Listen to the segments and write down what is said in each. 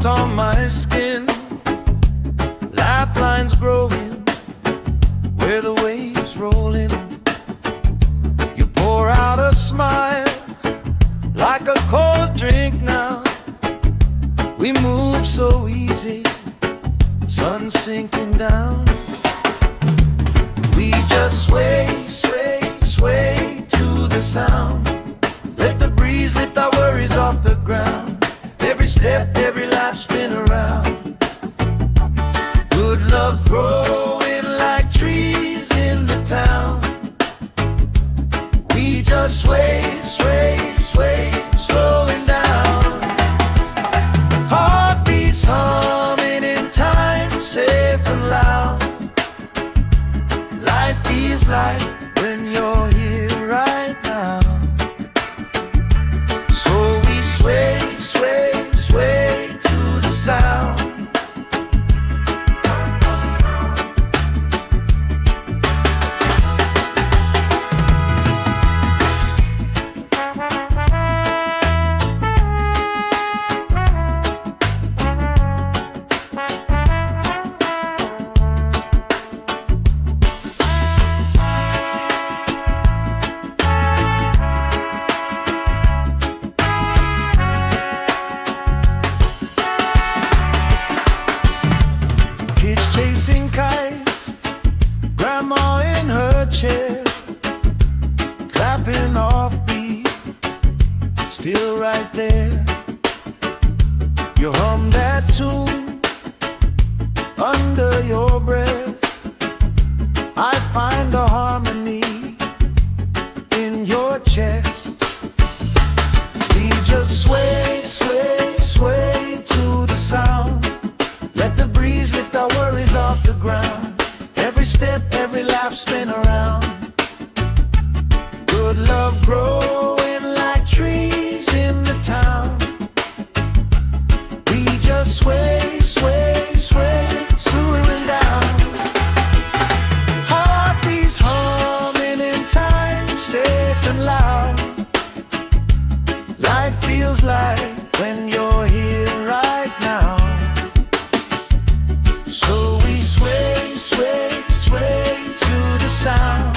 Salt on my skin, lifelines growing where the waves rolling. You pour out a smile like a cold drink now. We move so easy, sun sinking down. We just sway, sway, sway to the sound. Let the breeze lift our worries off the ground. Every step, every life spin around. Good love growing like trees in the town. We just sway, sway, sway, slowing down. Heartbeats humming in time, safe and loud. Life feels like when you're here right now. So we sway, sway, sway to the sound. Chasing kites, grandma in her chair, clapping off beat, still right there. You hum that tune under your breath. I find a harmony in your chest. We just sway, sway, sway to the sound. Let the breeze lift our worries off the ground. Every step, every life spin around. Good love growing like trees in the town. We just sway, sway, sway, slowing down. Heartbeats humming in time, safe and loud. Life feels like when you're here right now. So we sway, sway, sway to the sound.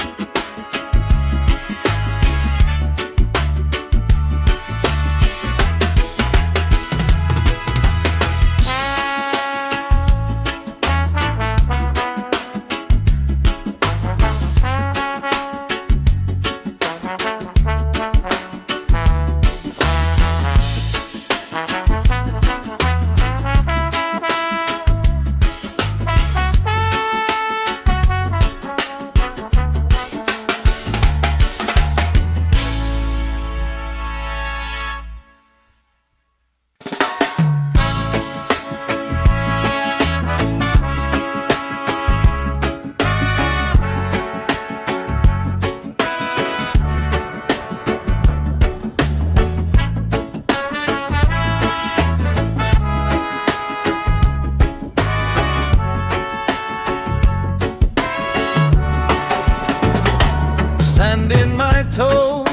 Sand in my toes,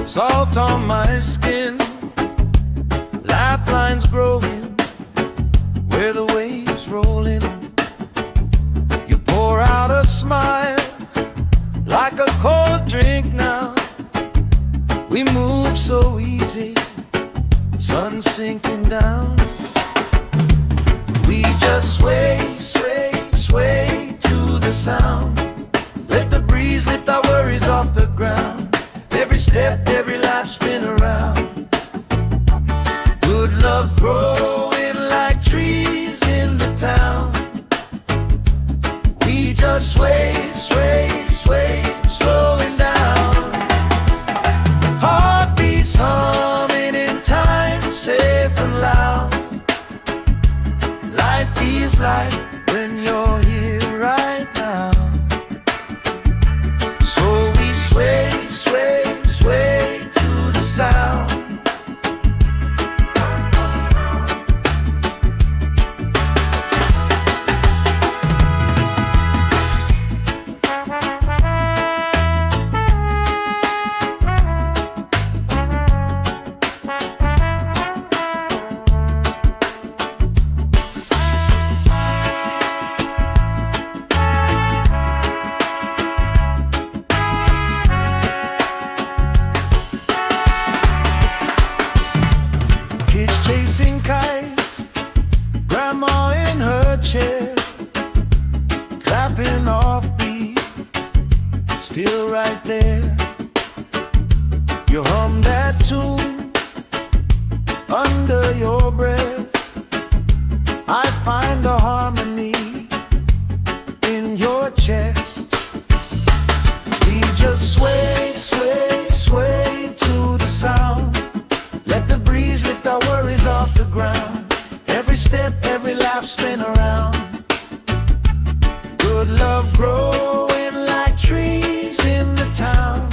salt on my skin, lifelines growing where the waves rolling. You pour out a smile like a cold drink now. We move so easy, sun sinking down. We just sway, sway, sway to the sound. Let the breeze lift our worries off the ground. Every step, every life spin around. Good love growing like trees in the town. We just sway, sway, sway, slowing down. Heartbeats humming in time, safe and loud. Life feels like when you're here right now. So we sway, sway, sway to the sound. chair, clapping off beat, still right there. You hum that tune under your breath. I find a harmony in your chest. We just sway, sway, sway to the sound. Let the breeze lift our worries off the ground. Every step, every lap, spin around. Good love growing like trees in the town.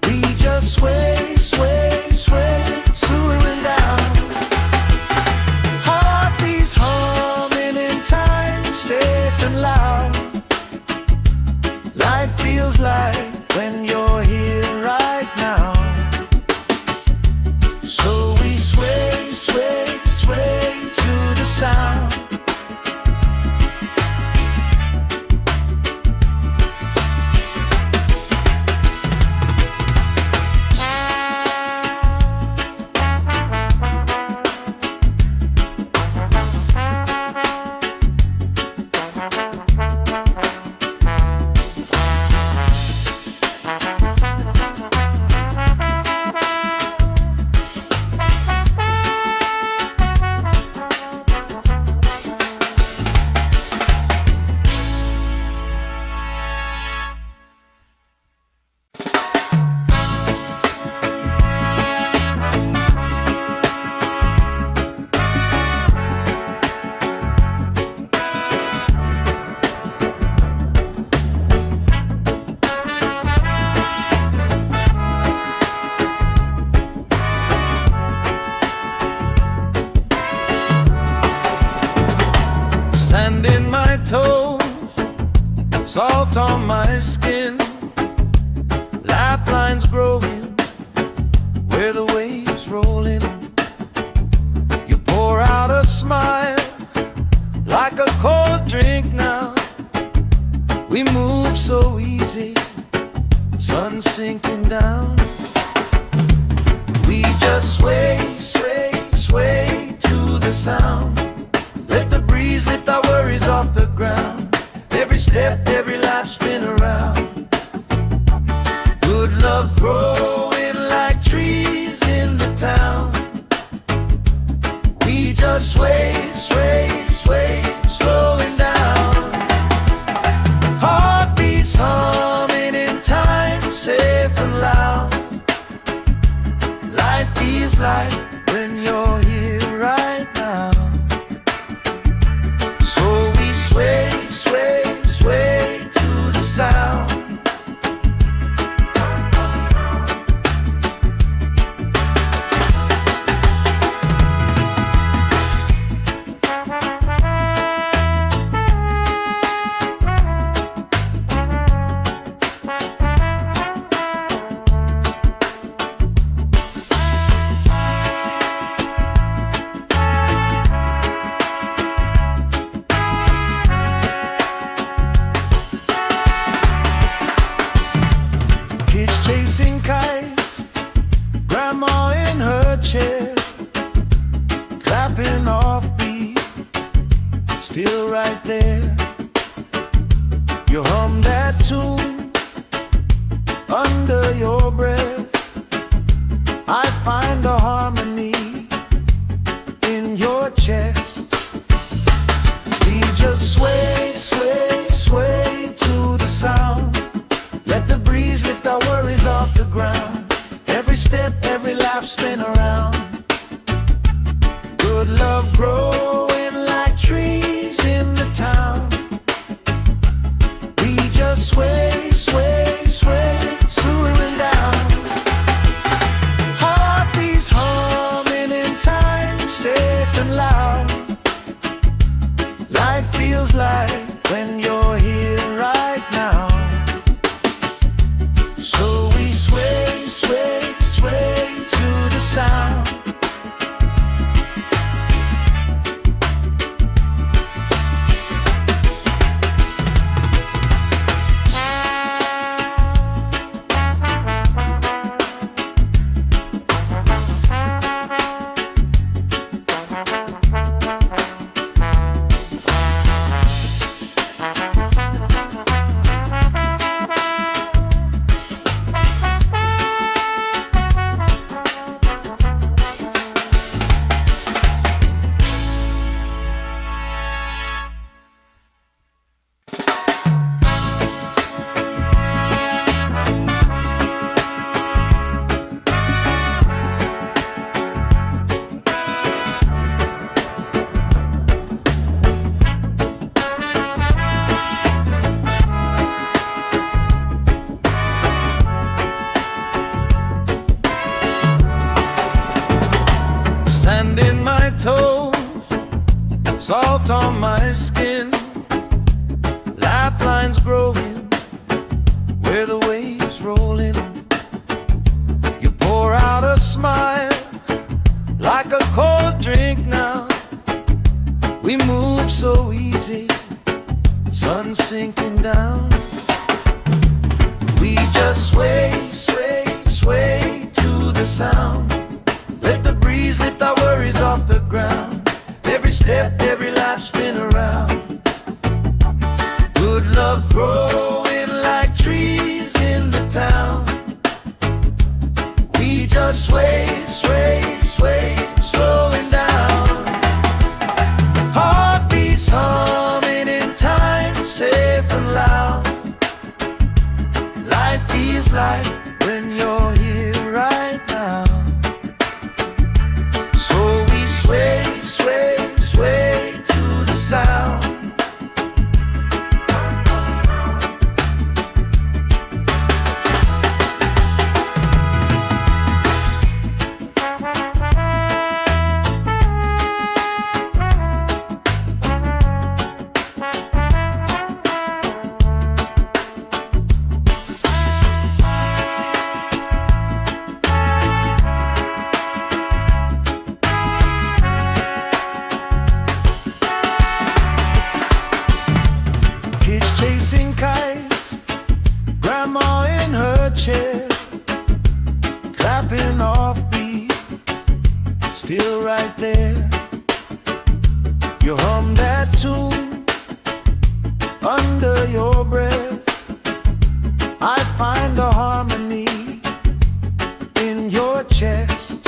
We just sway, sway, sway, swooing down. Heartbeats humming in time, safe and loud. Life feels like when you're here right now. So we sway, sway, sway to the sound. Sand in my toes, salt on my skin, lifelines growing where the waves roll in. You pour out a smile like a cold drink now. We move so easy, sun sinking down. We just sway, sway, sway to the sound. Let the breeze lift our worries off the ground. Every step, every lap, spin around. Good love growing like trees in the town. We just sway, sway, sway, slowing down. Heartbeats humming in time, safe and loud. Life feels like when you're here right now. Sway, sway, sway to the sound. Chasing kites, grandma in her chair, clapping off beat, still right there. You hum that tune under your breath. I find a harmony in your chest. We just sway, sway, sway to the sound. Let the breeze lift our worries off the ground. Every step, every lap, spin around. Good love growing like trees in the town. We just sway, sway, sway, swooing down. salt on my skin, lifelines growing where the waves rolling. You pour out a smile like a cold drink now. We move so easy, sun sinking down. We just sway, sway, sway to the sound. Let the breeze lift our worries off the ground. Every step, every life spin around. Good love growing like trees in the town. We just sway, sway, sway, slowing down. Heartbeats humming in time, safe and loud. Life feels like when you're here right now. So we sway, sway, sway to the sound. Chasing kites, grandma in her chair, clapping off beat, still right there. You hum that tune under your breath. I find a harmony in your chest.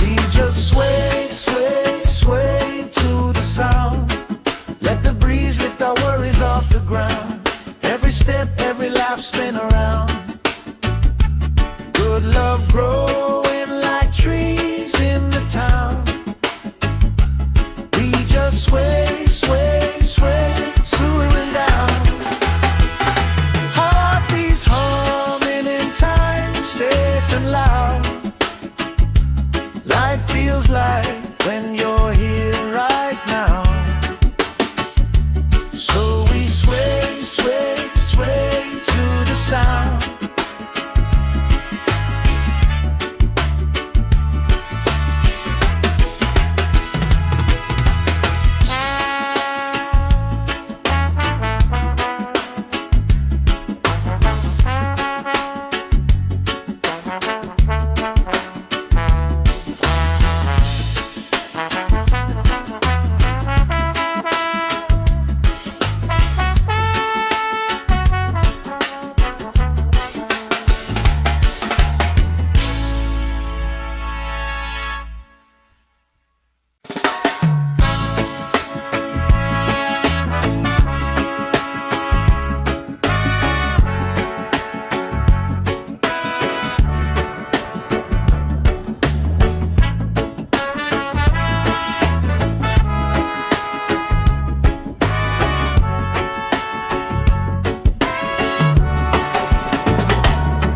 We just sway, sway, sway to the sound. Let the breeze lift our worries off the ground. Every step, every life spin around. Good love growing like trees in the town. We just sway, sway, sway, swooning down. Heartbeats humming in time, safe and loud. Life feels like when you're here right now. So we sway, sway, sway to the sound.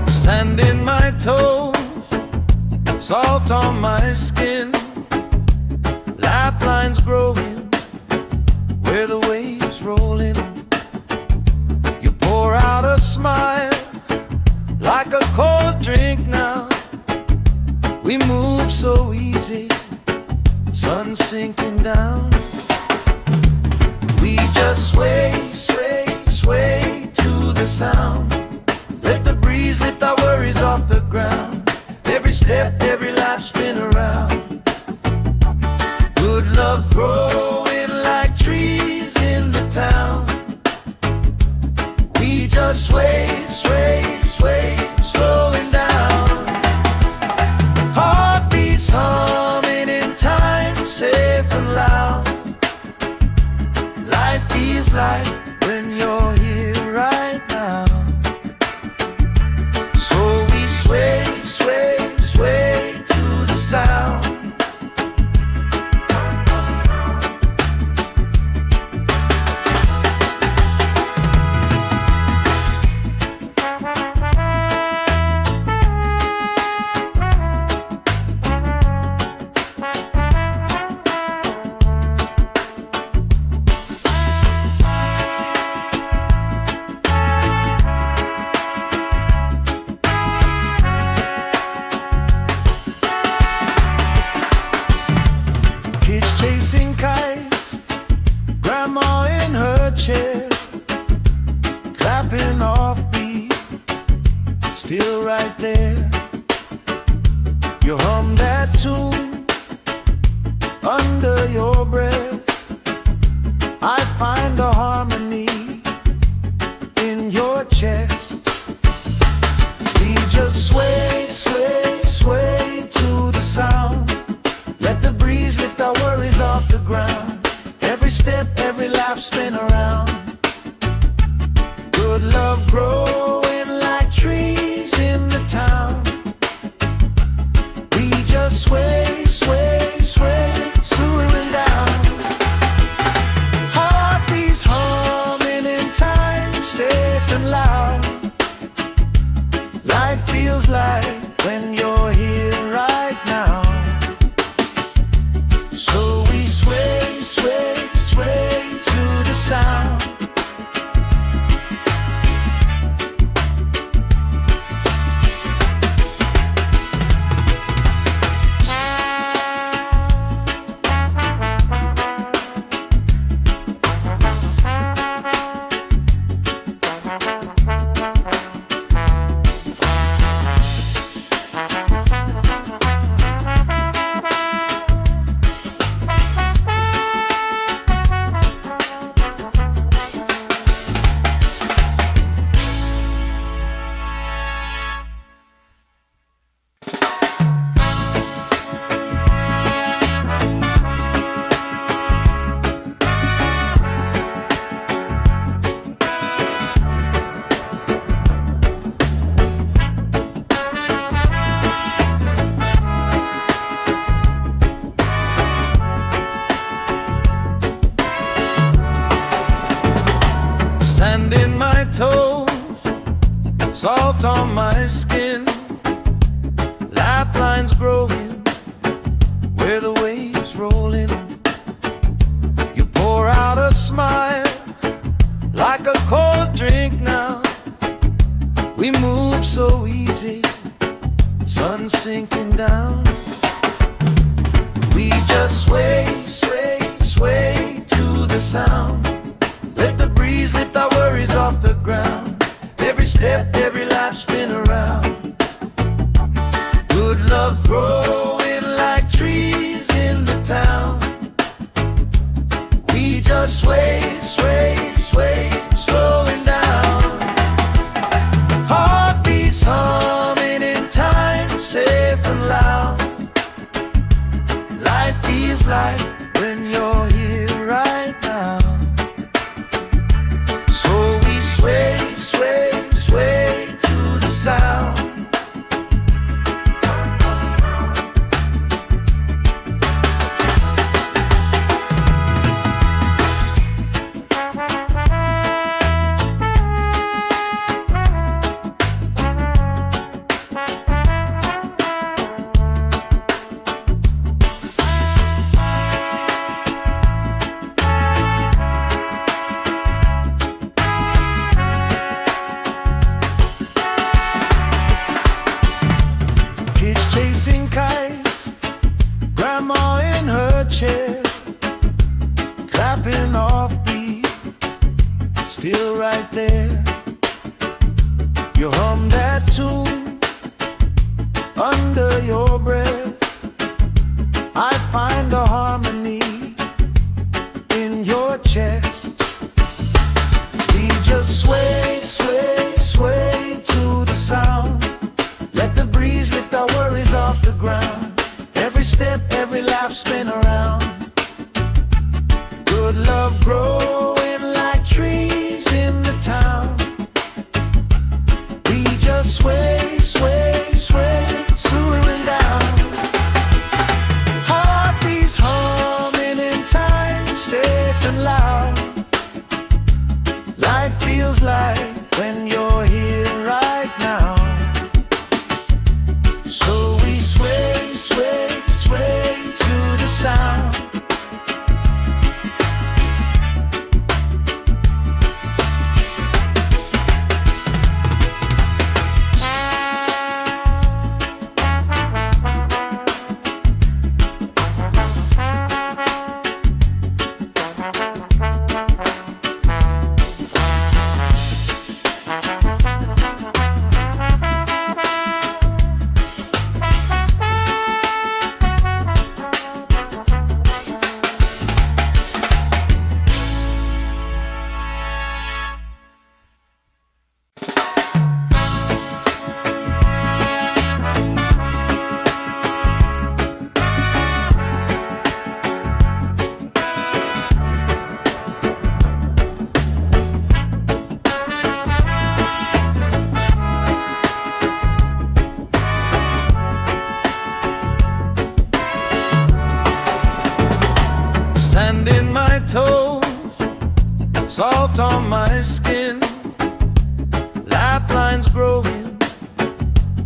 Sand in my toes, salt on my skin, lifelines growing where the waves rolling. You pour out a smile like a cold drink now. We move so easy, sun sinking down. We just sway, sway, sway to the sound. Let the breeze lift our worries off the ground. Every step, every life spin around. Good love growing like trees in the town. We just sway, sway, sway, slowing down. Heartbeats humming in time, safe and loud. Life feels like when you're here right now. So we sway, sway, sway to the sound. Sand in my toes, salt on my skin, lifelines growing where the waves roll in. You pour out a smile like a cold drink now. We move so easy, sun sinking down. We just sway, sway, sway to the sound. Let the breeze lift our worries off the ground. Every step, every life spin around. Good love growing like trees in the town. We just sway, sway, sway, slowing down. Heartbeats humming in time, safe and loud. Life feels like when you're here right now. So we sway, sway, sway to the sound. Chasing kites, grandma in her chair, clapping off beat, still right there. You hum that tune under your breath. I find a harmony in your chest. We just sway, sway, sway to the sound. Let the breeze lift our worries off the ground. Every step, every life spin around. Good love growing like trees in the town. We just sway, sway, sway, slowing down. Heartbeats humming in time, safe and loud. Life feels like when you're here right now. So we sway, sway, sway to the sound. Sand in my toes, salt on my skin, lifelines growing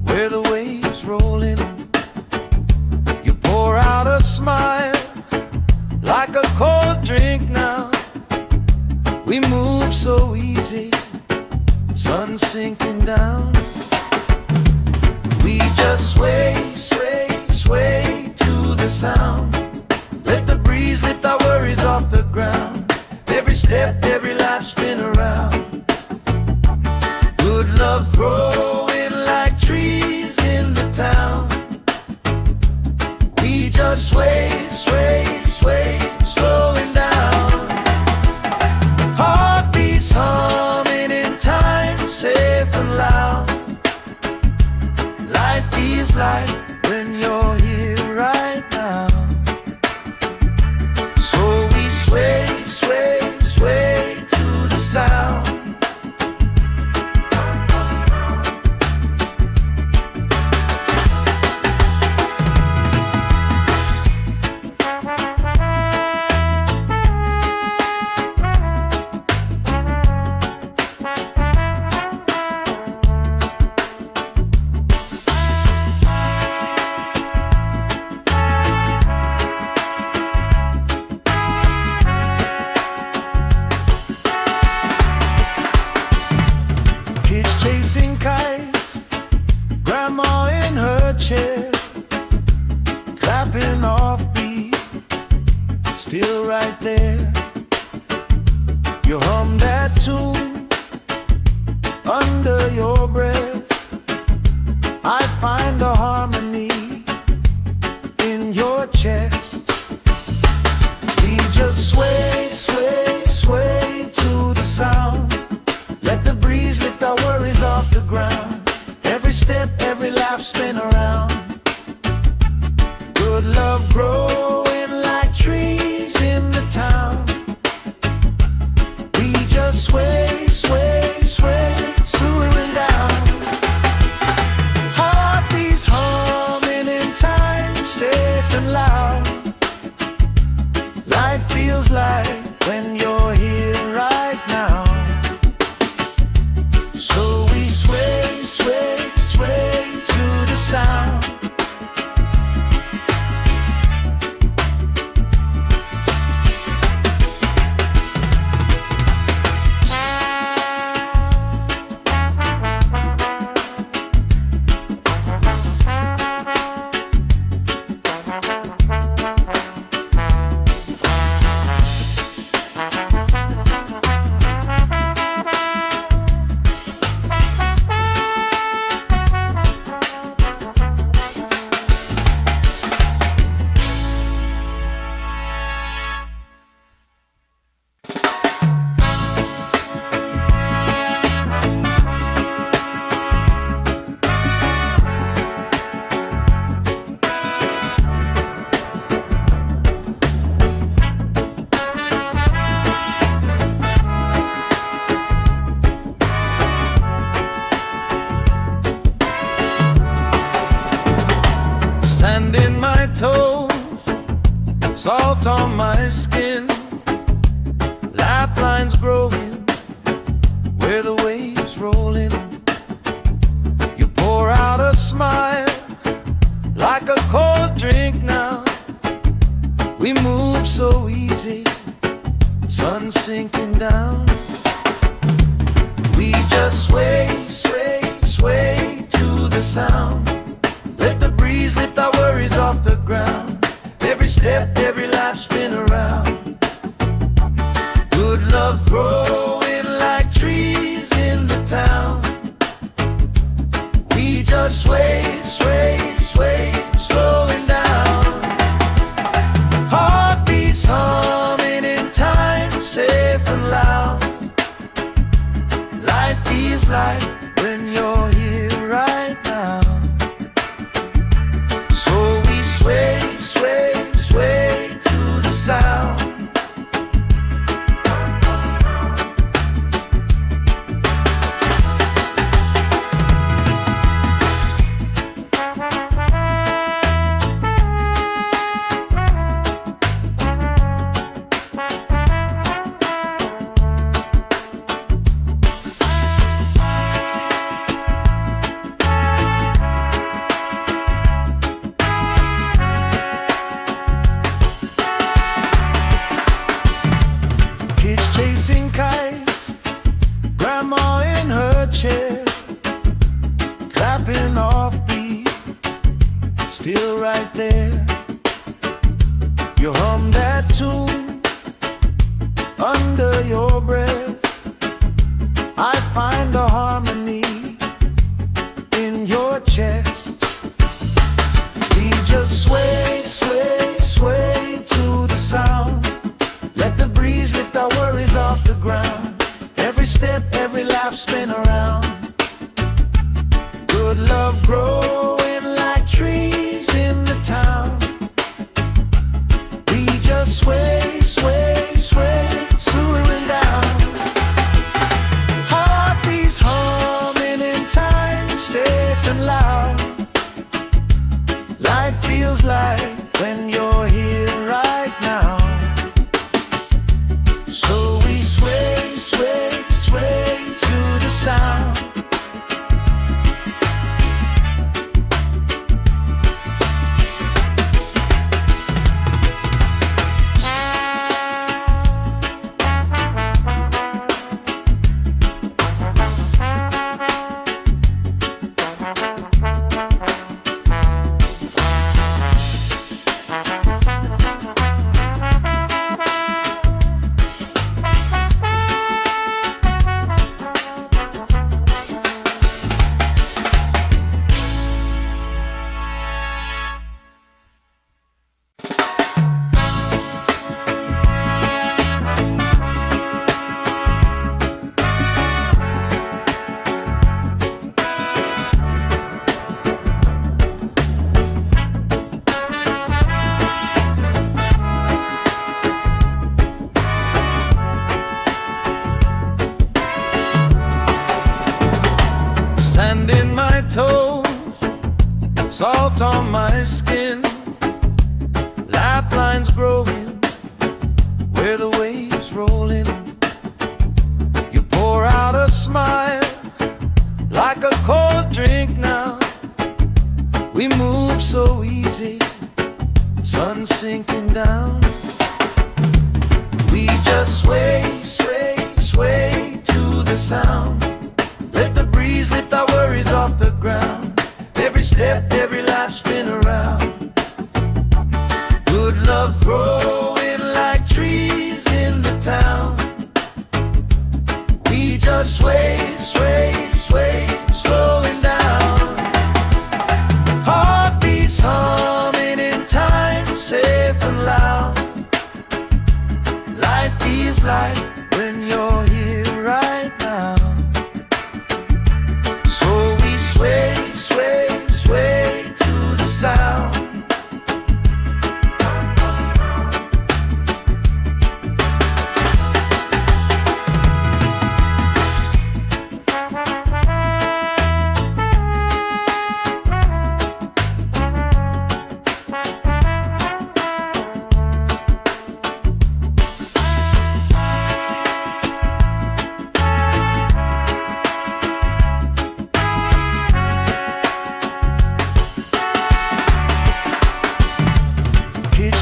where the waves roll in. You pour out a smile like a cold drink now. We move so easy, sun sinking down. We just sway, sway, sway to the sound. Let the breeze lift our worries off the ground. Every step, every life spin around. Good love growing like trees in the town. We just sway, sway, sway, slowing down. Heartbeats humming in time, safe and loud. Life feels like when you're here right now. tune under your breath. I find a harmony in your chest. We just sway, sway, sway to the sound. Let the breeze lift our worries off the ground. Every step, every laugh, spin around. Good love growing like trees in the town. We just sway, sway, sway, swooing down. Heartbeats humming in time, safe and loud. Life feels like when you're here right now. So we sway, sway, sway to the sound. Sand in my toes, salt on my skin, laugh lines growing where the waves roll in. You pour out a smile like a cold drink now. We move so easy, sun sinking down. We just sway, sway, sway to the sound. Let the breeze lift our worries off the ground. Every step, every laugh, spin around. Good love growing like trees in the town. We just sway, sway, sway, slowing down. Heartbeats humming in time, safe and loud. Life feels like when you're here right now. Sway, sway, sway to the sound. Chasing kites, grandma in her chair, clapping off beat, still right there. You hum that tune under your breath. I find a harmony in your chest. We just sway, sway, sway to the sound. Let the breeze lift our worries off the ground. Every step, every laugh, spin around. Good love growing like trees in the town. We just sway, sway, sway, swooing down. salt on my skin, lifelines growing where the waves rolling. You pour out a smile like a cold drink now. We move so easy, sun sinking down. We just sway, sway, sway to the sound. Let the breeze lift our worries off the ground. Every step, every life spin around. Good love growing like trees in the town. We just sway, sway, sway, slowing down. Heartbeats humming in time, safe and loud. Life feels like when you're here right now. So we sway, sway, sway to the sound.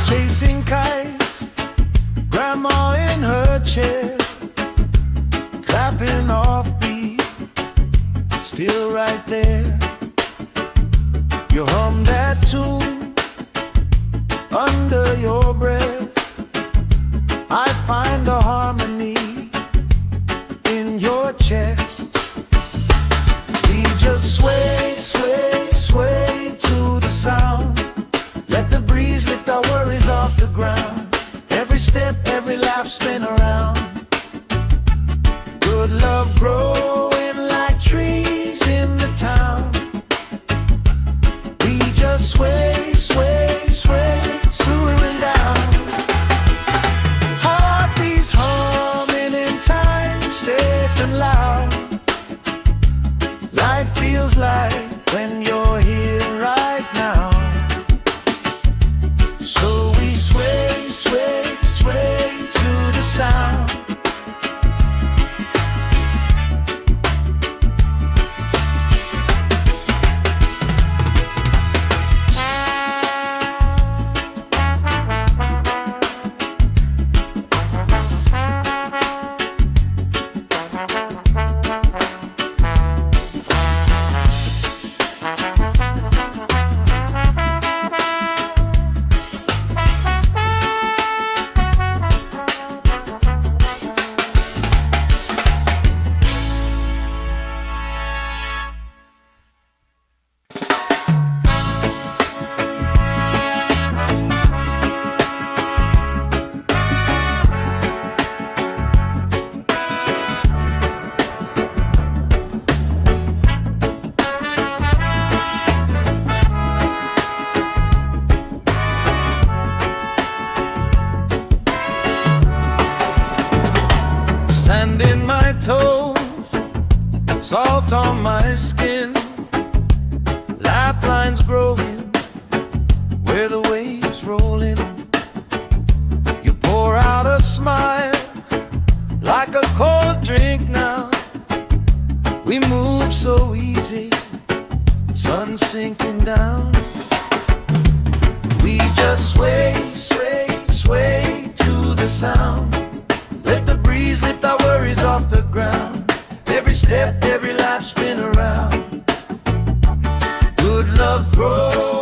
Chasing kites, grandma in her chair, clapping off beat, still right there. You hum that tune under your breath. I find a harmony in your chest. We just sway, sway, sway to the sound. Let the breeze lift our worries off the ground. Every step, every life spin around. Good love growing like trees in the town. We just sway, sway, sway, slowing down. Heartbeats humming in time, safe and loud. Life feels like when you're here right now. So we sway, sway, sway to the sound. Sand in my toes, salt on my skin, lifelines growing where the waves rolling. You pour out a smile like a cold drink now. We move so easy, sun sinking down. We just sway, sway, sway to the sound. Let the breeze lift our worries off the ground. Every step, every life spin around. Good love grows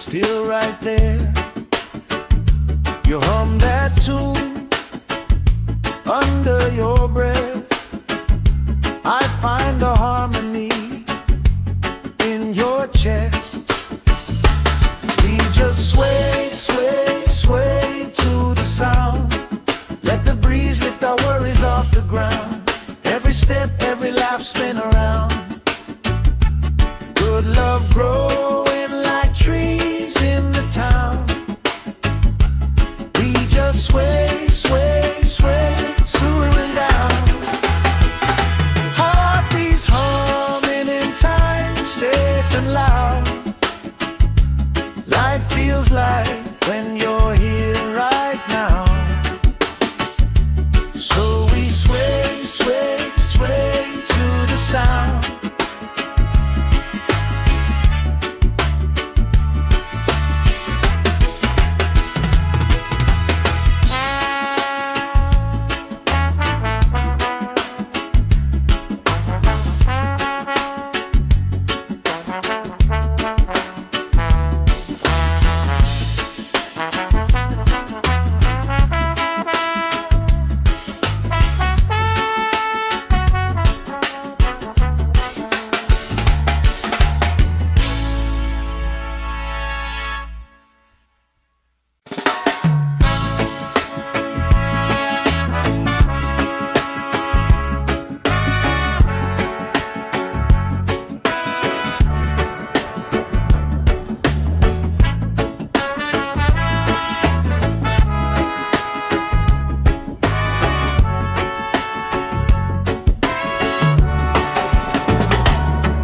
still right there. You hum that tune under your breath. I find a harmony in your chest. We just sway, sway, sway to the sound. Let the breeze lift our worries off the ground. Every step, every laugh, spin around. Good love growing like trees in the town. We just sway, sway, sway, swooing down. Heartbeats humming in time, safe and loud. Life feels like when you're here right now. So we sway, sway, sway to the sound.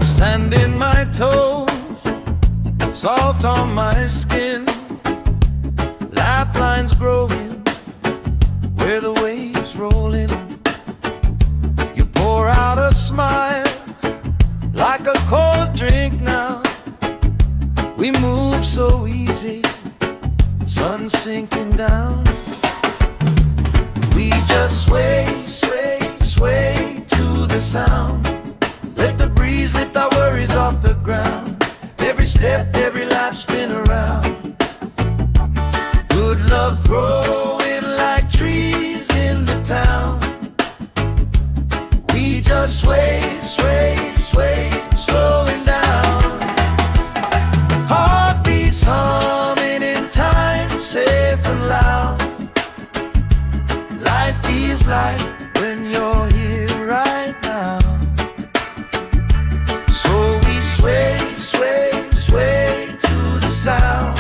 Sand in my toes, salt on my skin, lifelines growing where the waves rolling. You pour out a smile like a cold drink now. We move so easy, sun sinking down. We just sway, sway, sway to the sound. Let the breeze lift our worries off the ground. Every step, every life, spin around. Good love growing like trees in the town. We just sway, sway, sway, slowing down. Heartbeats humming in time, safe and loud. Life feels like when you're here right now. Sway, sway, sway to the sound.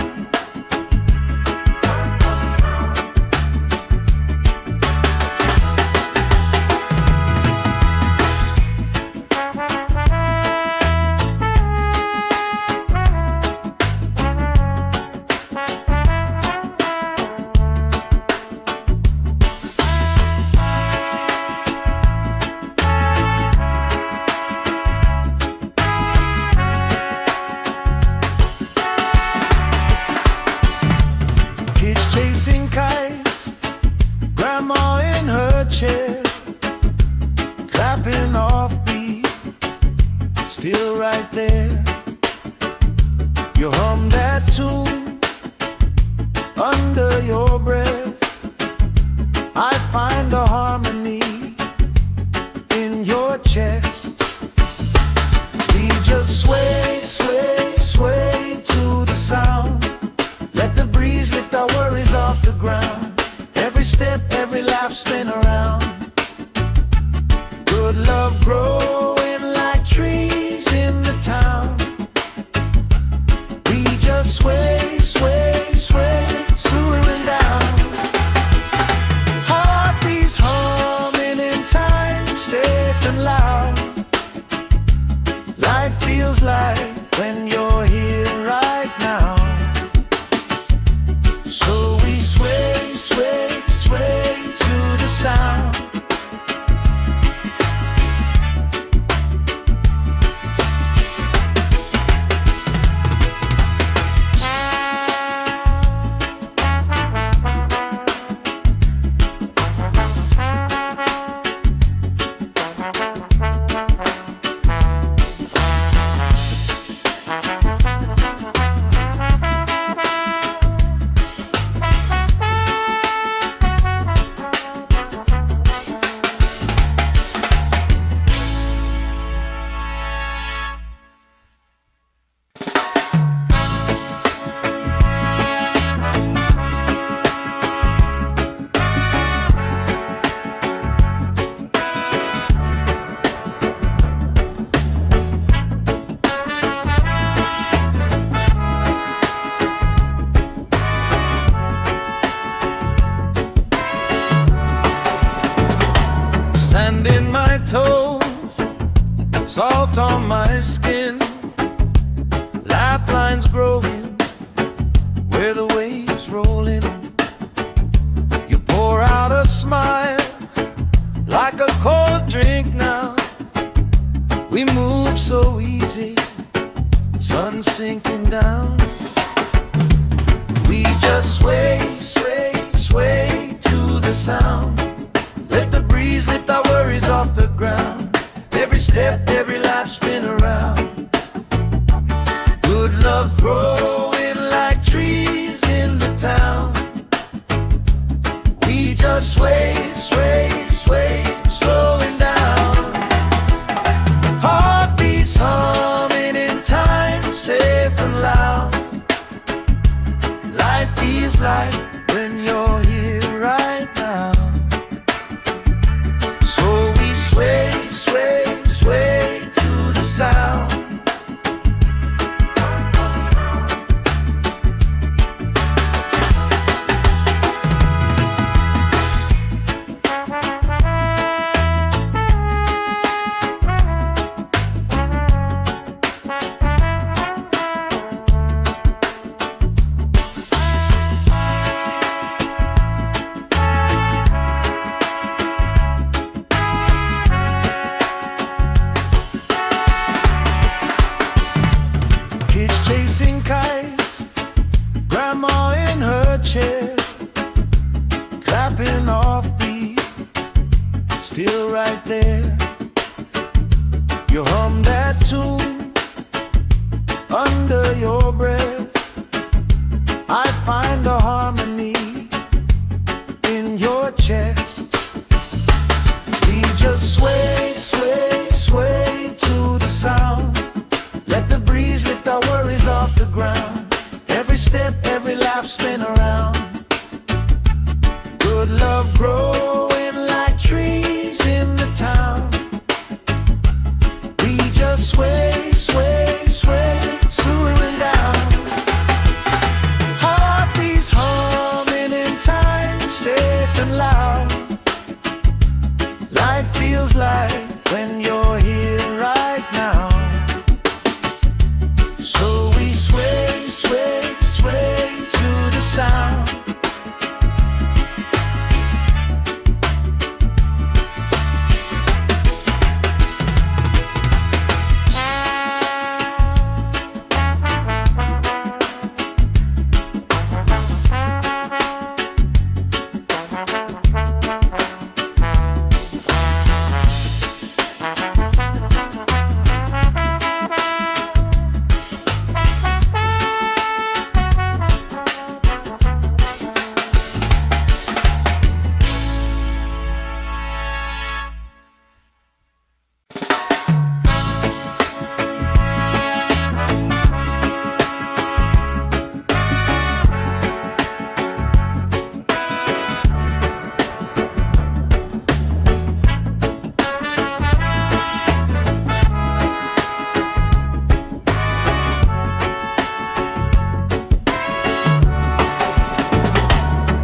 Chasing kites, grandma in her chair, clapping off beat, still right there. You hum that tune under your breath. I find a harmony in your chest. We just sway, sway, sway to the sound. Let the breeze lift our worries off the ground. Every step, every laugh, spin around. Good love growing like trees in the town. We just sway, sway, sway, swooing down. Heartbeats humming in time, safe and loud. Life feels like just sway, sway, sway to the sound. Let the breeze lift our worries off the ground. Every step, every life spin around. Good love growing like trees in the town. We just sway, sway, sway, slowing down. Heartbeats humming in time, safe and loud. Life feels like when you're here right now. So we sway, sway, sway to the sound. Chasing kites, grandma in her chair, clapping off beat, still right there. You hum that tune under your breath. I find a harmony in your chest. We just sway, sway, sway to the sound. Let the breeze lift our worries off the ground. Every step, every life spin around. Good love growing like trees in the town. We just sway, sway, sway, slowing down. Heartbeats humming in time, safe and loud. Life feels like when you're here right now. So we sway, sway, sway to the sound.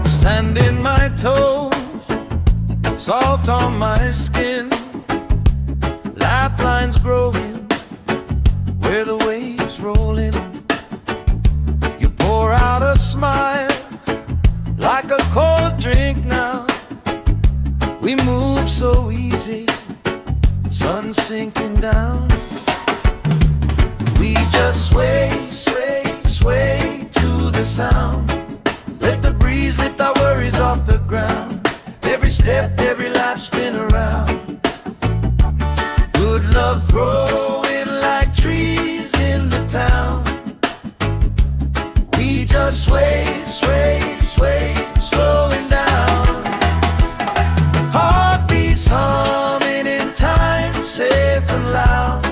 Sand in my toes, salt on my skin, lifelines growing where the waves roll in. You pour out a smile like a cold drink now. We move so easy, sun sinking down. We just sway, sway, sway to the sound. Let the breeze lift our worries off the ground. Every step, every life spin around. Good love growing like trees in the town. We just sway, sway, sway, slowing down. Heartbeats humming in time, safe and loud.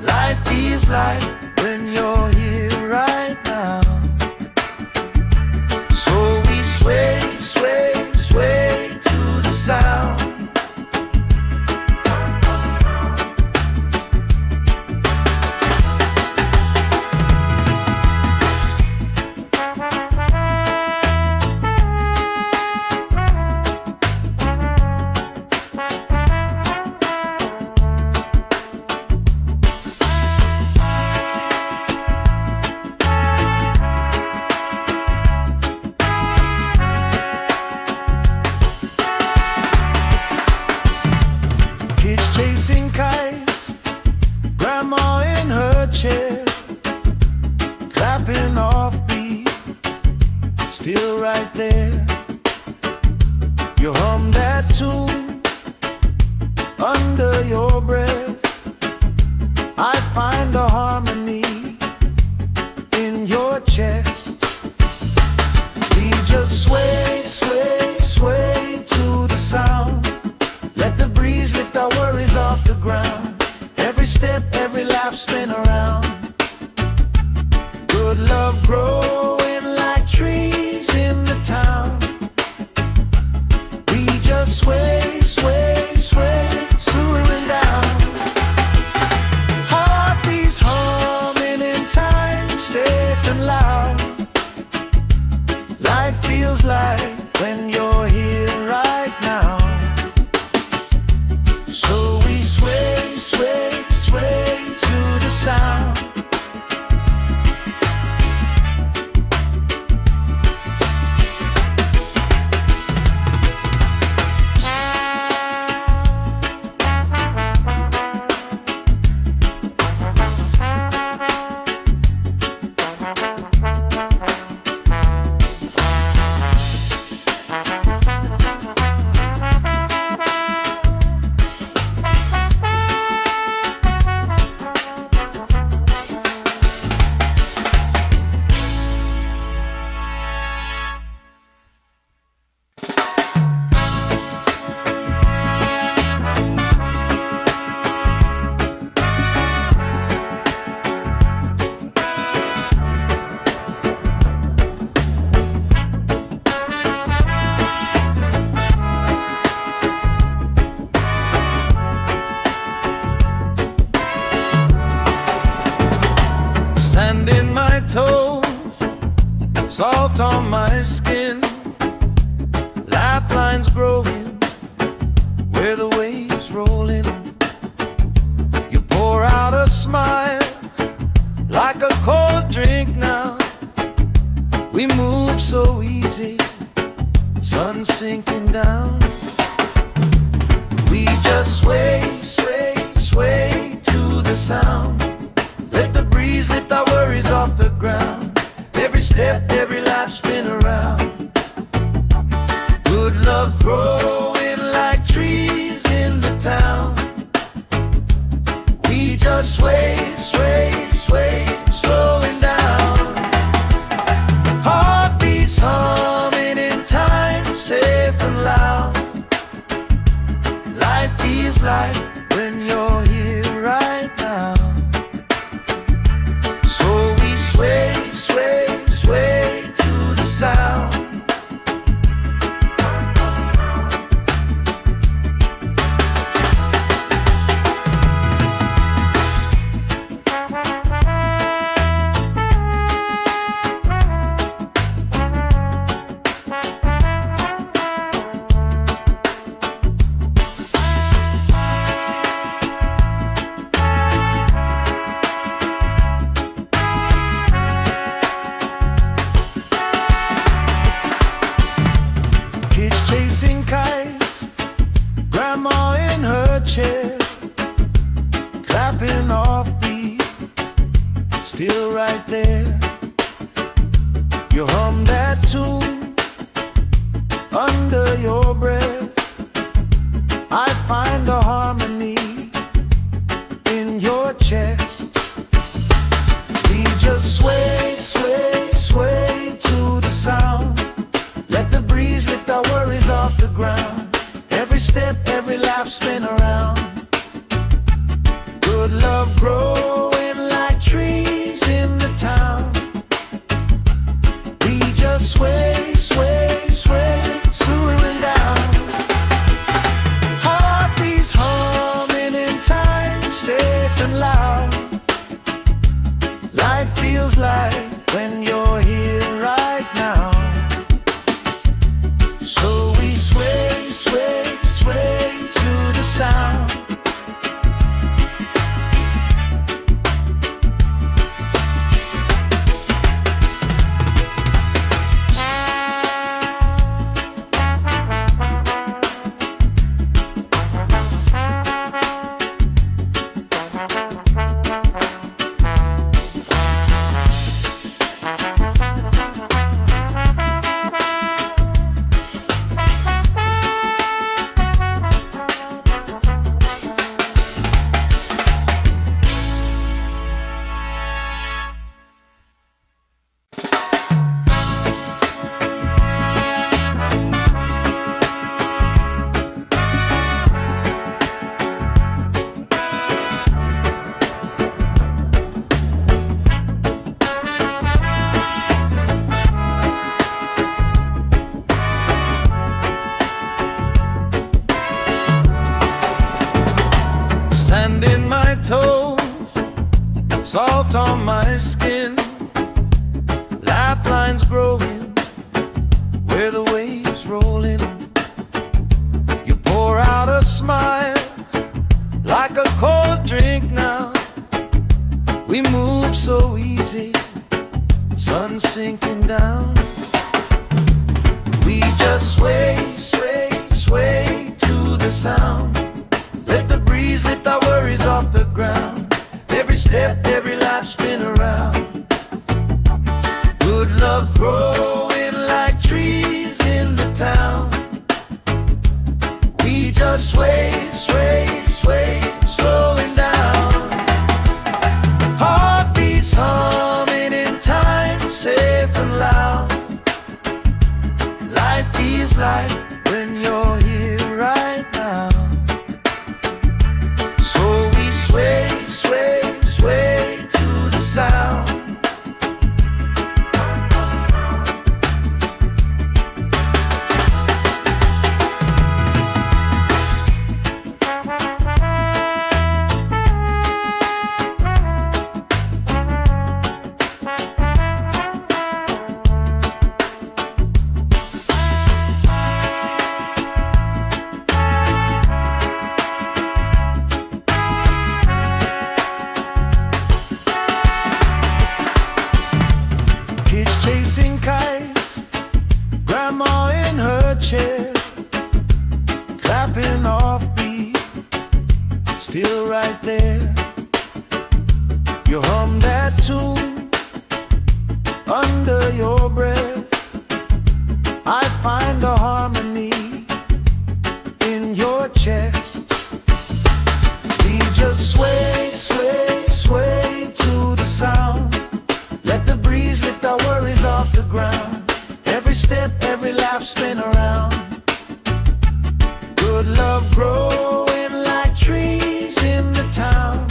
Life feels like when you're here right now. Sway, sway, sway to the sound. Chasing kites, grandma in her chair, clapping off beat, still right there. You hum that tune under your breath. I find a harmony in your chest. We just sway, sway, sway to the sound. Let the breeze lift our worries off the ground. Every step, every laugh, spin around. Good love growing like trees in the town. We just sway, sway, sway, slowing down. Heartbeats humming in time, safe and loud. Life feels like when you're here right now. So we sway, sway, sway to the sound. Sand in my toes, salt on my skin, lifelines growing where the waves rolling. You pour out a smile like a cold drink now. We move so easy, sun sinking down. We just sway, sway, sway to the sound. Let the breeze lift our worries off the ground. Every step, every laugh, spin around. Good love growing like trees in the town. We just sway, sway, sway, slowing down. Heartbeats humming in time, safe and loud. Life feels like when you're here right now. Sway, sway, sway to the sound. Chasing kites, grandma in her chair, clapping off beat, still right there. You hum that tune under your breath. I find a harmony in your chest. We just sway, sway, sway to the sound. Let the breeze lift our worries off the ground. Every step, every laugh, spin around. Good love growing like trees in the town. We just sway, sway, sway, slowing down. Heartbeats humming sun sinking down. We just sway, sway, sway to the sound. Let the breeze lift our worries off the ground. Every step, every life spin around. Good love growing like trees in the town. We just sway, sway, sway, slowing down. Heartbeats humming in time, safe and loud. Life feels like when you're here right now. So we sway, sway, sway to the sound. Chasing kites, grandma in her chair, clapping off beat, still right there. You hum that tune under your breath. I find a harmony in your chest. We just sway, sway, sway to the sound. Let the breeze lift our worries off the ground. Every step, every laugh spin around. Good love growing like trees in the town.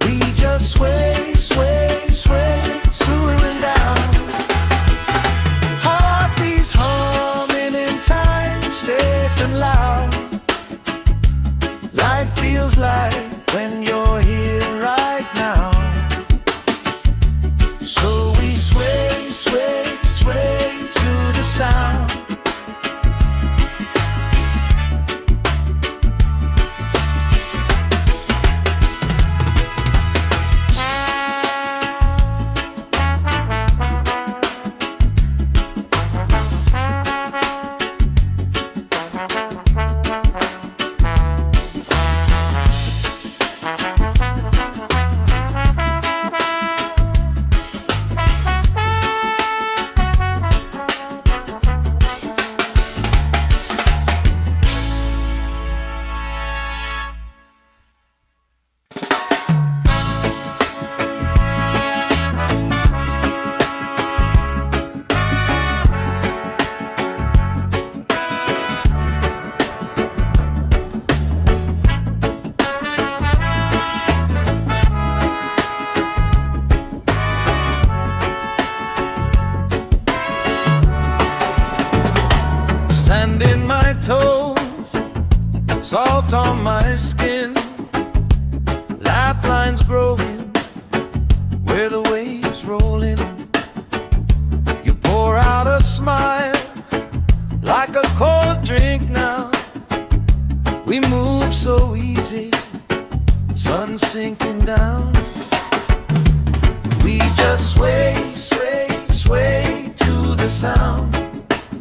We just sway, sway, sway, swaying down. Heartbeats humming in time, safe and loud. Life feels like when you're here right now. So we sway, sway, sway to the sound. Sand in my toes, salt on my skin, lifelines growing where the waves rolling. You pour out a smile like a cold drink now. We move so easy, sun sinking down. We just sway, sway, sway to the sound.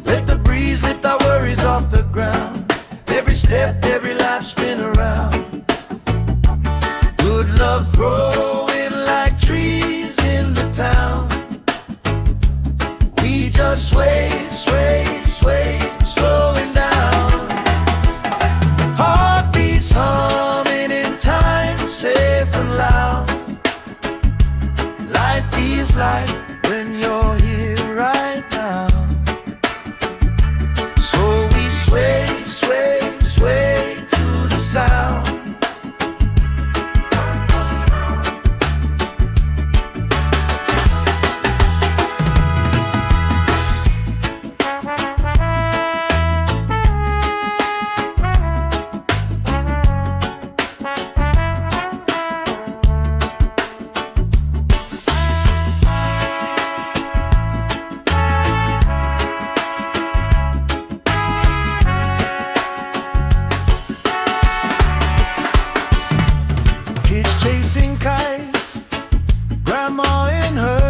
Let the breeze lift our worries off the ground. Every step, every life spin around. Good love growing like trees in the town. We just sway, sway, sway, slowing down. Heartbeats humming in time, safe and loud. Life feels like when you're here right now. Sway, sway, sway to the sound.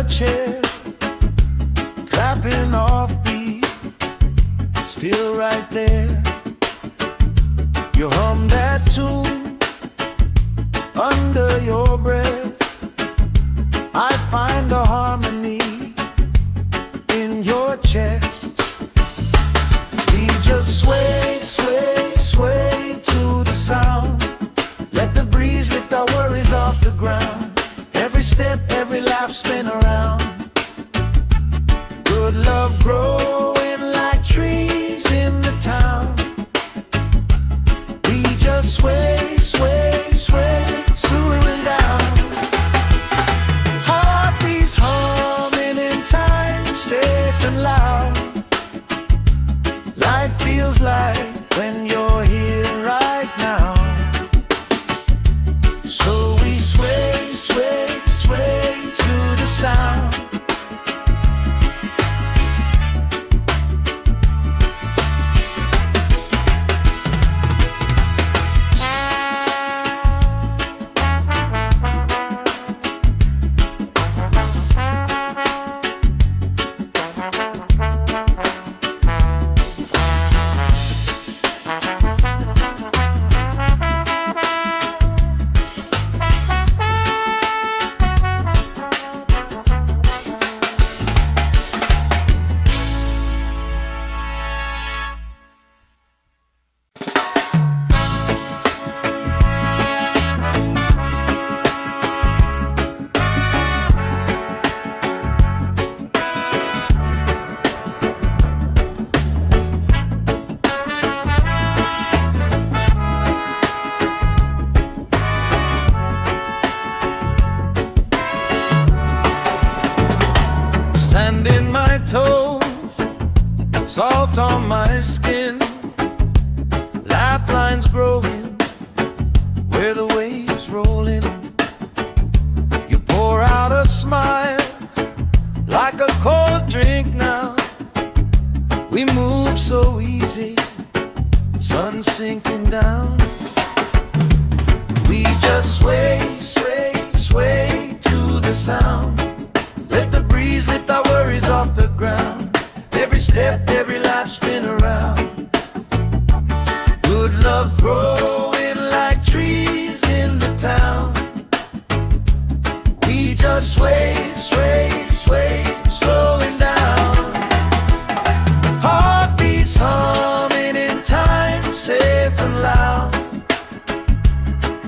chair, clapping off beat, still right there. You hum that tune under your breath. I find a harmony in your chest. We just sway, sway, sway to the sound. Let the breeze lift our worries off the ground. Every step, every laugh, spin around. Good love growing like trees in the town. We just sway, sway, sway, swooing down. Heartbeats humming in time, safe and loud. Life feels like when you're here right now. So we sway, sway, sway to the sound. Sand in my toes, salt on my skin, lifelines growing where the waves rolling. You pour out a smile like a cold drink now. We move so easy, sun sinking down. We just sway, sway, sway to the sound. Let the breeze lift our worries off the ground. Every step, every life, spin around. Good love growing like trees in the town. We just sway, sway, sway, slowing down. Heartbeats humming in time, safe and loud.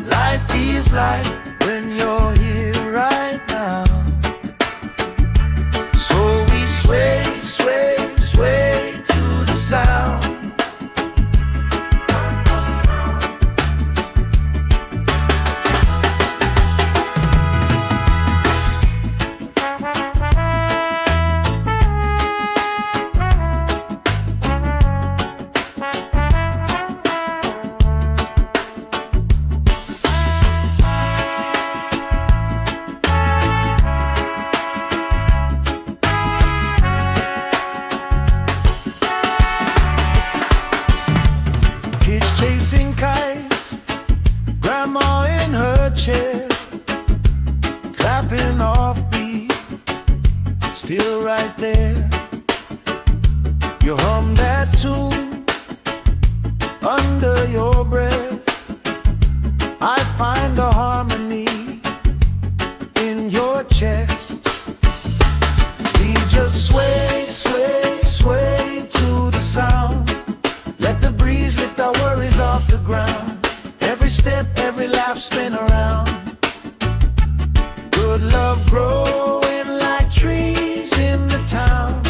Life feels like when you're here right now. Sway, sway, sway to the sound. Chasing kites, grandma in her chair, clapping off beat, still right there. You hum that tune under your breath. I find a harmony in your chest. We just sway, sway, sway to the sound. Let the breeze lift our worries off the ground. Every step, every laugh, spin around. Good love growing like trees in the town.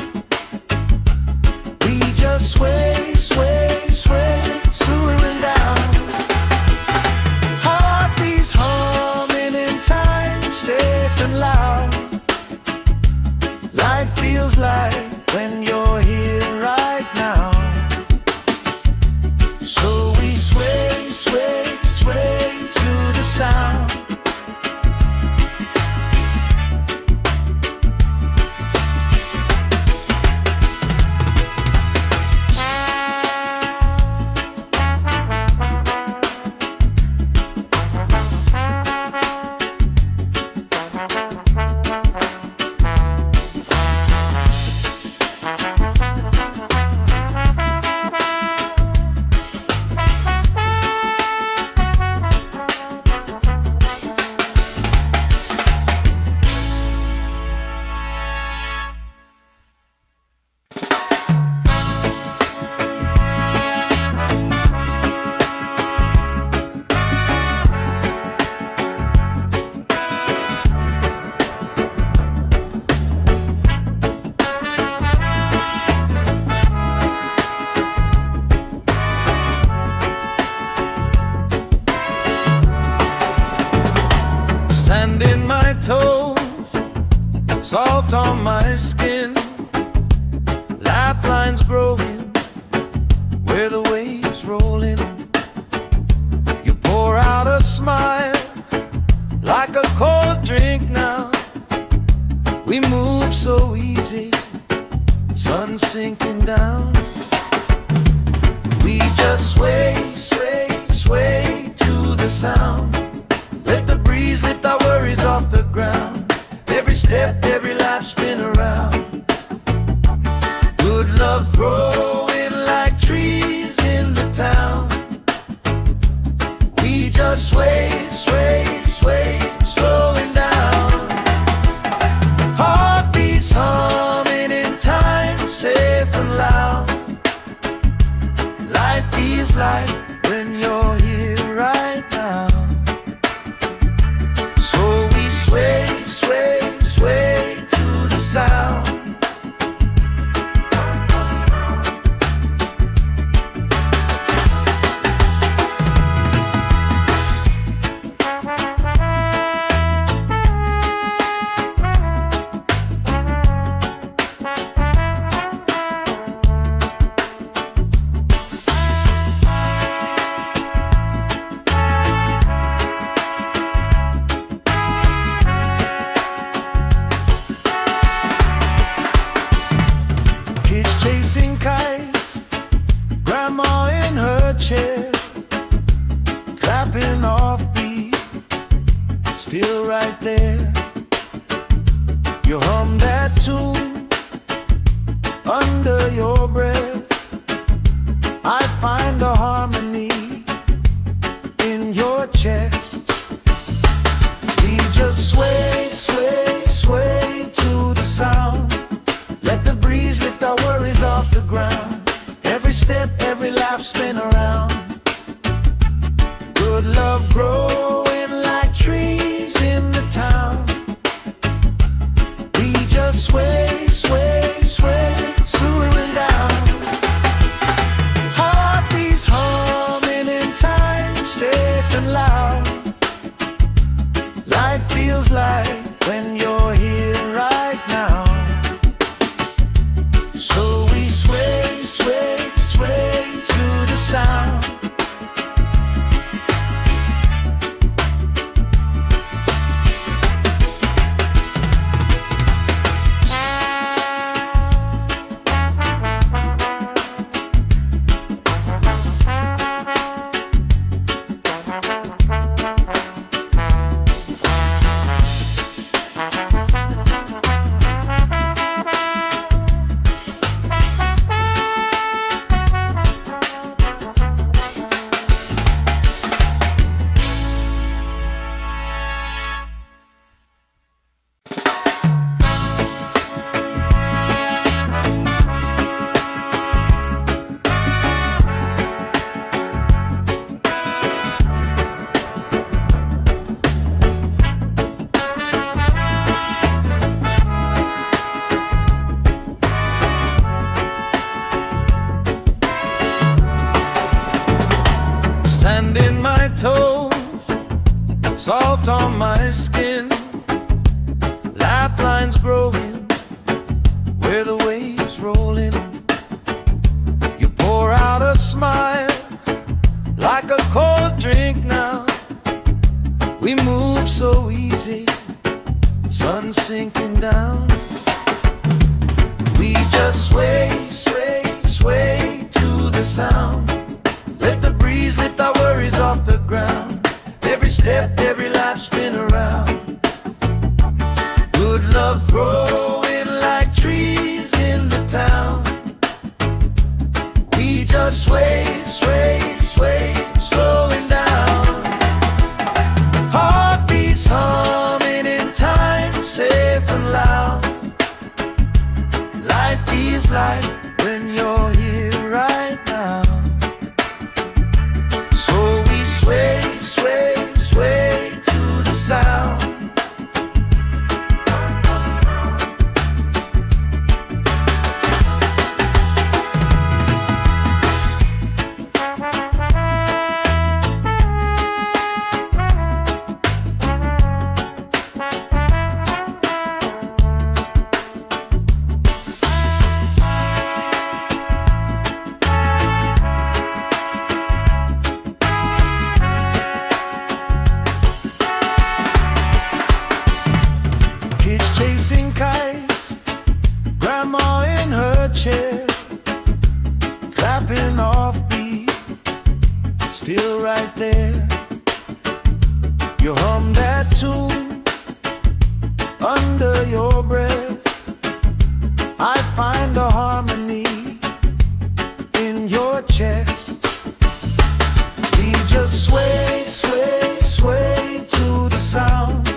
We just sway, sway, sway, swooing down. salt on my skin, lifelines growing where the waves roll in. You pour out a smile like a cold drink now. We move so easy, sun sinking down. We just sway, sway, sway to the sound. Let the breeze lift our worries off the ground. Every step, every life spin around. Good love growing like trees in the town. We just sway, sway, sway, slowing down. Heartbeats humming in time, safe and loud. Life feels like when you're here right now. So we sway, sway, sway to the sound. Chasing kites, grandma in her chair, clapping off beat, still right there. You hum that tune under your breath. I find a harmony in your chest. We just sway, sway, sway to the sound. Let the breeze lift our worries off the ground. Every step, every life spin around. Good love growing like trees in the town. We just sway, sway, sway, slowing down. Heartbeats humming in time, safe and loud. Life feels like when you're here right now. So we sway, sway, sway to the sound. Sand in my toes, salt on my skin, lifelines growing where the waves roll in. You pour out a smile like a cold drink now. We move so easy, sun sinking down. We just sway, sway, sway to the sound. Let the breeze lift our worries off the ground. Every step, every life spin around. Good love growing like trees in the town. We just sway, sway, sway, slowing down. Heartbeats humming in time, safe and loud. Life feels like when you're here right now. So we sway, sway, sway to the sound. there. You hum that tune under your breath. I find a harmony in your chest. We just sway, sway, sway to the sound.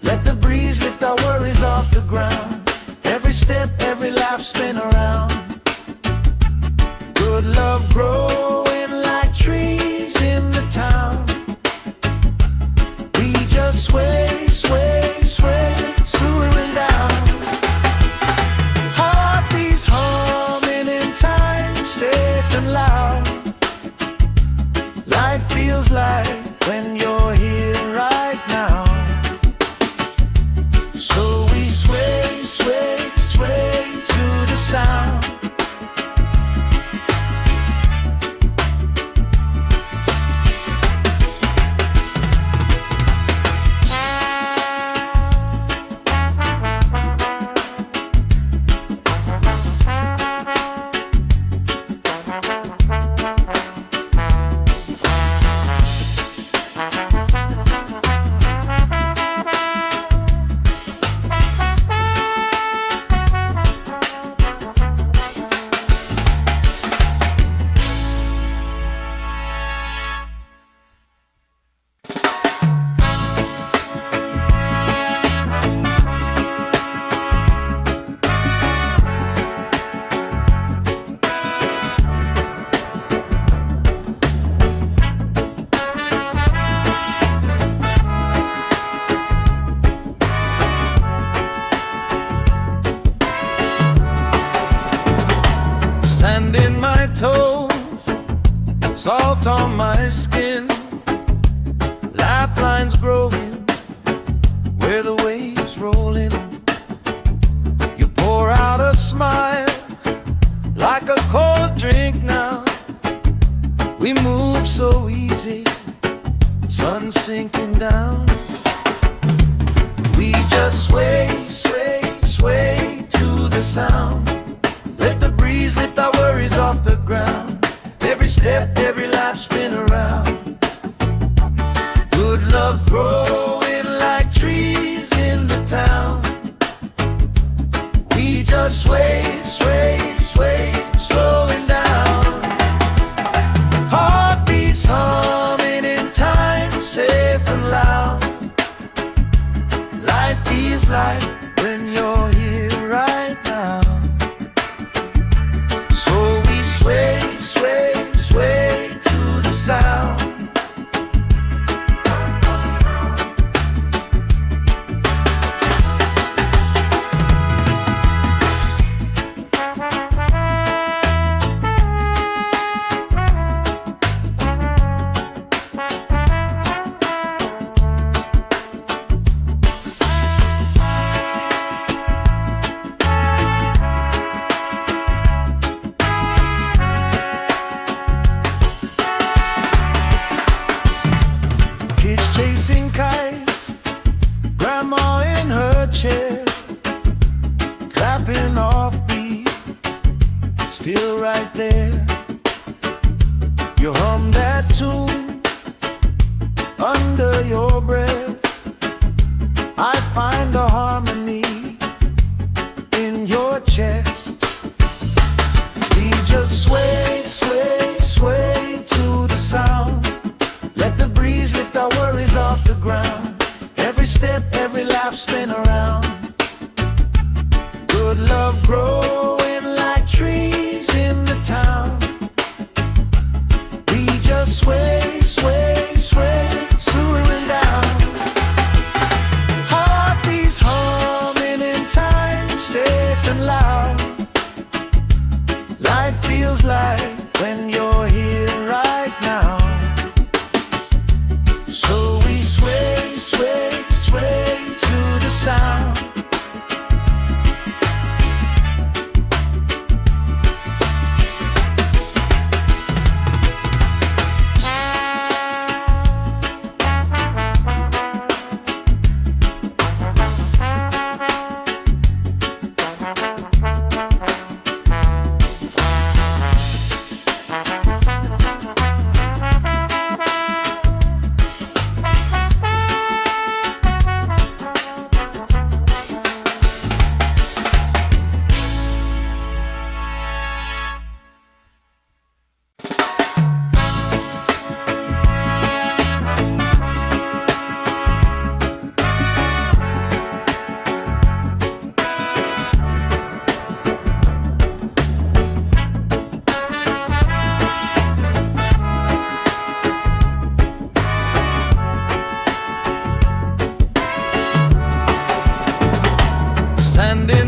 Let the breeze lift our worries off the ground. Every step, every laugh, spin around. Good love growing like trees in the town. We just sway, sway, sway, swooing down. Heartbeats humming in time, safe and loud. Life feels like when you're here right now. So we sway, sway, sway to the sound. Sand in my toes, salt on my skin, lifelines growing where the waves roll in. You pour out a smile like a cold drink now. We move so easy, sun sinking down. We just sway, sway, sway to the sound. Let the breeze lift our worries off the ground. Every step, every life, spin around. Good love growing like trees in the town. We just sway, sway, sway, slowing down. Heartbeats humming in time, safe and loud. Life feels like when you're here right now. Sway, sway, sway to the sound. Chasing kites, grandma in her chair, clapping off beat, still right there. You hum that tune under your breath. I find a harmony in your chest. We just sway, sway, sway to the sound. Let the breeze lift our worries off the ground. Every step, every laugh, spin around. Good love growing like trees in the town. We just sway, sway, sway, swooing down. Heartbeats humming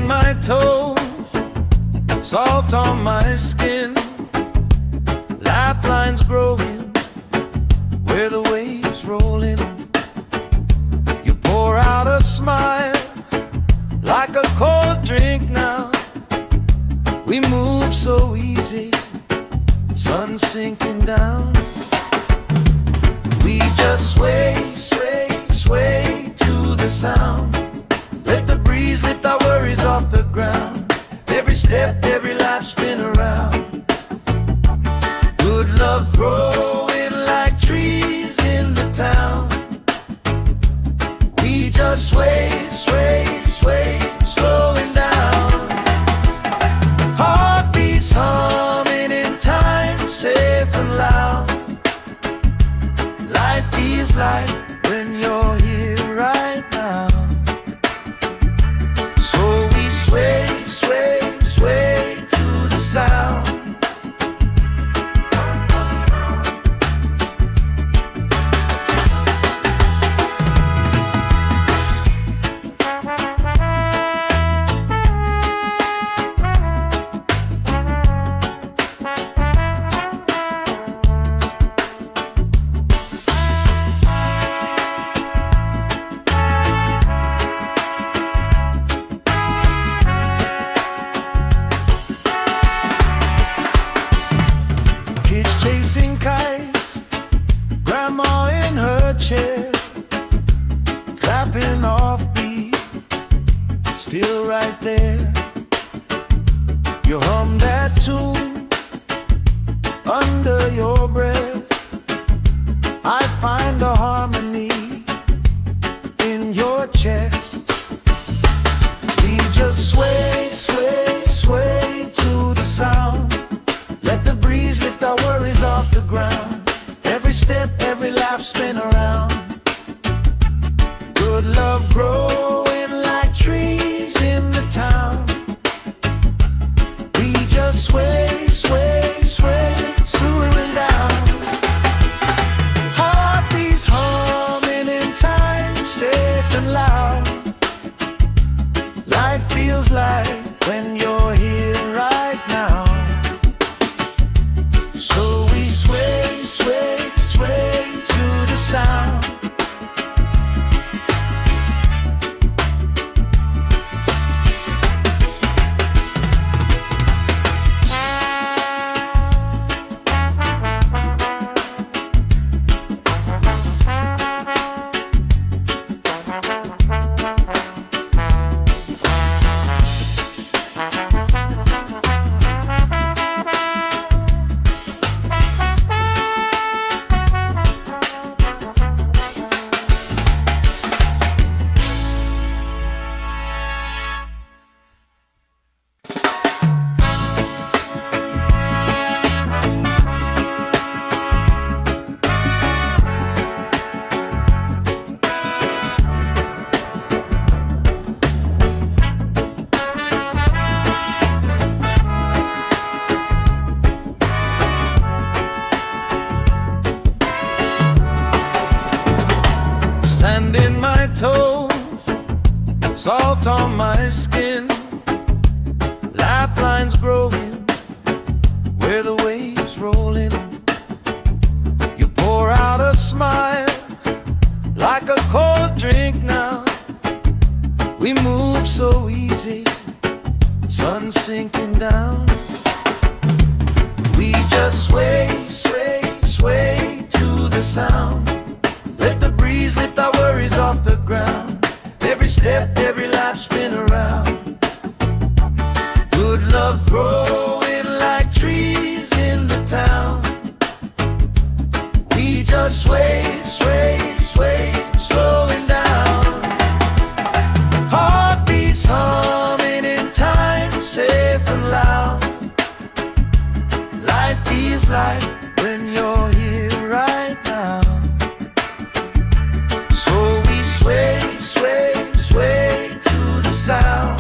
my toes, salt on my skin, lifelines growing where the waves rolling. You pour out a smile like a cold drink now. We move so easy, sun sinking down. We just sway, sway, sway to the sound. Let the breeze lift our worries off the ground. Every step, every life spin around. Good love growing like trees in the town. We just sway, sway, sway, slowing down. Heartbeats humming in time, safe and loud. Life feels like when you're here right now. So we sway, sway, sway to the sound. Chasing kites, grandma in her chair, clapping off beat, still right there. You hum that tune under your breath. I find a harmony in your chest. We just sway, sway, sway to the sound. Let the breeze lift our worries off the ground. Every step, every life spin around. Good love growing like trees in the town. We just sway, sway, sway, swooning down. Heartbeats humming in time, safe and loud. Life feels like when you're here right now. So we sway, sway, sway to the sound. Sand in my toes, salt on my skin, lifelines growing where the waves rolling. You pour out a smile like a cold drink now. We move so easy, sun sinking down. We just sway, sway, sway to the sound. Let the breeze lift our worries off the ground. Every step, every life spin around. Good love growing like trees in the town. We just sway, sway, sway, slowing down. Heartbeats humming in time, safe and loud. Life feels like when you're here right now. So we sway, sway, sway to the sound.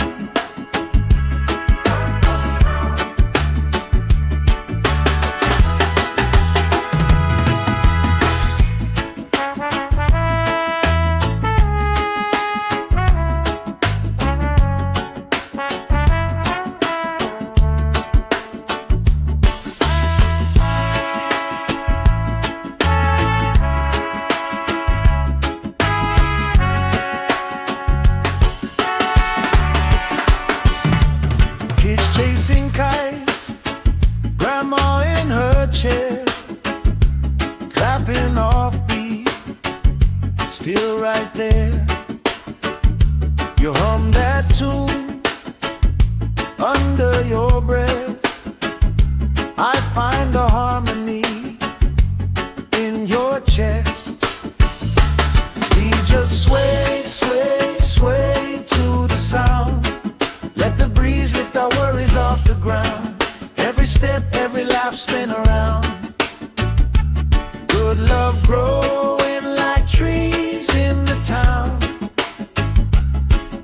chasing kites, grandma in her chair, clapping off beat, still right there. You hum that tune under your breath. I find a harmony in your chest. We just sway, sway, sway to the sound. Let the breeze lift our worries off the ground. Every step, every laugh spin around. Good love growing like trees in the town.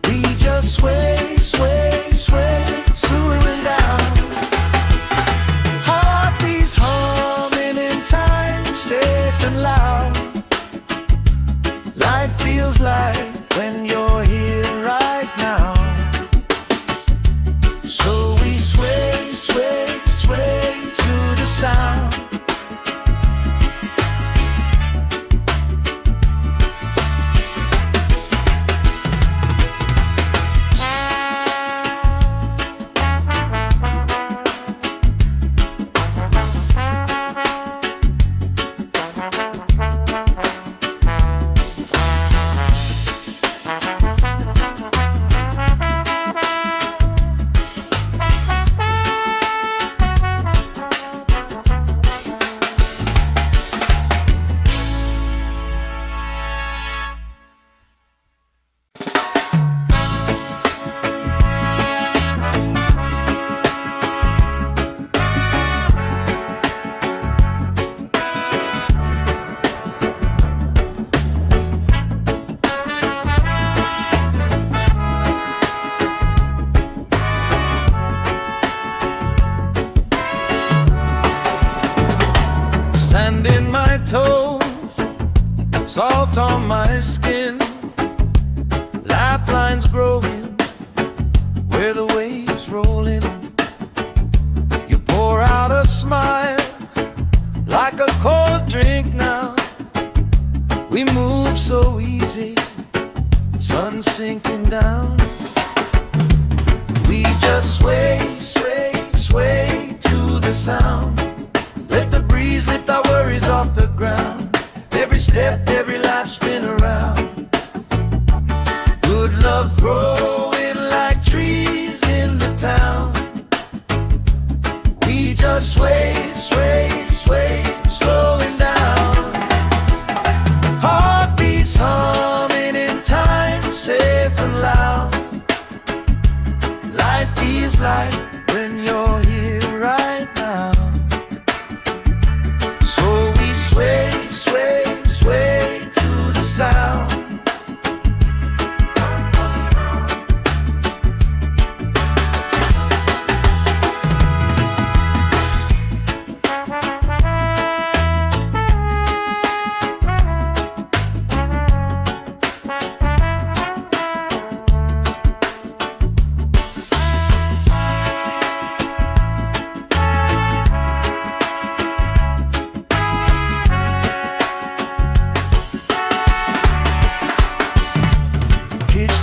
We just sway, sway, sway, slowing down. Heartbeats humming in time, safe and loud. Life feels like when you're here right now. So we sway, sway, sway to the sound. Sand in my toes, salt on my skin, lifelines growing where the waves roll in. You pour out a smile like a cold drink now. We move so easy, sun sinking down. We just sway, sway, sway to the sound. Let the breeze lift our worries off the ground. Every step, every life spin around. Good love growing like trees in the town. We just sway, sway, sway, slowing down. Heartbeats humming in time, safe and loud. Life feels like when you're here right now. Sway, sway, sway to the sound.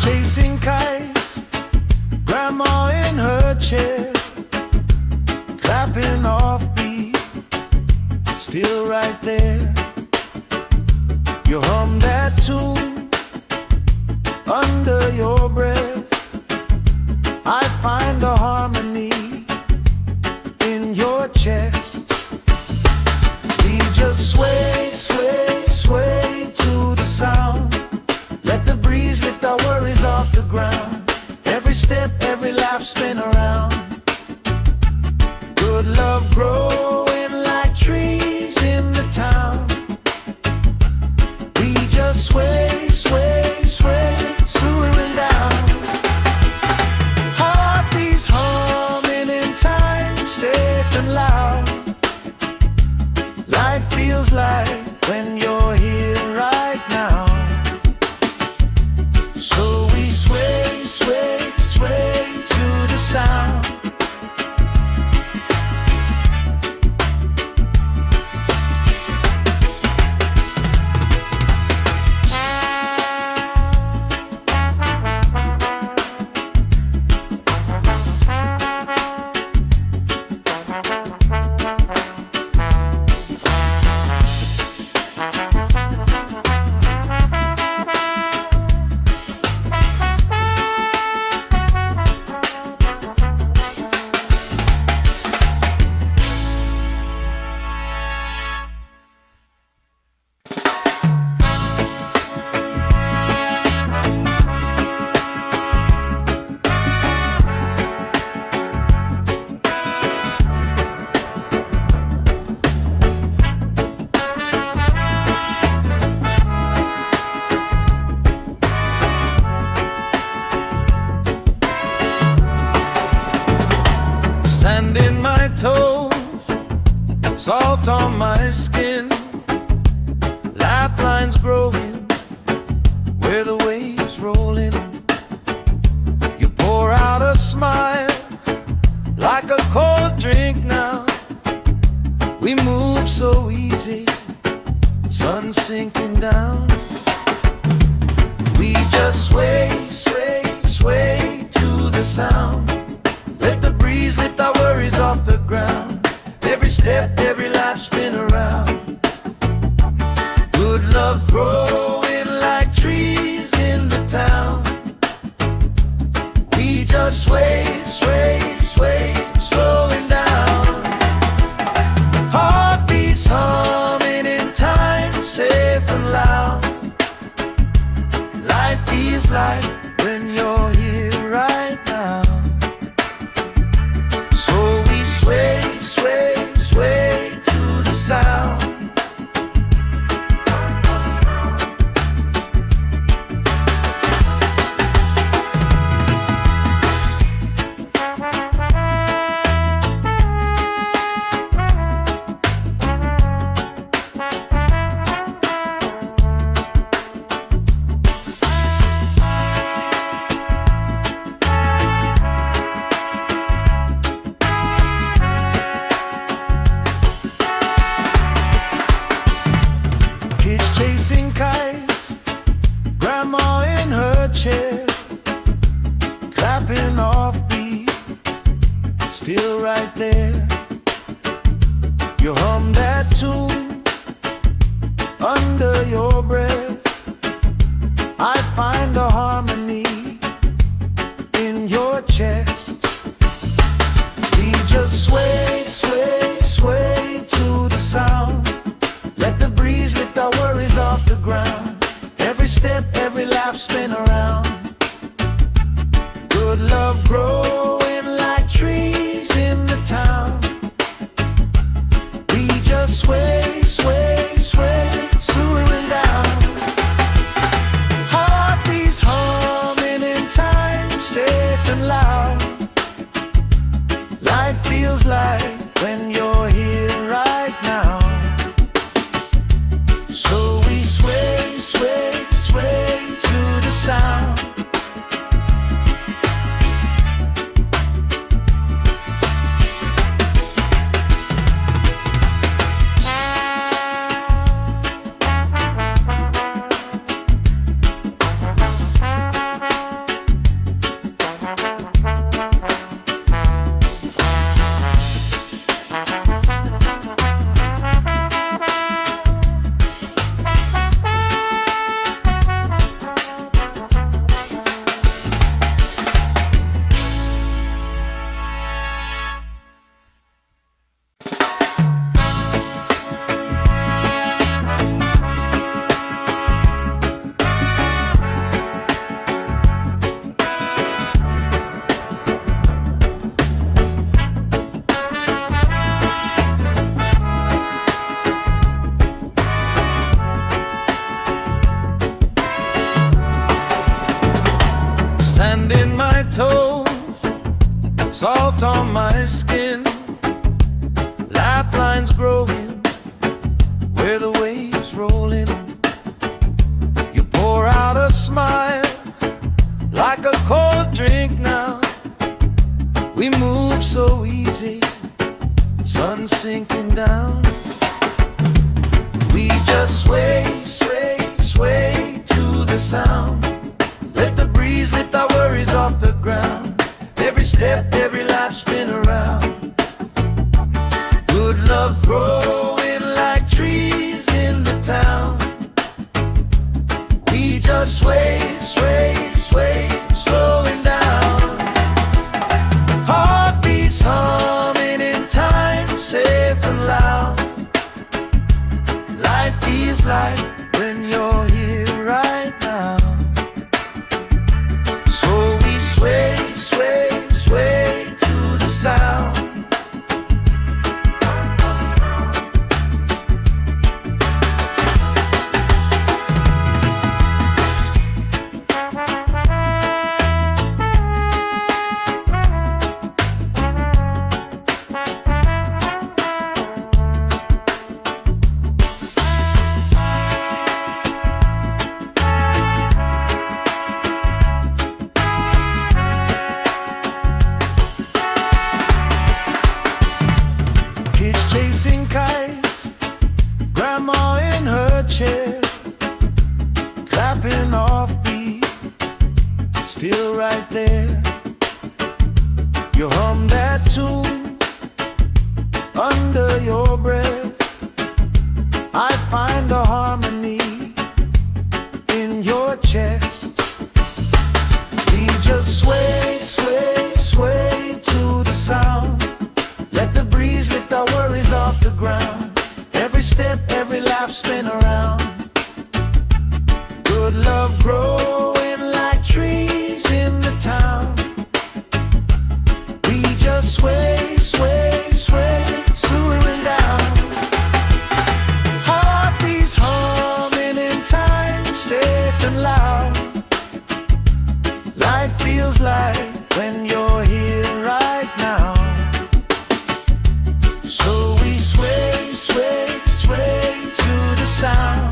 Chasing kites, grandma in her chair, clapping off beat, still right there. You hum that tune under your breath. I find a harmony in your chest. We just sway, sway, sway to the sound. Let the breeze lift our worries off the ground. Every step, every laugh spin around. Good love growing like trees in the town. We just sway, toes, salt on my skin, lifelines growing where the waves rolling. You pour out a smile like a cold drink now. We move so easy, sun sinking down. We just sway, sway, sway to the sound. Let the breeze lift our worries off the ground. Every step, every life spin around. Good love growing like trees in the town. We just sway, sway, sway, slowing down. Heartbeats humming in time, safe and loud. Life feels like when you're here right now. So we sway, sway, sway to the sound. Chasing kites, grandma in her chair, clapping off beat, still right there. You hum that tune under your breath. I find a harmony in your chest. We just sway, sway, sway to the sound. Let the breeze lift our worries off the ground. Every step, every laugh spin around. Good love growing like trees in the town. We just sway, sway, sway, slowing down. Heartbeats humming in time, safe and loud. Life feels like when you're here right now. So we sway, sway, sway to the sound. Sand in my toes, salt on my skin, lifelines growing where the waves rolling. You pour out a smile like a cold drink now. We move so easy, sun sinking down. We just sway, sway, sway to the sound. Let the breeze lift our worries off the ground. Every step, every life spin around. Good love growing like trees in the town. We just sway, sway, sway, slowing down. Heartbeats humming in time, safe and loud. Life feels like when you're here right now. So we sway, sway, sway to the sound. You hum that tune under your breath. I find a harmony in your chest. We just sway, sway, sway to the sound. Let the breeze lift our worries off the ground. Every step, every laugh, spin around. Good love growing like trees in the town. We just sway, sway, sway, swooing down. Heartbeats humming in time, safe and loud. Life feels like when you're here right now. So we sway, sway, sway to the sound.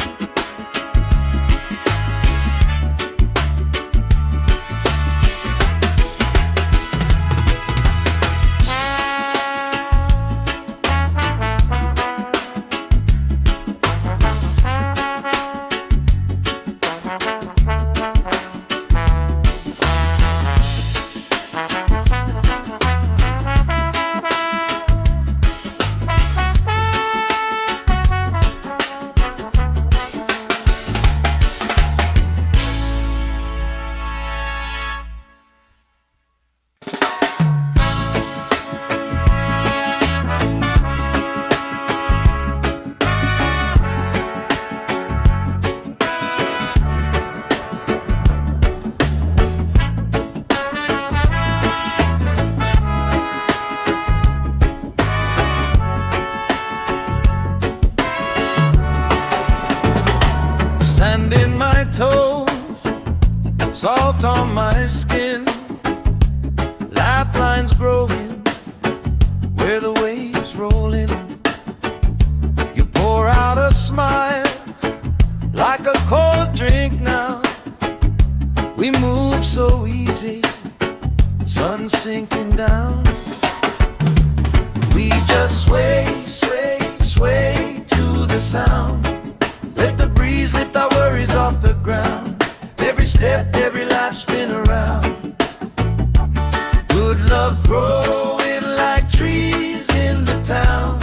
Sand in my toes, salt on my skin, lifelines growing where the waves rolling. You pour out a smile like a cold drink now. We move so easy, sun sinking down. We just sway, sway, sway to the sound. Let the breeze lift our worries off the ground. Every step, every life, spin around. Good love growing like trees in the town.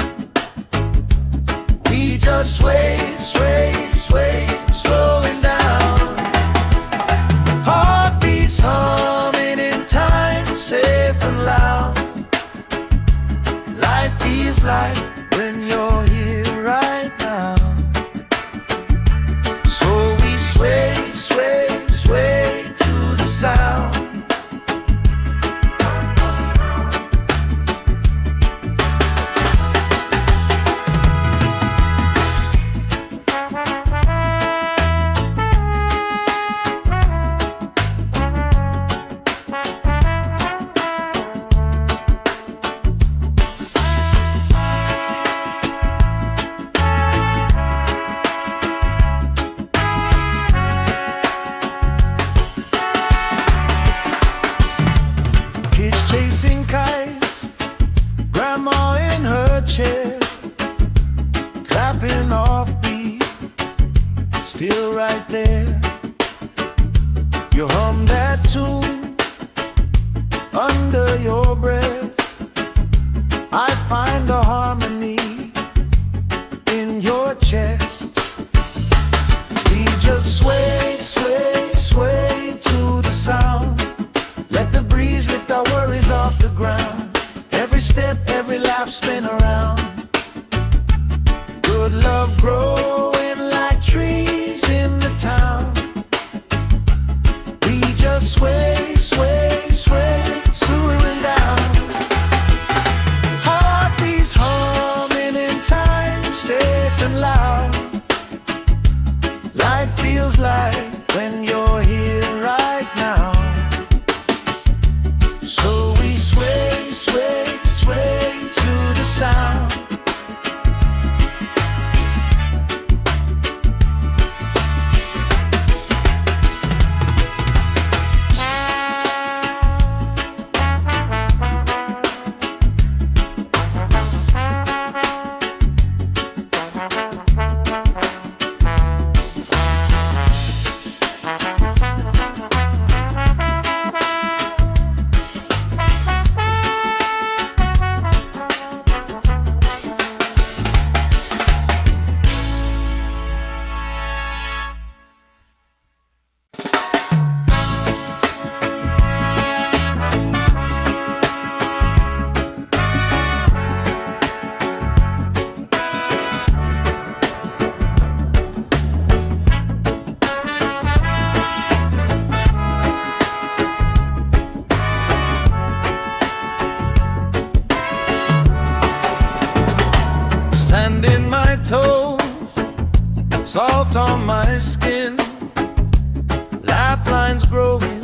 We just sway, sway, sway, slowing down. Heartbeats humming in time, safe and loud. Life feels like when you're here right now. Sway, sway, sway to the sound. Chasing kites, grandma in her chair, clapping off beat, still right there. You hum that tune under your breath. I find a harmony in your chest. We just sway, sway, sway to the sound. Let the breeze lift our worries off the ground. Every step, every laugh, spin around. Good love growing like trees in the town. We just sway, sway, sway, swooing down. Heartbeats humming in time, safe and loud. Life feels like when you're here right now. So we sway, sway, sway to the sound. salt on my skin, lifelines growing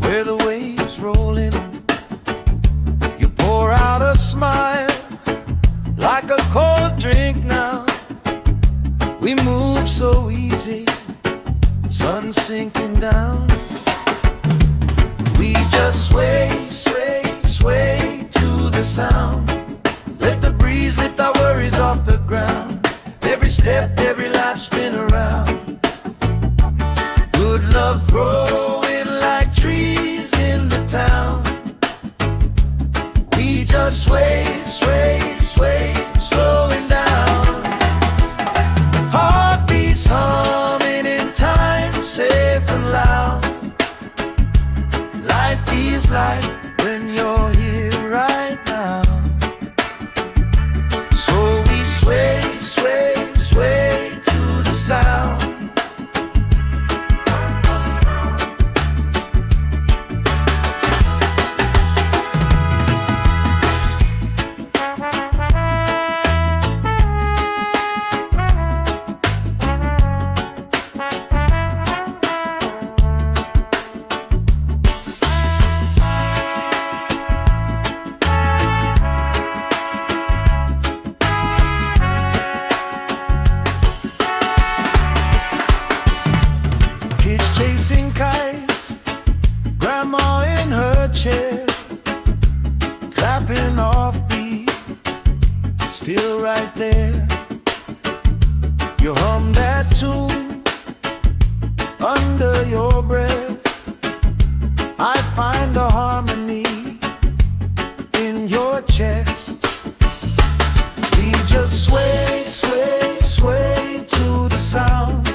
where the waves rolling. You pour out a smile like a cold drink now. We move so easy, sun sinking down. We just sway, sway, sway to the sound. Let the breeze lift our worries off the ground. Every step, every life spin around. Good love growing like trees in the town. We just sway, sway, sway, slowing down. Heartbeats humming in time, safe and loud. Life feels like when you're here right now. So we sway, sway, sway to the sound. Chasing kites, grandma in her chair, clapping off beat, still right there. You hum that tune under your breath. I find a harmony in your chest. We just sway, sway, sway to the sound.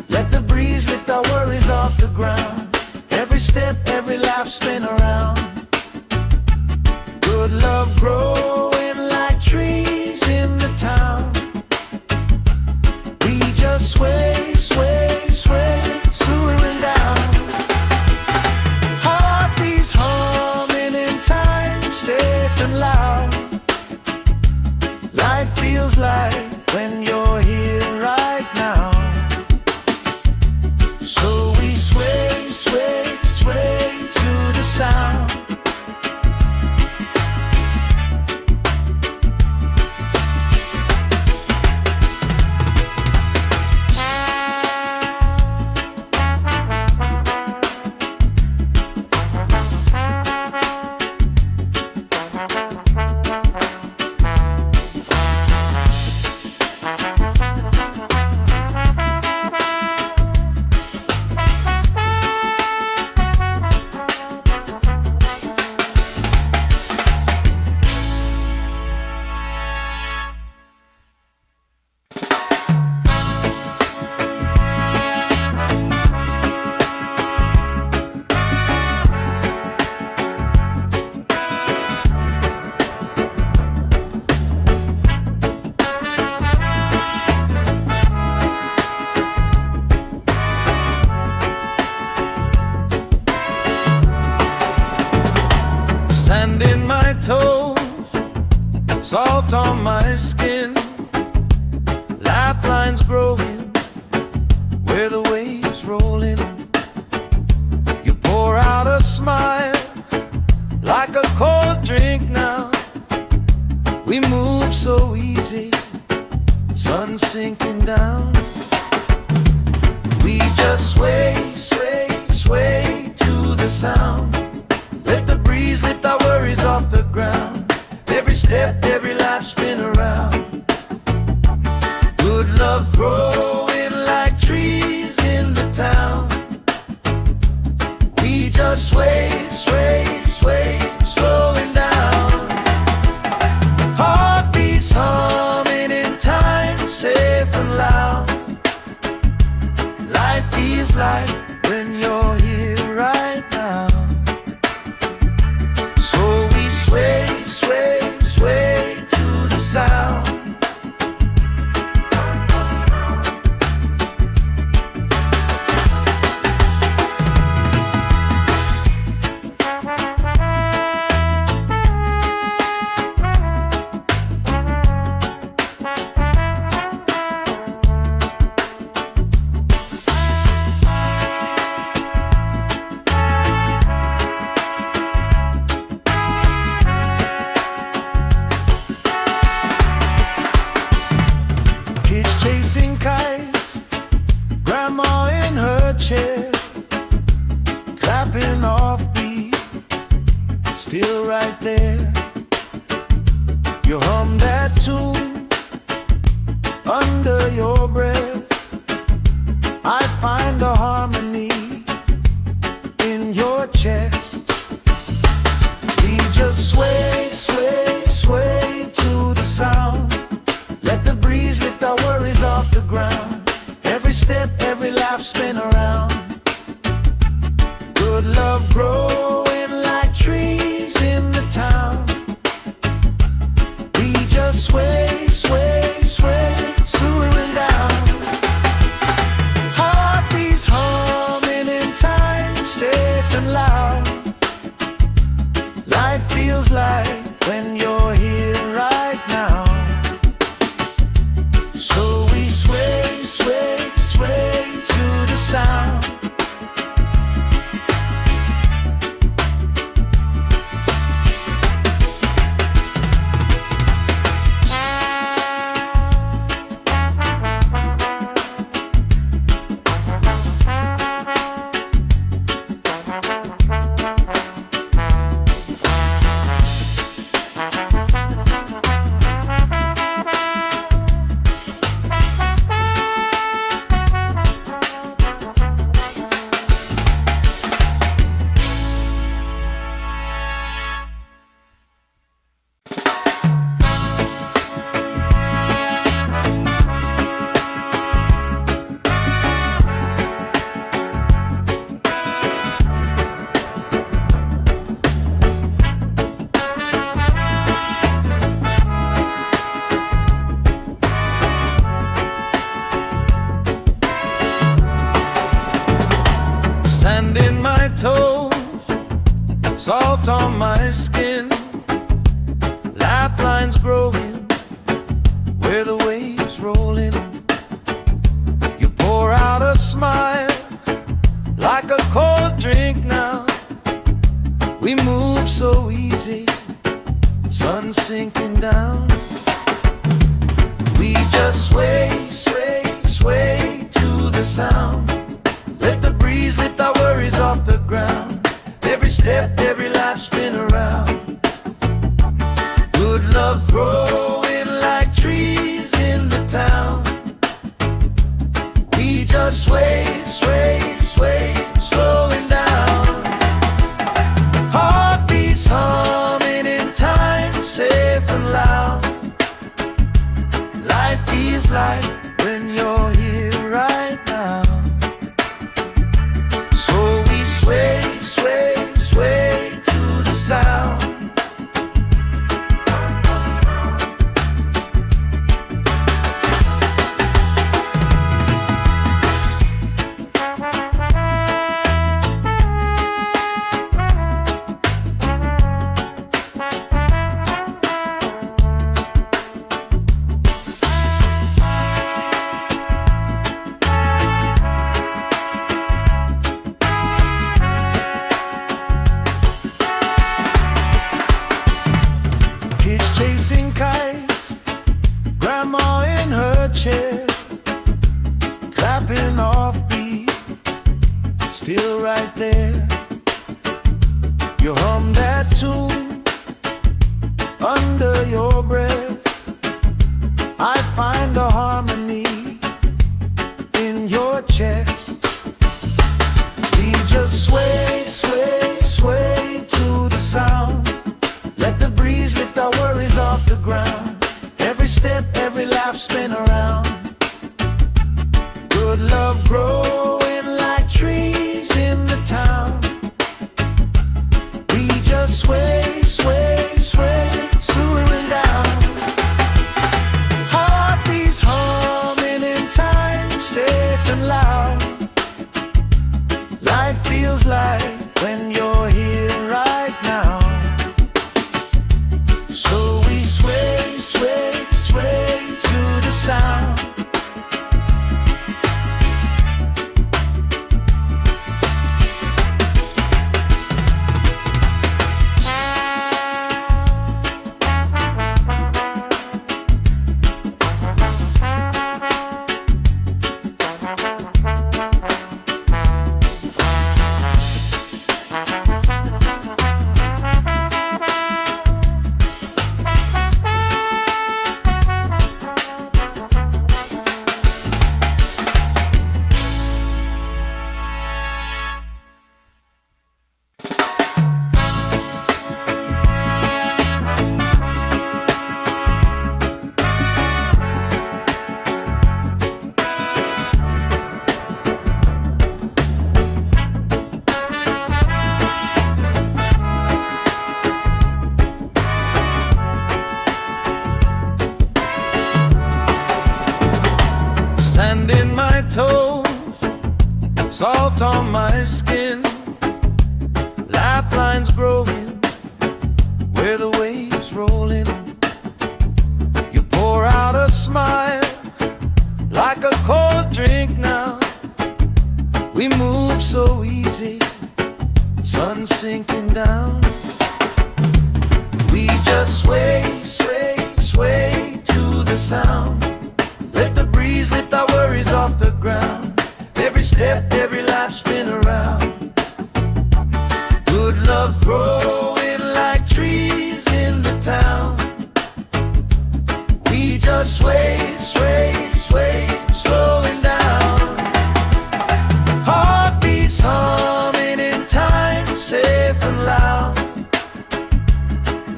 Let the breeze lift our worries off the ground. Every step, every laugh spin around. Good love growing like trees in the town. We just sway, sway, sway, slowing down. Heartbeats humming in time, safe and loud. Life feels like when you're here right now. So we sway, sway, sway to the sound. Sand in my toes, salt on my skin, lifelines growing where the waves rolling. You pour out a smile like a cold drink now. We move so easy, sun sinking down. We just sway, sway, sway to the sound. Let the breeze lift our worries off the ground. Every step, every life spin around. Good love growing like trees in the town. We just sway, sway, sway, slowing down. Heartbeats humming in time, safe and loud. Life feels like when you're here right now. So we sway, sway, sway to the sound. still right there. You hum that tune under your breath. I find a harmony in your chest. We just sway, sway, sway to the sound. Let the breeze lift our worries off the ground. Every step, every laugh, spin around. Good love growing like trees in the town. We just sway, sway, sway, swooing down. Heartbeats humming in time, safe and loud. Life feels like when you're here right now. So we sway, sway, sway to the sound. Sand in my toes, salt on my skin, lifelines growing where the waves rolling. You pour out a smile like a cold drink now. We move so easy, sun sinking down. We just sway, sway, sway to the sound. Let the breeze lift our worries off the ground. Every step, every life, spin around. Good love growing like trees in the town. We just sway, sway, sway, slowing down. Heartbeats humming in time, safe and loud. Life feels like when you're here right now. Sway, sway, sway to the sound. salt on my skin, lifelines growing where the waves roll in. You pour out a smile like a cold drink now. We move so easy, sun sinking down. We just sway, sway, sway to the sound. Let the breeze lift our worries off the ground. Every step, every life spin around. Good love growing like trees in the town. We just sway, sway, sway, slowing down. Heartbeats humming in time, safe and loud.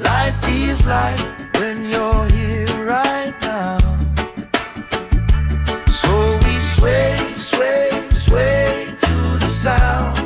Life feels like when you're here right now. So we sway, sway, sway to the sound.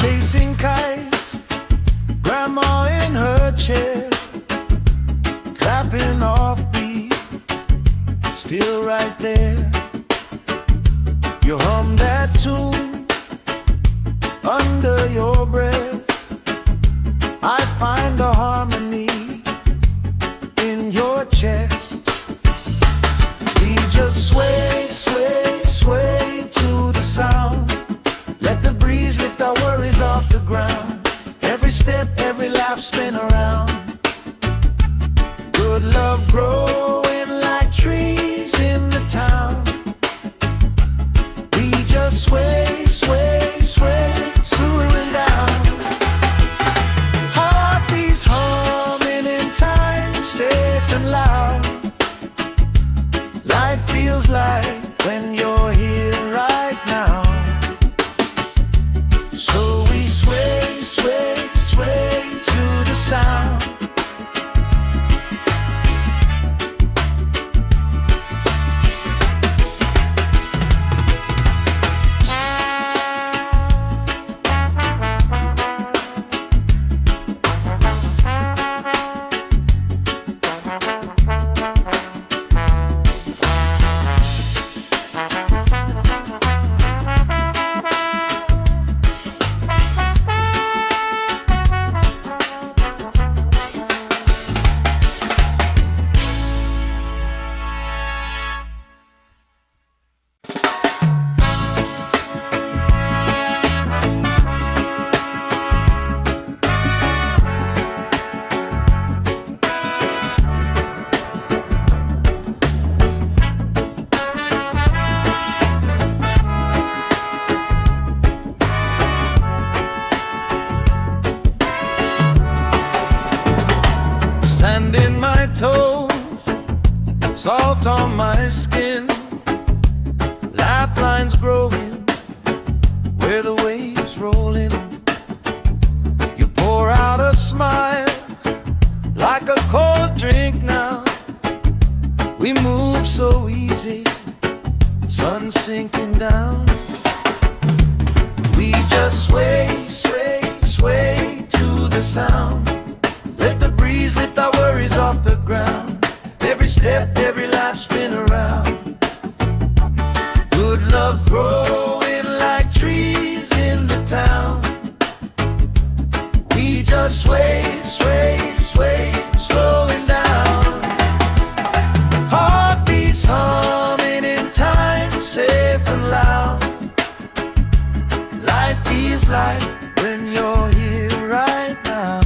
Chasing kites, grandma in her chair, clapping off beat, still right there. You hum that tune under your breath. I find a harmony in your chest. We just sway, sway, sway to the sound. Let the breeze lift our worries off the ground. Every step, every laugh spin around. Good love growing like trees in the town. We just sway, sway, sway, slowing down. Heartbeats humming in time, safe and loud. Life feels like when you're here right now. So we sway, sway, sway to the sound. Sand in my toes, salt on my skin, lifelines growing where the waves roll in. You pour out a smile like a cold drink now. We move so easy, sun sinking down. We just sway, sway, sway to the sound. Let the breeze lift our worries off the ground. Every step, every life spin around. Good love growing like trees in the town. We just sway, sway, sway, slowing down. Heartbeats humming in time, safe and loud. Life feels like when you're here right now.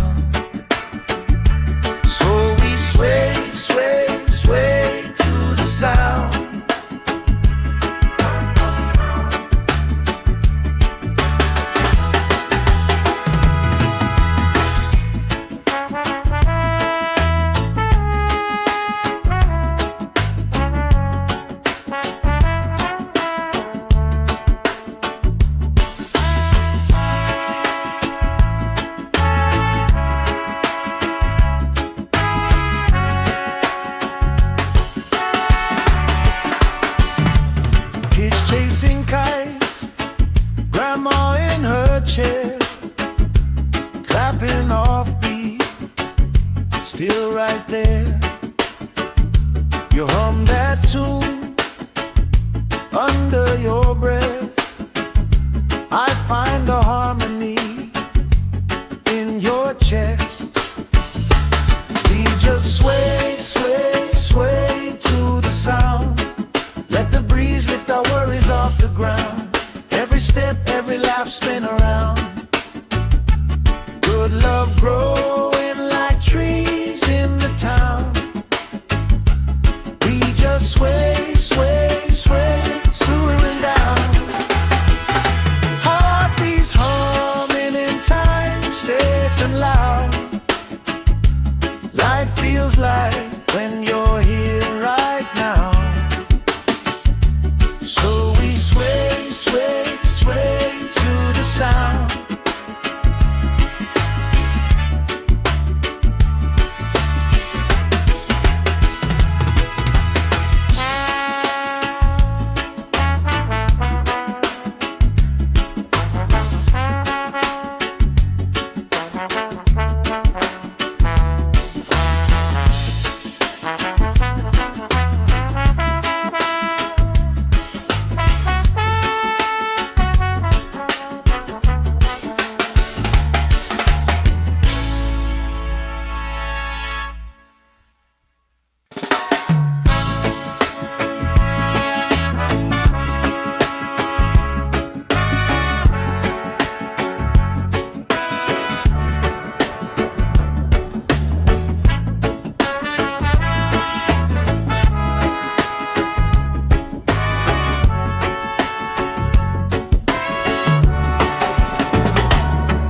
So we sway, sway, sway to the sound. still right there. You hum that tune under your breath. I find a harmony in your chest. We just sway, sway, sway to the sound. Let the breeze lift our worries off the ground. Every step, every laugh, spin around. Good love growing like trees in the town. We just sway, sway, sway, swooing down. Heartbeats humming in time, safe and loud. Life feels like when you're here right now. So we sway, sway, sway to the sound.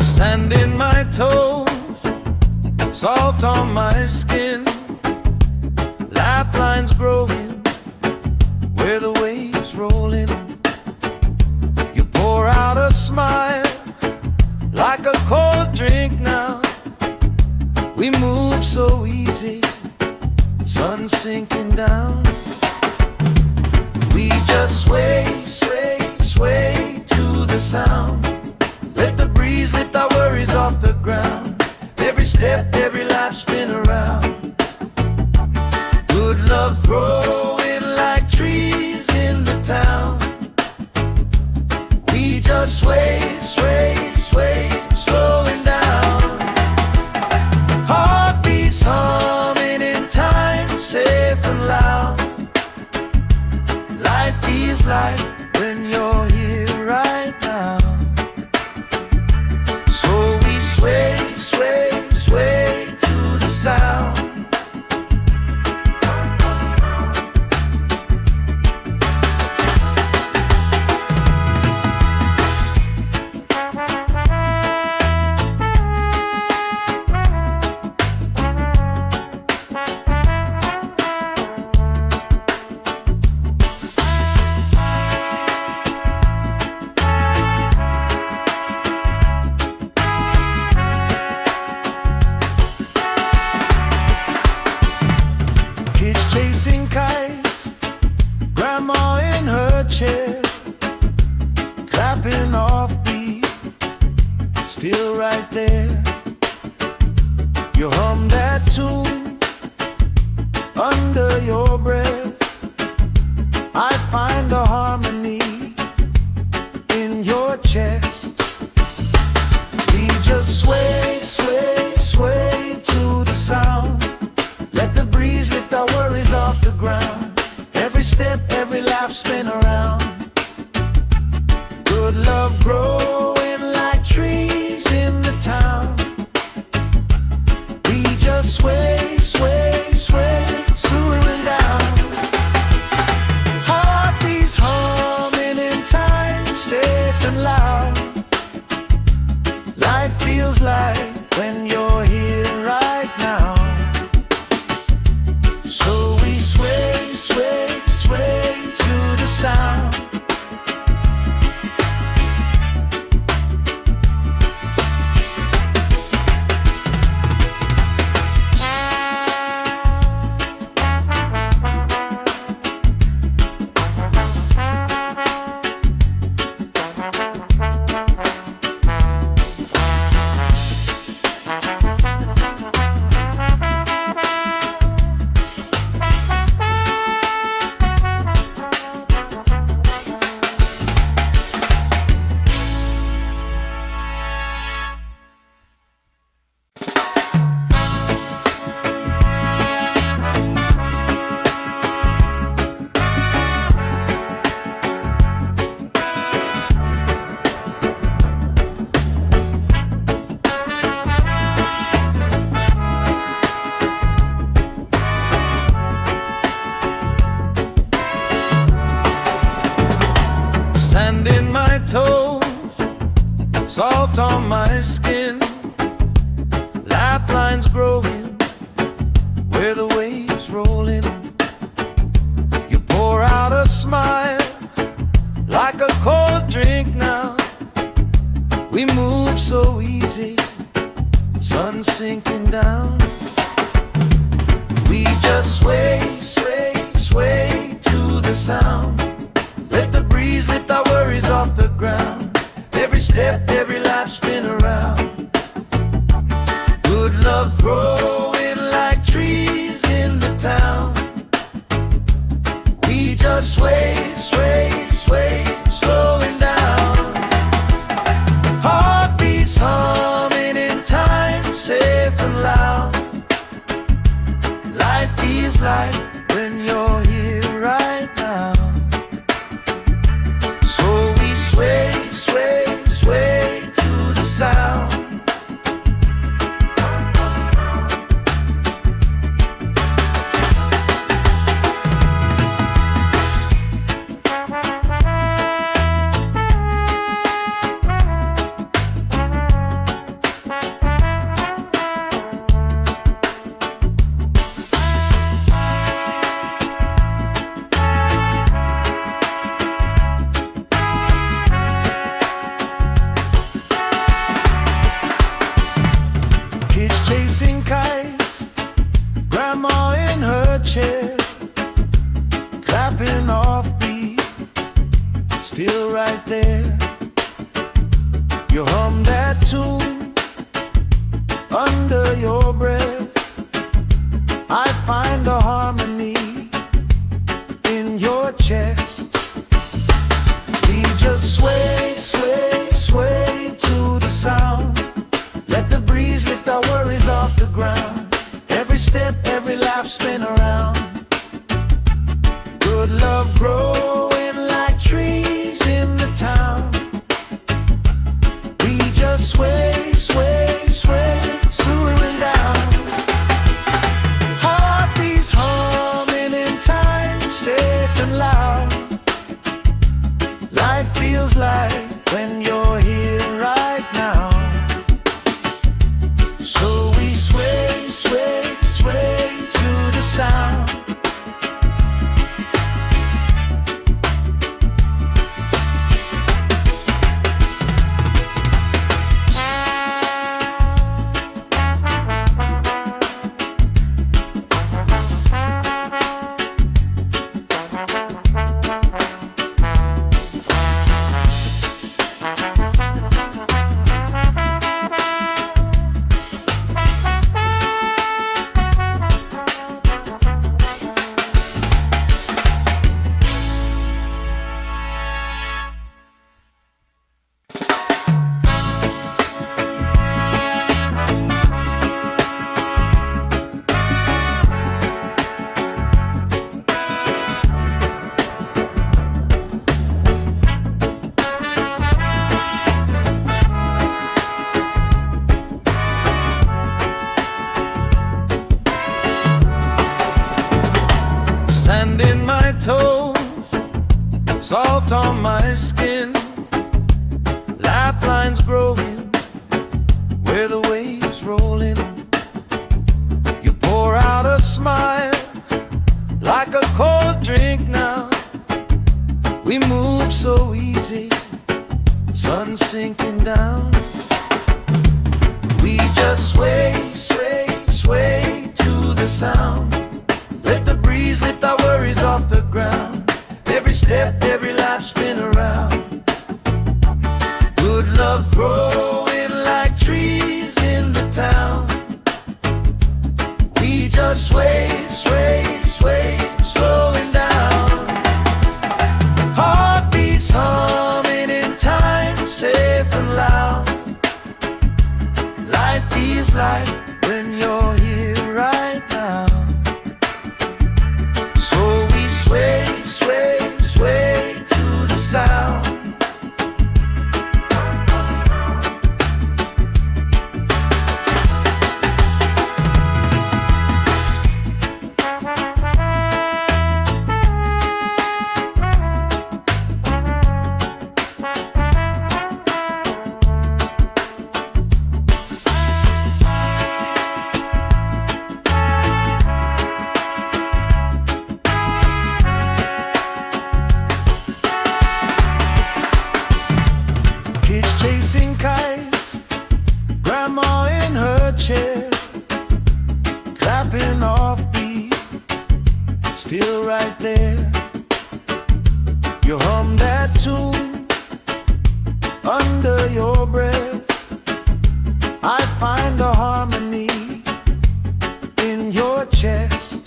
Sand in my toes, salt on my skin, lifelines growing where the waves rolling. You pour out a smile like a cold drink now. We move so easy, sun sinking down. We just sway, sway, sway to the sound. Let the breeze lift our worries off the ground. Every step, every life, spin around. Good love growing like trees in the town. We just sway, sway, sway, slowing down. Heartbeats humming in time, safe and loud. Life feels like when you're here right now. Sway, sway, sway to the sound. Chasing kites, grandma in her chair, clapping off beat, still right there. You hum that tune under your breath. I find a harmony in your chest. We just sway, sway, sway to the sound. Let the breeze lift our worries off the ground. Every step, every laugh, spin around. Good love growing like trees in the town. We just sway, sway, sway, swooing down. Heartbeats humming in time, safe and loud. salt on my skin, lifelines growing where the waves rolling. You pour out a smile like a cold drink now. We move so easy, sun sinking down. We just sway, sway, sway to the sound. Let the breeze lift our worries off the ground. Every step, every life spin around. Good love growing like trees in the town. We just sway, sway, sway, slowing down. Heartbeats humming in time, safe and loud. Life feels like when you're here right now. So we sway, sway, sway to the sound. Chasing kites, grandma in her chair, clapping off beat, still right there. You hum that tune under your breath. I find a harmony in your chest. We just sway, sway, sway to the sound. Let the breeze lift our worries off the ground. Every step, every life spin around. Good love growing like trees in the town. We just sway, sway, sway, slowing down. Heartbeats humming in time, safe and loud. Life feels like when you're here right now. So we sway, sway, sway to the sound. Sand in my toes, salt on my skin, lifelines growing where the waves rolling. You pour out a smile like a cold drink now. We move so easy, sun sinking down. We just sway, sway, sway to the sound. Let the breeze lift our worries off the ground. Every step, every life spin around. Good love growing like trees in the town. We just sway, sway, sway, slowing down. Heartbeats humming in time, safe and loud. Life feels like when you're here right now. So we sway, sway, sway to the sound. still right there. You hum that tune under your breath. I find a harmony in your chest.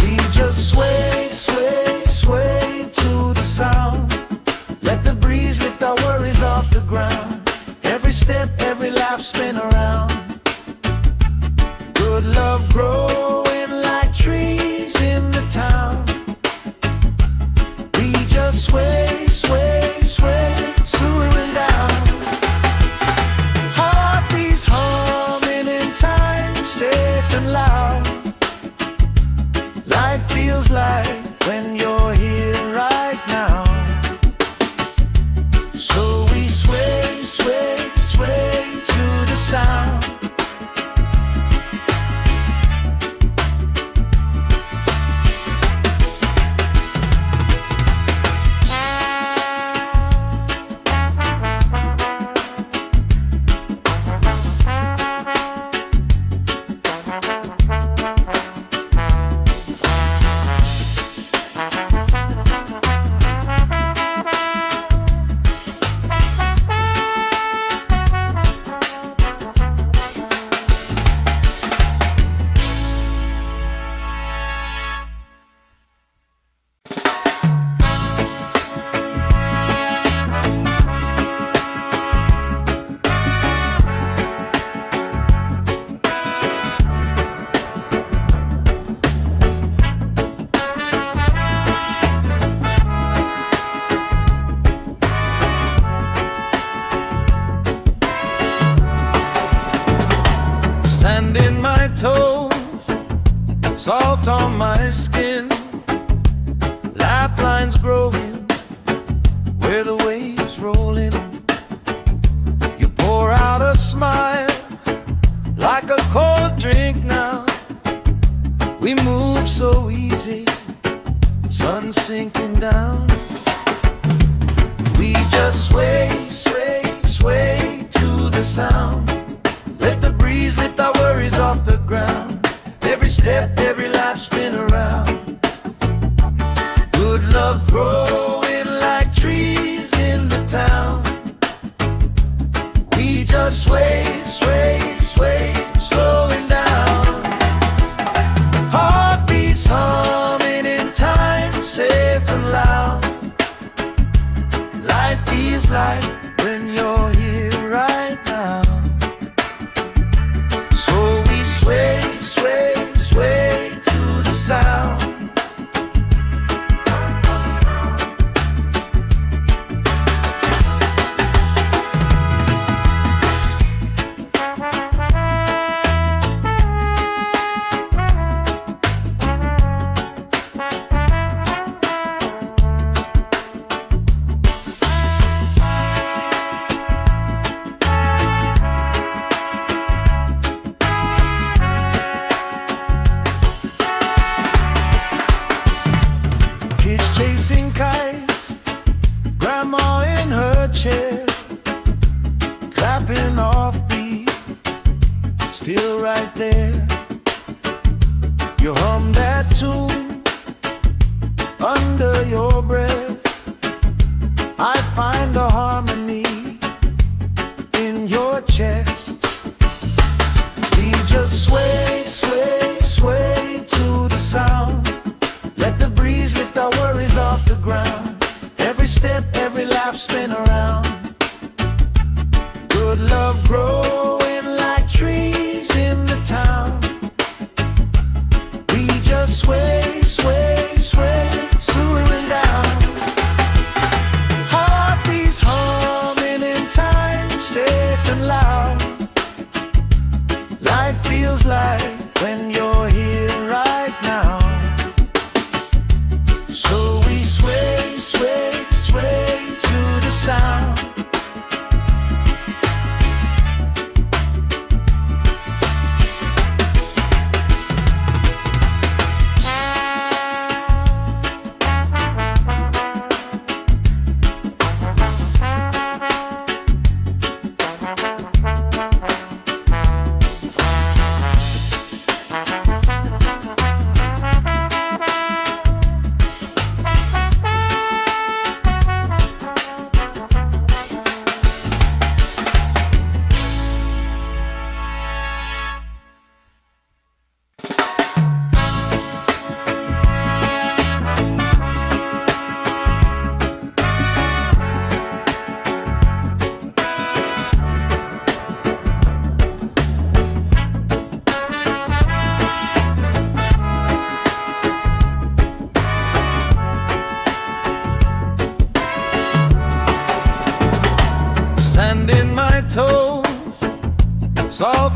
We just sway, sway, sway to the sound. Let the breeze lift our worries off the ground. Every step, every laugh, spin around. Good love growing like trees in the town. We just sway, sway, sway, swooing down. Heartbeats humming in time, safe and loud. Life feels like when you're here right now. So we sway, sway, sway to the sound. Sand in my toes, salt on my skin, lifelines growing where the waves roll in. You pour out a smile like a cold drink now. We move so easy, sun sinking down. We just sway, sway, sway to the sound. Let the breeze lift our worries off the ground. Every step, every life, spin around. Good love growing like trees in the town. We just sway, sway, sway, slowing down. Heartbeats humming in time, safe and loud. Life feels like when you're here right now. Sway, sway, sway to the sound. Chasing kites, grandma in her chair, clapping off beat, still right there. You hum that tune under your breath. I find a harmony in your chest. We just sway, sway, sway to the sound. Let the breeze lift our worries off the ground. Every step, every laugh, spin around. Good love growing like trees in the town. We just sway, sway, sway, swooing down. Heartbeats humming in time, safe and loud.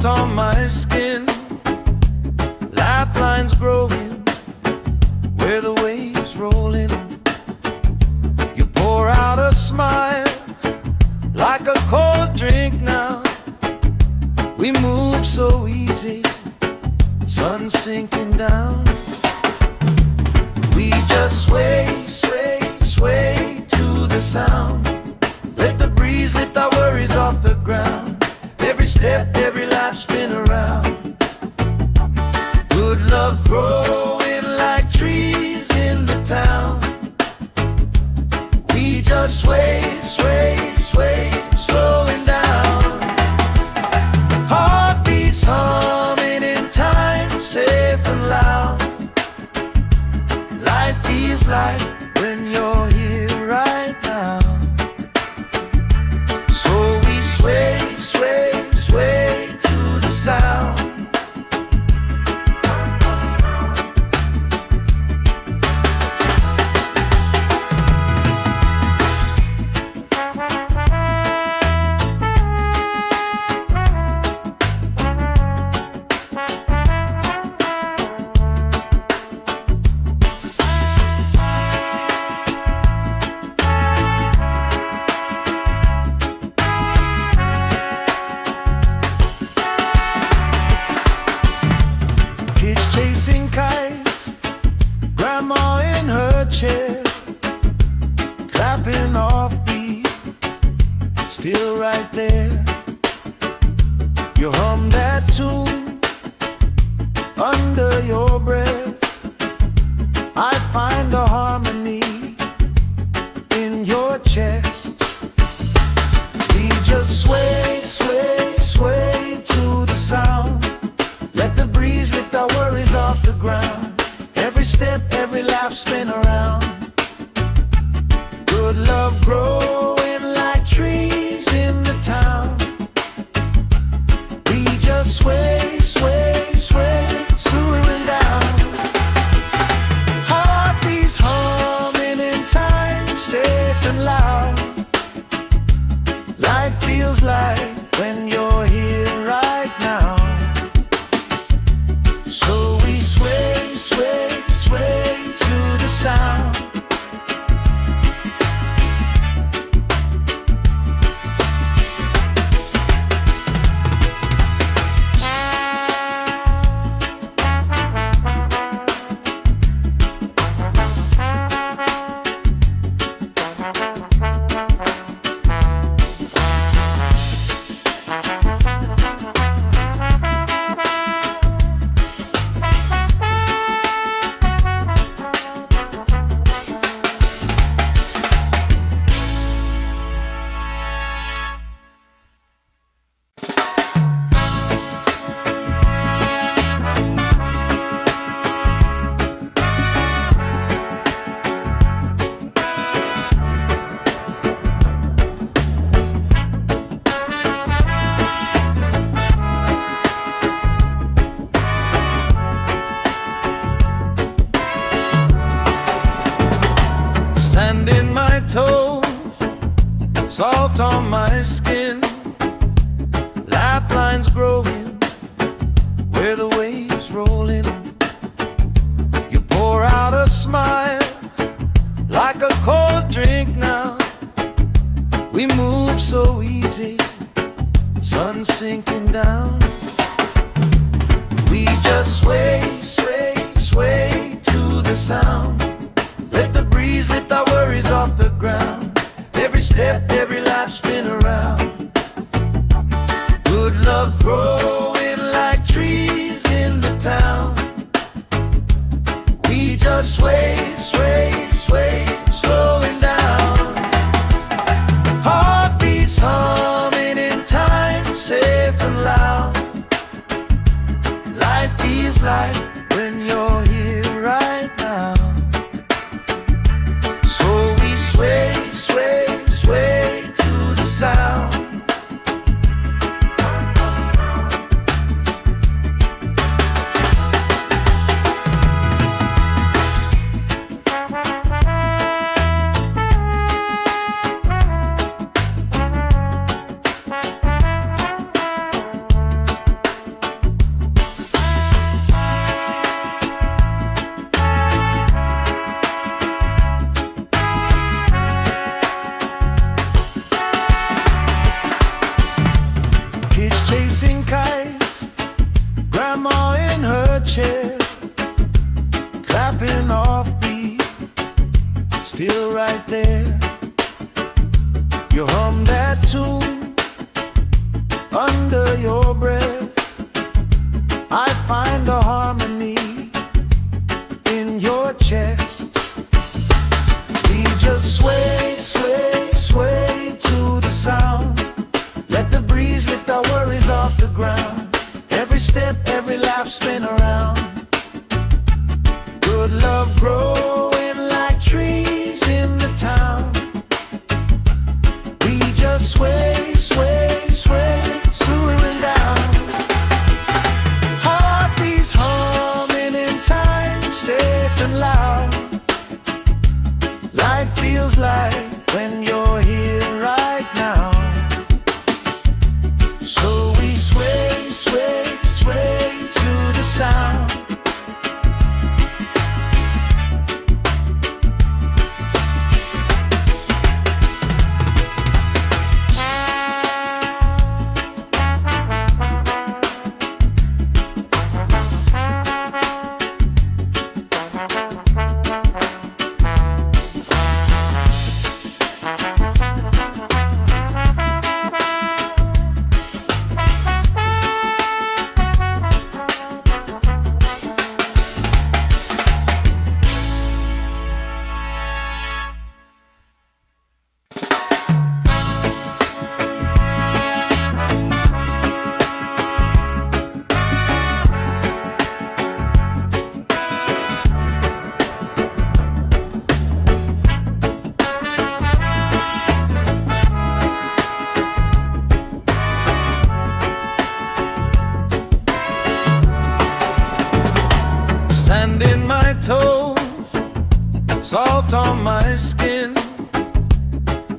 salt on my skin, lifelines growing where the waves rolling. You pour out a smile like a cold drink now. We move so easy, sun sinking down. We just sway, sway, sway to the sound. Let the breeze lift our worries off the ground. Every step, every life spin around. Good love growing like trees in the town. We just sway, sway, sway, slowing down. Heartbeats humming in time, safe and loud. Life feels like when you're here right now. So we sway, sway, sway to the sound. Chasing kites, grandma in her chair, clapping off beat, still right there. You hum that tune under your breath. I find a harmony in your chest. We just sway, sway, sway to the sound. Let the breeze lift our worries off the ground. Every step, every laugh spin around. Good love growing like trees in the town. We just sway, sway, sway, slowing down. Heartbeats humming in time, safe and loud. Life feels like when you're here right now. So we sway, sway, sway to the sound. Sand in my toes, salt on my skin, lifelines growing where the waves rolling. You pour out a smile like a cold drink now. We move so easy, sun sinking down. We just sway, sway, sway to the sound. Let the breeze lift our worries off the ground. Every step, every life spin around. Good love growing like trees in the town. We just sway, sway, sway, slowing down. Heartbeats humming in time, safe and loud. Life feels like when you're here right now. So we sway, sway, sway to the sound. still right there. You hum that tune under your breath. I find a harmony in your chest. We just sway, sway, sway to the sound. Let the breeze lift our worries off the ground. Every step, every laugh, spin around. Good love growing like trees in the town. We just sway, sway, sway, swaying down. Heartbeats humming in time, safe and loud. Life feels like when you're here right now. So we sway, sway, sway to the sound. Sand in my toes, salt on my skin,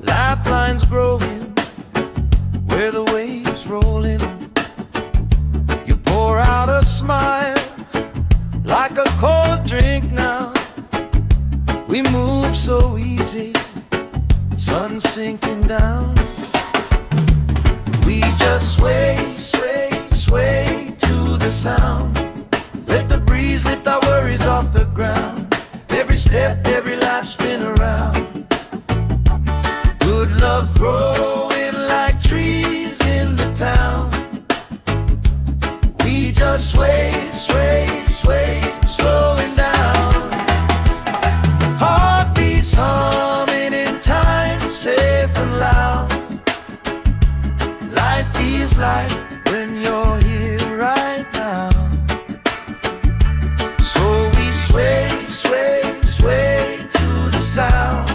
lifelines growing where the waves rolling. You pour out a smile like a cold drink now. We move so easy, sun sinking down. We just sway, sway, sway to the sound. Let the breeze lift our worries off the ground. Every step, every life, spin around. Good love growing like trees in the town. We just sway, sway, sway, slowing down. Heartbeats humming in time, safe and loud. Life feels like when you're here right now. Sway, sway, sway to the sound.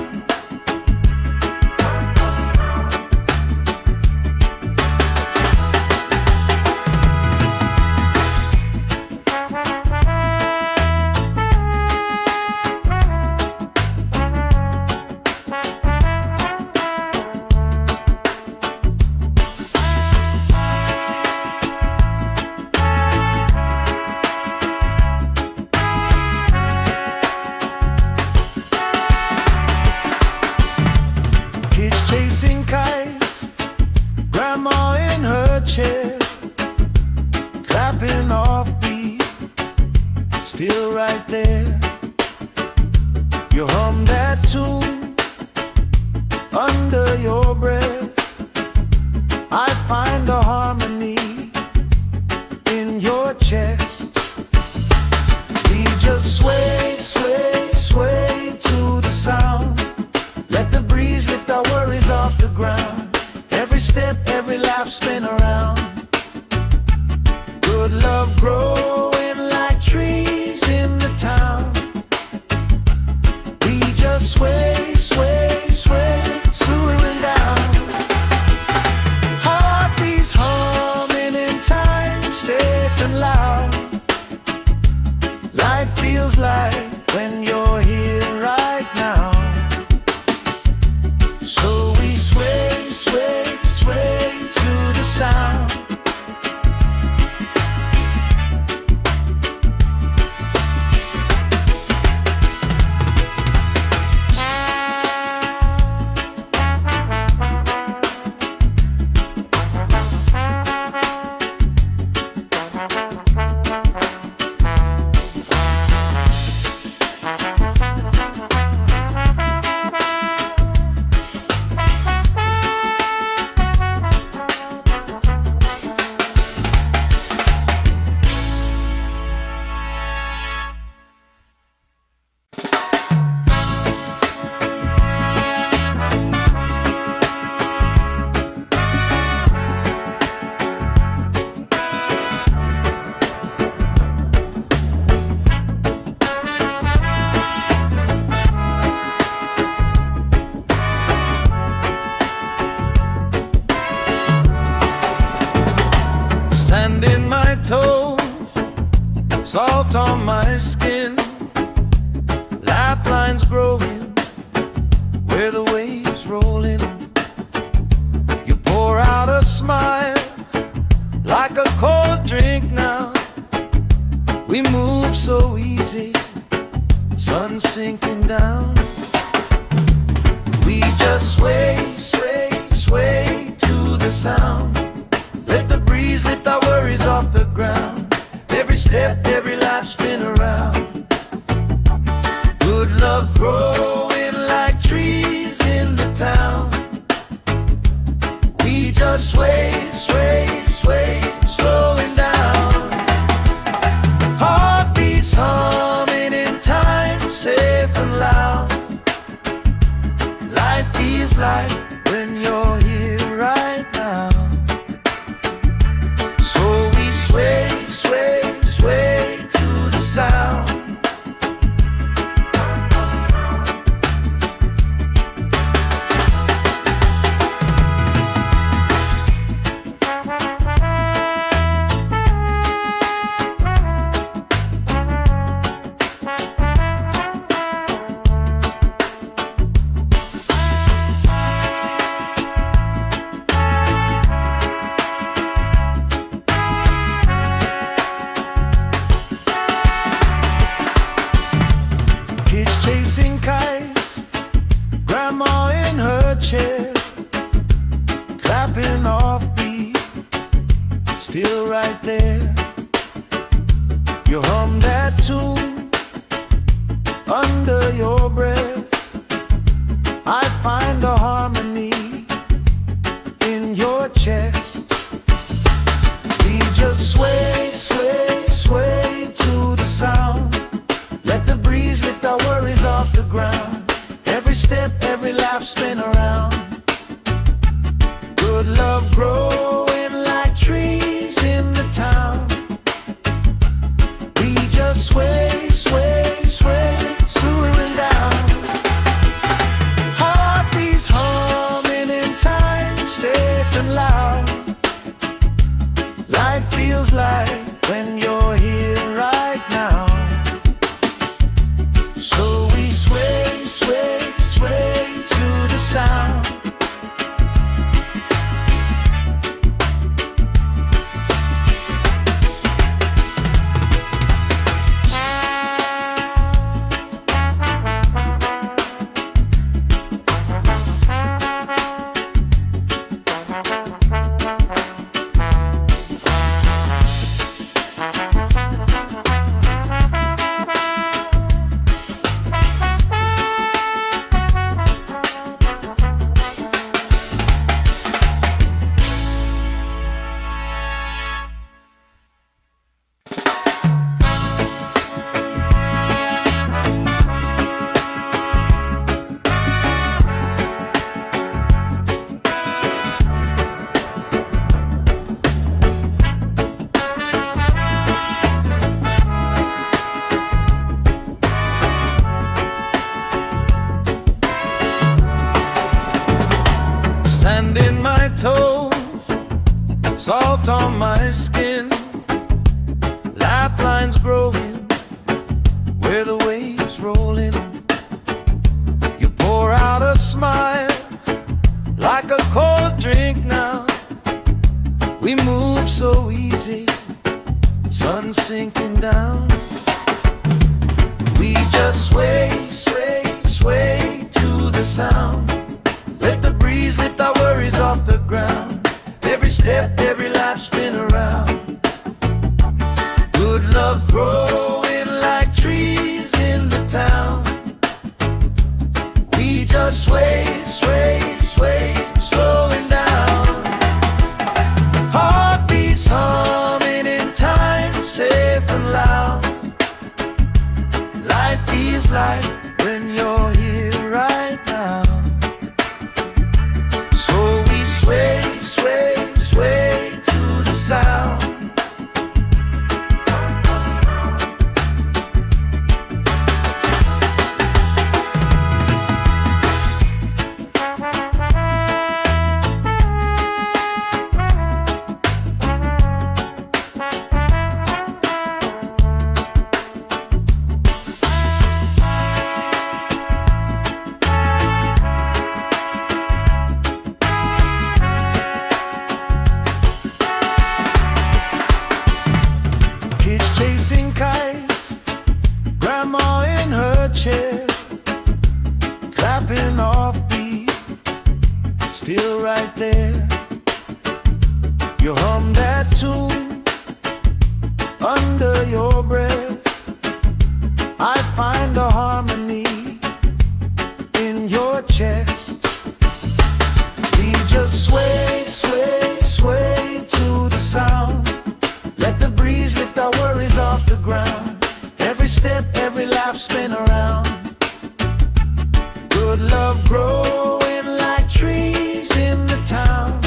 Chasing kites, grandma in her chair, clapping off beat, still right there. You hum that tune under your breath. I find a harmony in your chest. We just sway, sway, sway to the sound. Let the breeze lift our worries off the ground. Every step, every laugh, spin around. Good love growing like trees in the town. We just sway, sway, sway, swaying down. Heartbeats humming in time, safe and loud. salt on my skin, lifelines growing where the waves rolling. You pour out a smile like a cold drink now. We move so easy, sun sinking down. We just sway, sway, sway to the sound. Let the breeze lift our worries off the ground. Every step, every life spin around. Good love growing like trees in the town. We just sway, sway, sway, slowing down. Heartbeats humming in time, safe and loud. Life feels like when you're here right now. So we sway, sway, sway to the sound. Chasing kites, grandma in her chair, clapping off beat, still right there. You hum that tune under your breath. I find a harmony in your chest. We just sway, sway, sway to the sound. Let the breeze lift our worries off the ground. Every step, every laugh spin around. Good love growing like trees in the town. We just sway, sway, sway, slowing down. Heartbeats humming in time, safe and loud. Life feels like when you're here right now. So we sway, sway, sway to the sound. Sand in my toes, salt on my skin, lifelines growing where the waves rolling. You pour out a smile like a cold drink now. We move so easy, sun sinking down. We just sway, sway, sway to the sound. Let the breeze lift our worries off the ground. Every step, every life spin around. Good love growing like trees in the town. We just sway, sway, sway, slowing down. Heartbeats humming in time, safe and loud. Life feels like when you're here right now. So we sway, sway, sway to the sound. chasing kites, grandma in her chair, clapping off beat, still right there. You hum that tune under your breath. I find a harmony in your chest. We just sway, sway, sway to the sound. Let the breeze lift our worries off the ground. Every step, every laugh, spin around. Good love growing like trees in the town.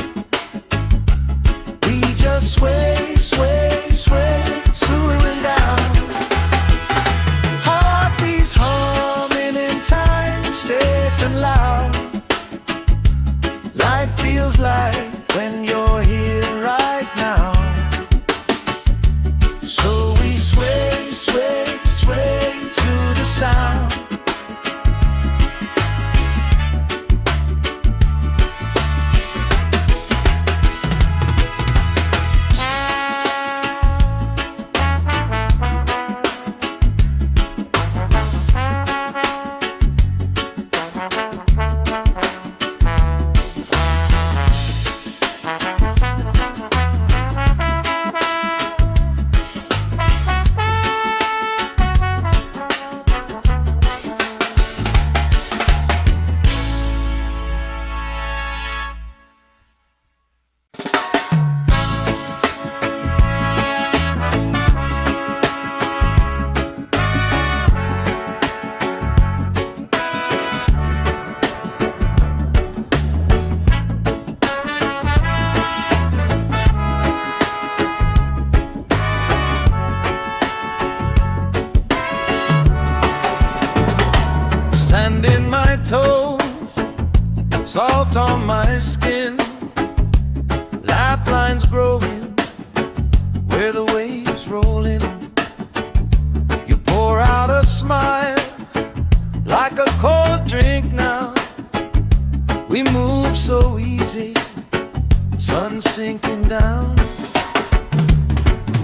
We just sway, sway, sway, slowing down. Heartbeats humming in time, safe and loud. Life feels like when you're here right now. So we sway, sway, sway to the sound. Sand in my toes, salt on my skin, lifelines growing where the waves rolling. You pour out a smile like a cold drink now. We move so easy, sun sinking down.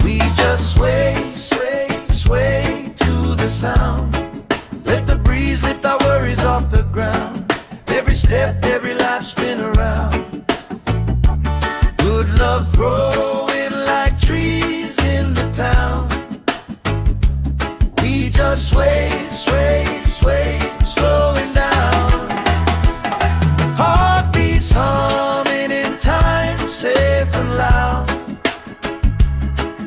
We just sway, sway, sway to the sound. Let the breeze lift our worries off the ground. Every step, every life, spin around. Good love growing like trees in the town. We just sway, sway, sway, slowing down. Heartbeats humming in time, safe and loud.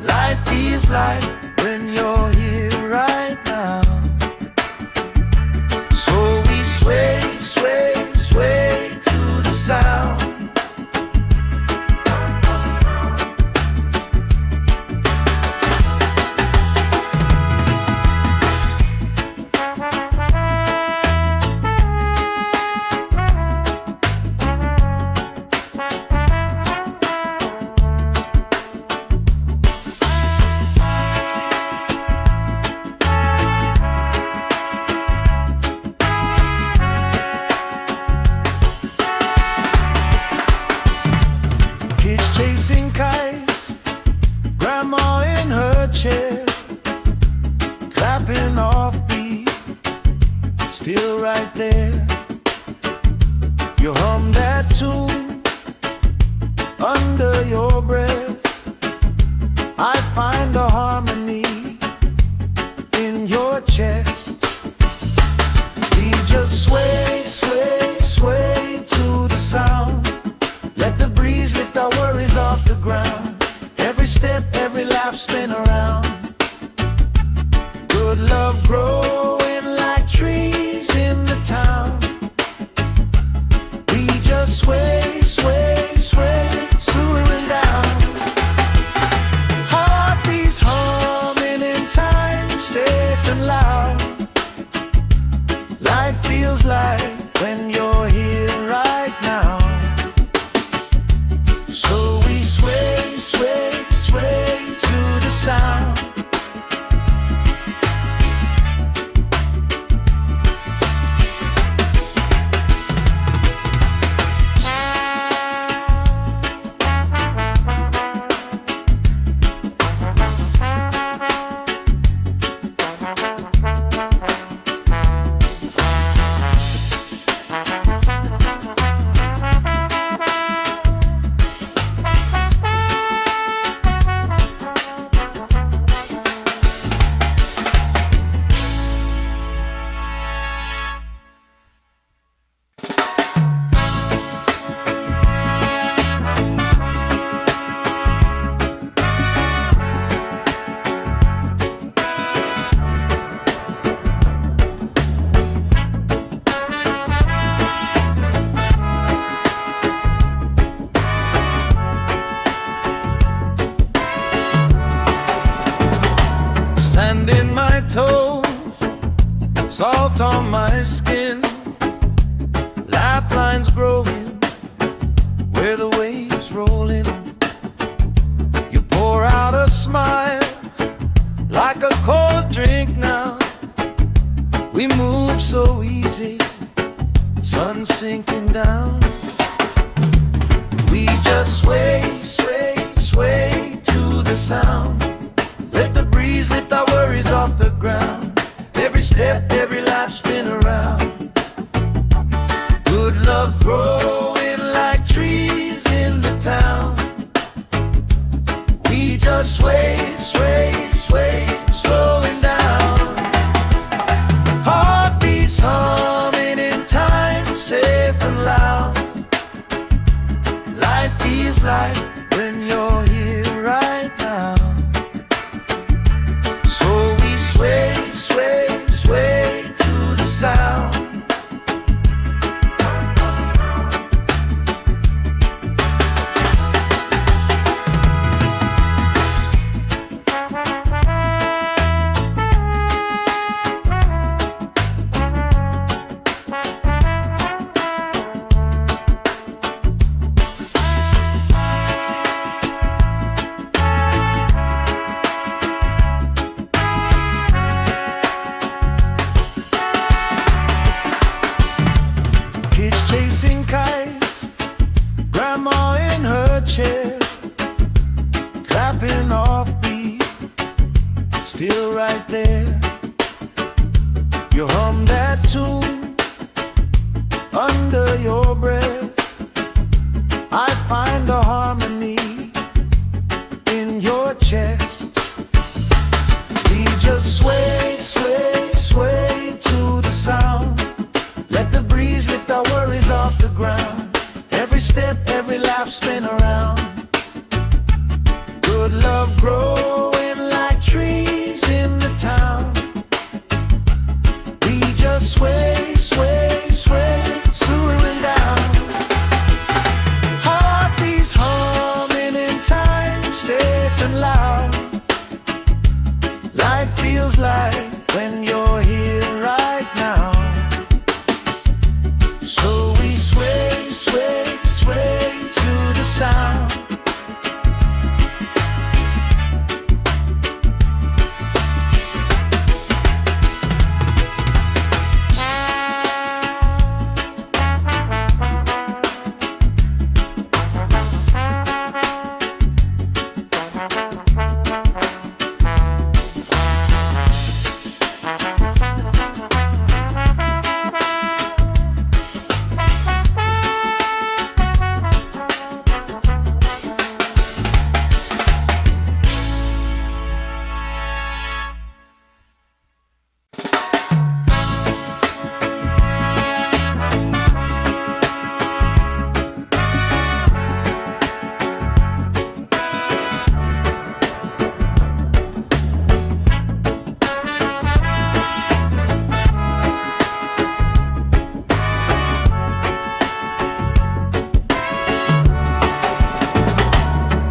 Life feels like when you're here right now. Sway, sway, sway to the sound. Chasing kites, grandma in her chair, clapping off beat, still right there. You hum that tune under your breath. I find a harmony in your chest. We just sway, sway, sway to the sound. Let the breeze lift our worries off the ground. Every step, every laugh, spin around. Good love growing like trees in the town. We just sway, Sand in my toes, salt on my skin, lifelines growing where the waves roll in. You pour out a smile like a cold drink now. We move so easy, sun sinking down. We just sway, sway, sway to the sound. Let the breeze lift our worries off the ground. Every step, every life spin around. Good love growing like trees in the town. We just sway, sway, sway, slowing down. Heartbeats humming in time, safe and loud. Life feels like when you're here right now. So we sway, sway, sway to the sound. Chasing kites, grandma in her chair, clapping off beat, still right there. You hum that tune under your breath. I find a harmony in your chest. We just sway, sway, sway to the sound. Let the breeze lift our worries off the ground. Every step, every laugh spin around. Good love growing like trees in the town. We just sway, sway, sway, slowing down. Heartbeats humming in time, safe and loud. Life feels like when you're here right now. So we sway, sway, sway to the sound.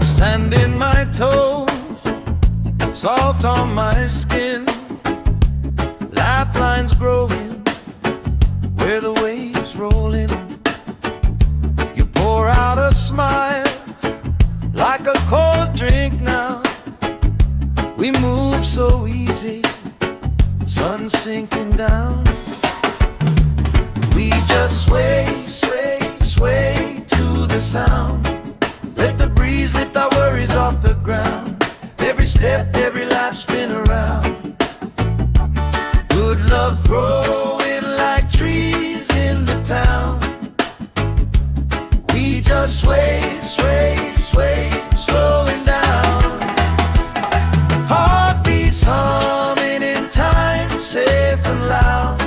Sand in my toes, salt on my skin, lifelines growing where the waves roll in. You pour out a smile like a cold drink now. We move so easy, sun sinking down. We just sway, sway, sway to the sound. Let the breeze lift our worries off the ground. Every step, every life spin around. Good love growing like trees in the town. We just sway, sway, sway, slowing down. Heartbeats humming in time, safe and loud.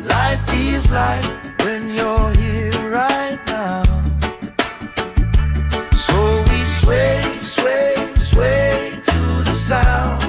Life feels like when you're here right now. Sway, sway, sway to the sound.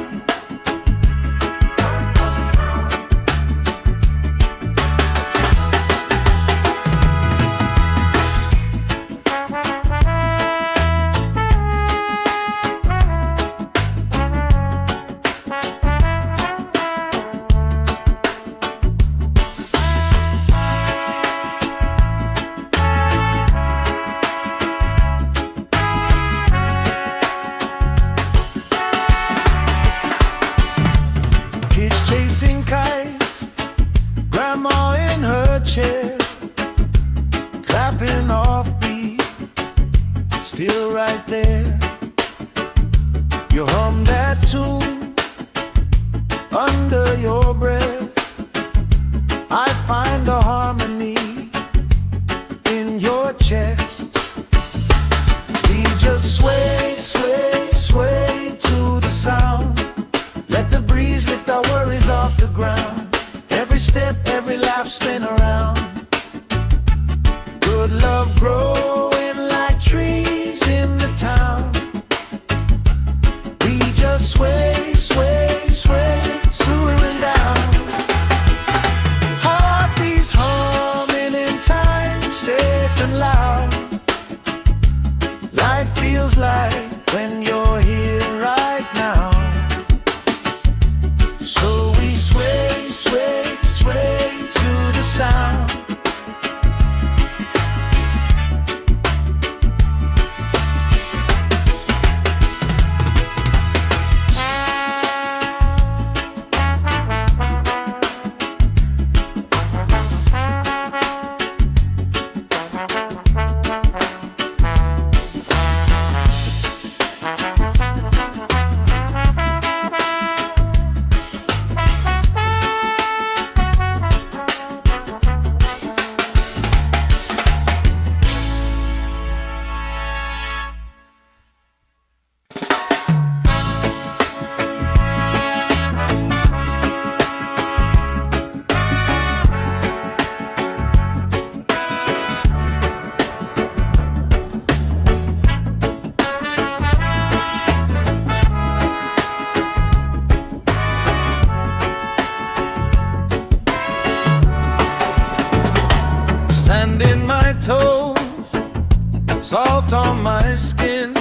salt on my skin,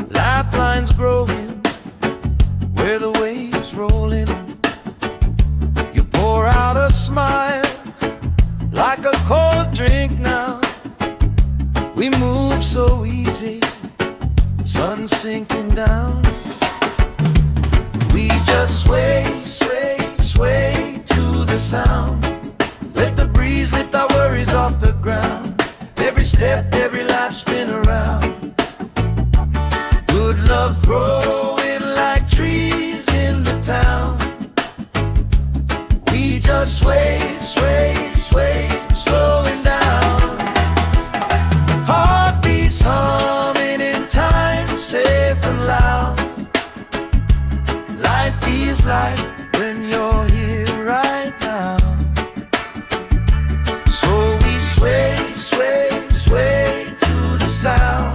lifelines growing where the waves roll in. You pour out a smile like a cold drink now. We move so easy, sun sinking down. We just sway, sway, sway to the sound. Let the breeze lift our worries off the ground. Every step, every life spin around. Good love growing like trees in the town. We just sway, sway, sway, slowing down. Heartbeats humming in time, safe and loud. Life feels like when you're here right now. So we sway, sway, sway to the sound.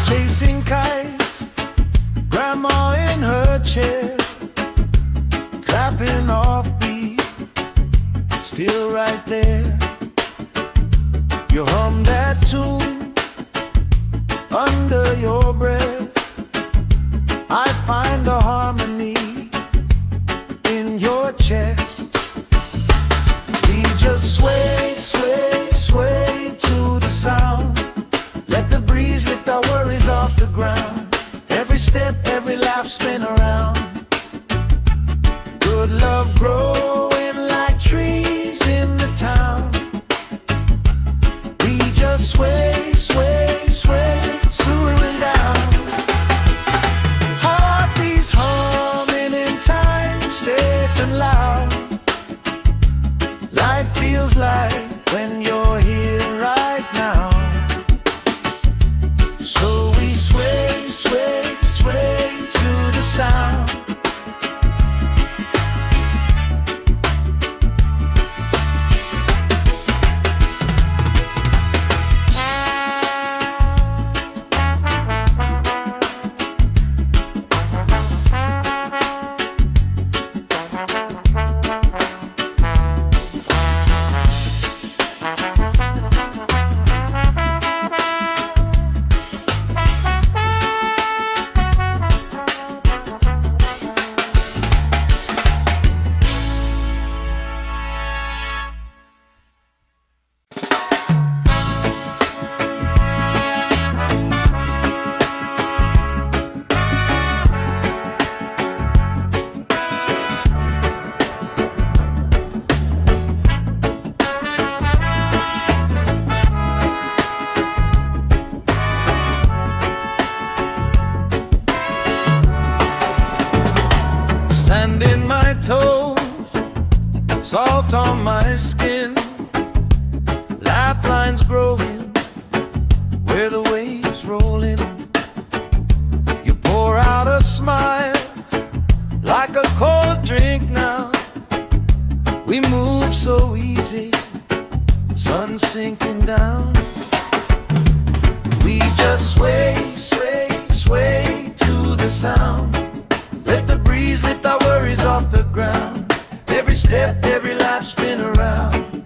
Chasing kites, grandma in her chair, clapping off beat, still right there. You hum that tune under your breath. I find a harmony in your chest. We just sway, sway, sway to the sound. Let the breeze lift our worries off the ground. Every step, every laugh spin around. Good love growing like trees in the town. We just sway, sway, sway, slowing down. Heartbeats humming in time, safe and loud. Life feels like when you're here right now. So we sway, sway, sway to the sound. Sand in my toes, salt on my skin, lifelines growing where the waves roll in. You pour out a smile like a cold drink now. We move so easy, sun sinking down. We just sway, sway, sway to the sound. Let the breeze lift our worries off the ground. Every step, every life spin around.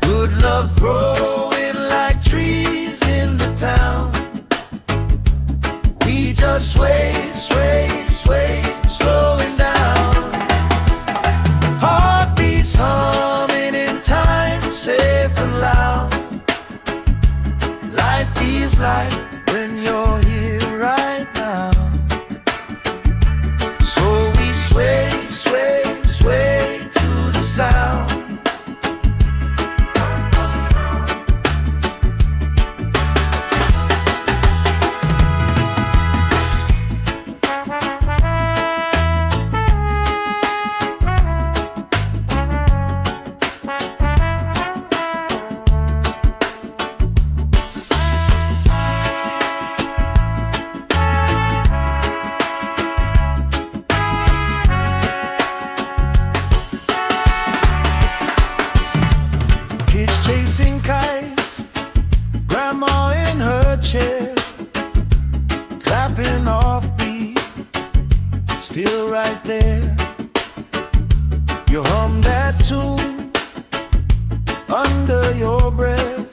Good love growing like trees in the town. We just sway, sway, sway, slowing down. Heartbeats humming in time, safe and loud. Life feels like when you're here right now. So we sway, sway, sway to the sound. still right there. You hum that tune under your breath.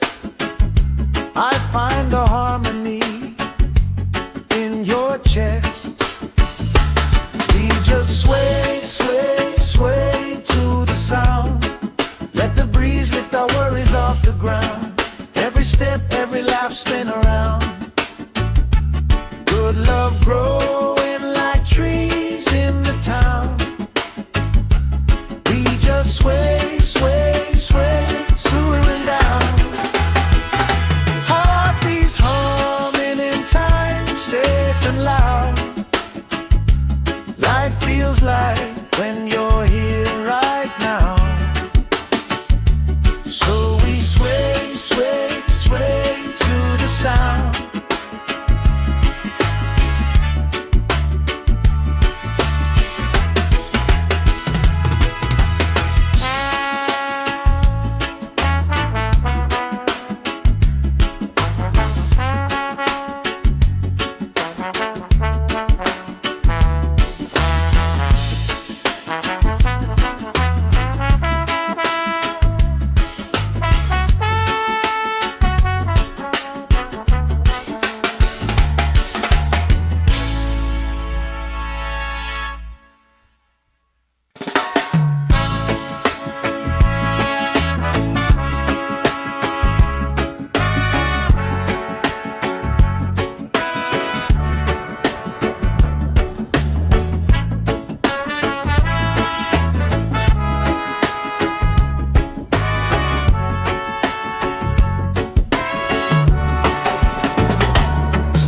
I find a harmony in your chest. We just sway, sway, sway to the sound. Let the breeze lift our worries off the ground. Every step, every laugh, spin around. Good love growing like trees in the town. We just sway, sway, sway, swooing down. Heartbeats humming in time, safe and loud. Life feels like when you're here right now. So we sway, sway, sway to the sound.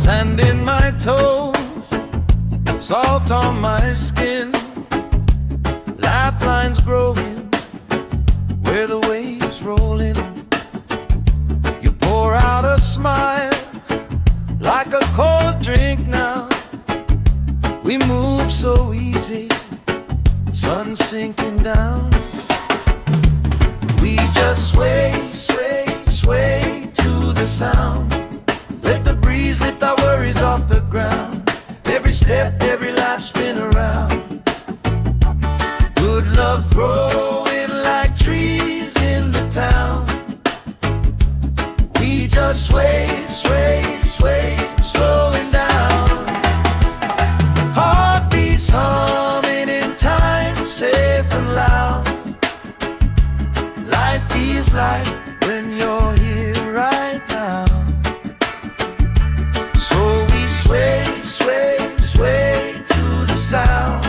Sand in my toes, salt on my skin, lifelines growing where the waves rolling. You pour out a smile like a cold drink now. We move so easy, sun sinking down. We just sway, sway, sway to the sound. Let the breeze lift our worries off the ground. Every step, every life, spin around. Good love growing like trees in the town. We just sway, sway, sway, slowing down. Heartbeats humming in time, safe and loud. Life feels like when you're here right now. Sway, sway, sway to the sound.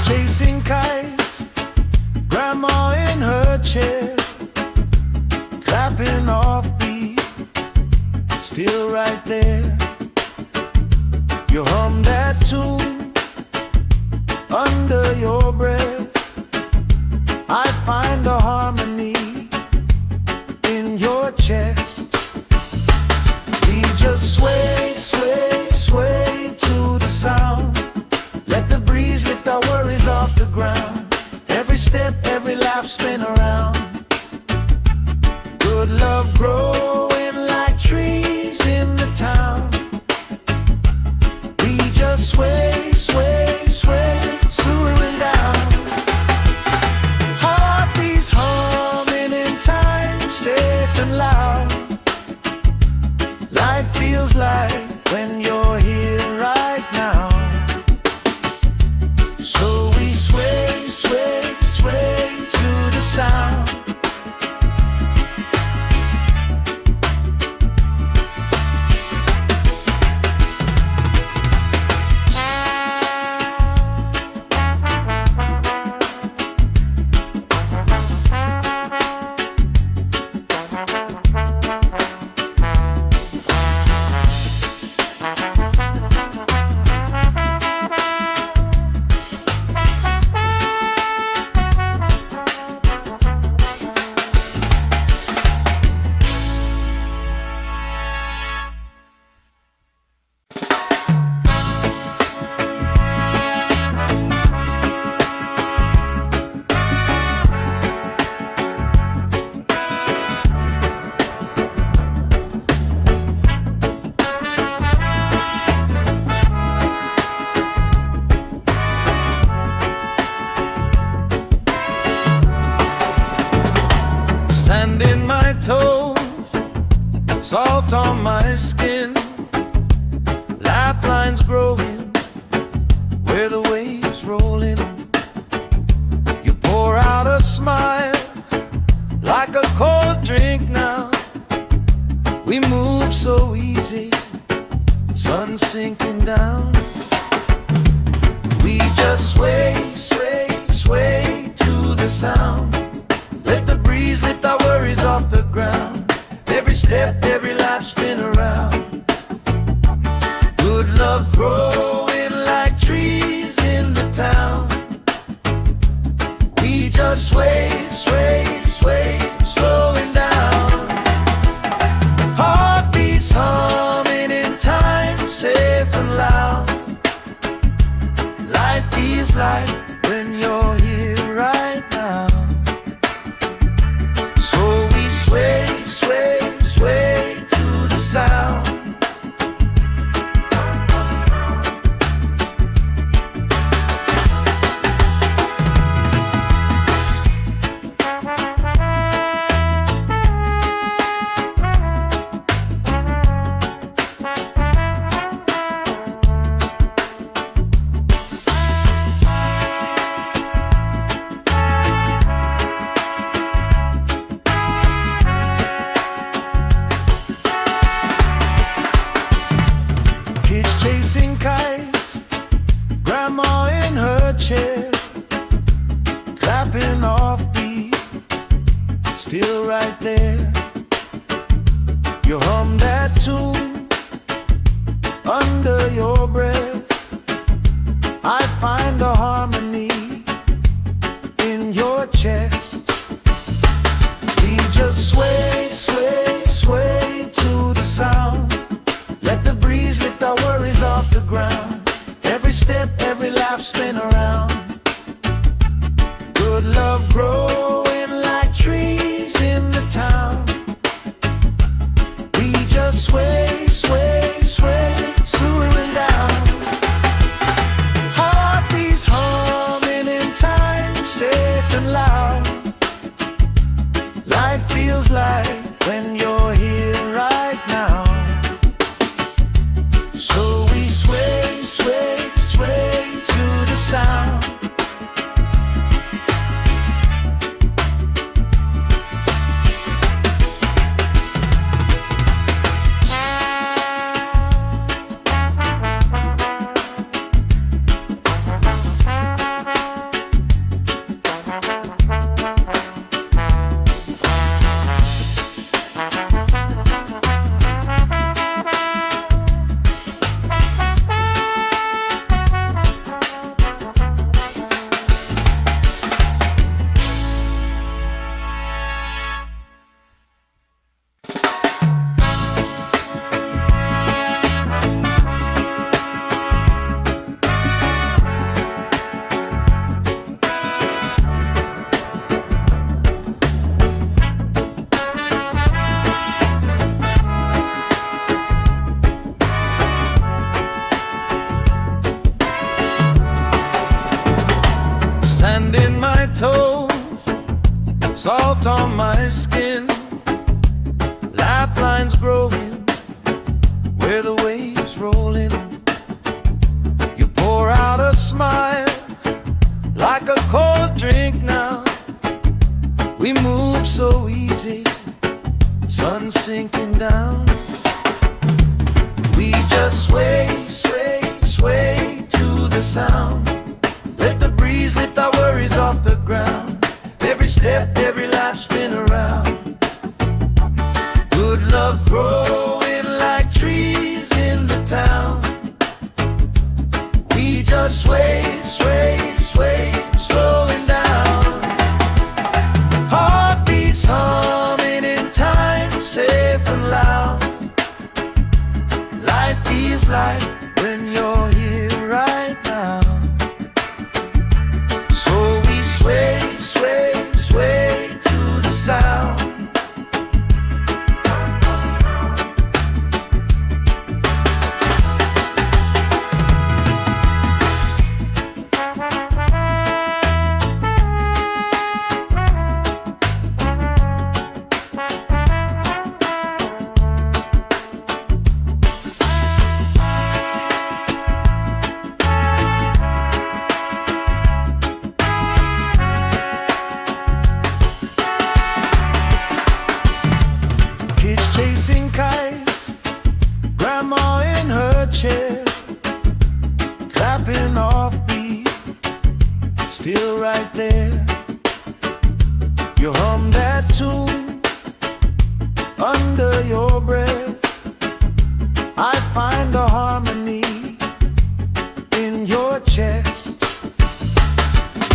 Chasing kites, grandma in her chair, clapping off beat, still right there. You hum that tune under your breath. I find a harmony in your chest. We just sway, sway, sway to the sound. Let the breeze lift our worries off the ground. Every step, every laugh, spin around. Good love growing like trees in the town. We just sway, sway, sway, swooing down. Heartbeats humming in time, safe and loud. Life feels like when you're here right now. So we sway, sway, sway to the sound. salt on my skin, lifelines growing where the waves roll in. You pour out a smile like a cold drink now. We move so easy, sun sinking down. We just sway, sway, sway to the sound. Let the breeze lift our worries off the ground. Every step, every life spin around. Good love growing like trees in the town. We just sway, sway, sway, slowing down. Heartbeats humming in time, safe and loud. Life feels like when you're here right now. So we sway, sway, sway to the sound. Chasing kites, grandma in her chair, clapping off beat, still right there. You hum that tune under your breath. I find a harmony in your chest. We just sway, sway, sway to the sound. Let the breeze lift our worries off the ground. Every step, every life spin around. Good love growing like trees in the town. We just sway, sway, sway, slowing down. Heartbeats humming in time, safe and loud. Life feels like when you're here right now. So we sway, sway, sway to the sound. Sand in my toes, salt on my skin, lifelines growing where the waves roll in. You pour out a smile like a cold drink now. We move so easy, sun sinking down. We just sway, sway, sway to the sound. Let the breeze lift our worries off the ground. Every step, every life spin around. Good love growing like trees in the town. We just sway, sway, sway, slowing down. Heartbeats humming in time, safe and loud. Life feels like when you're here right now. Sway, sway, sway to the sound. clapping off beat, still right there. You hum that tune under your breath. I find a harmony in your chest.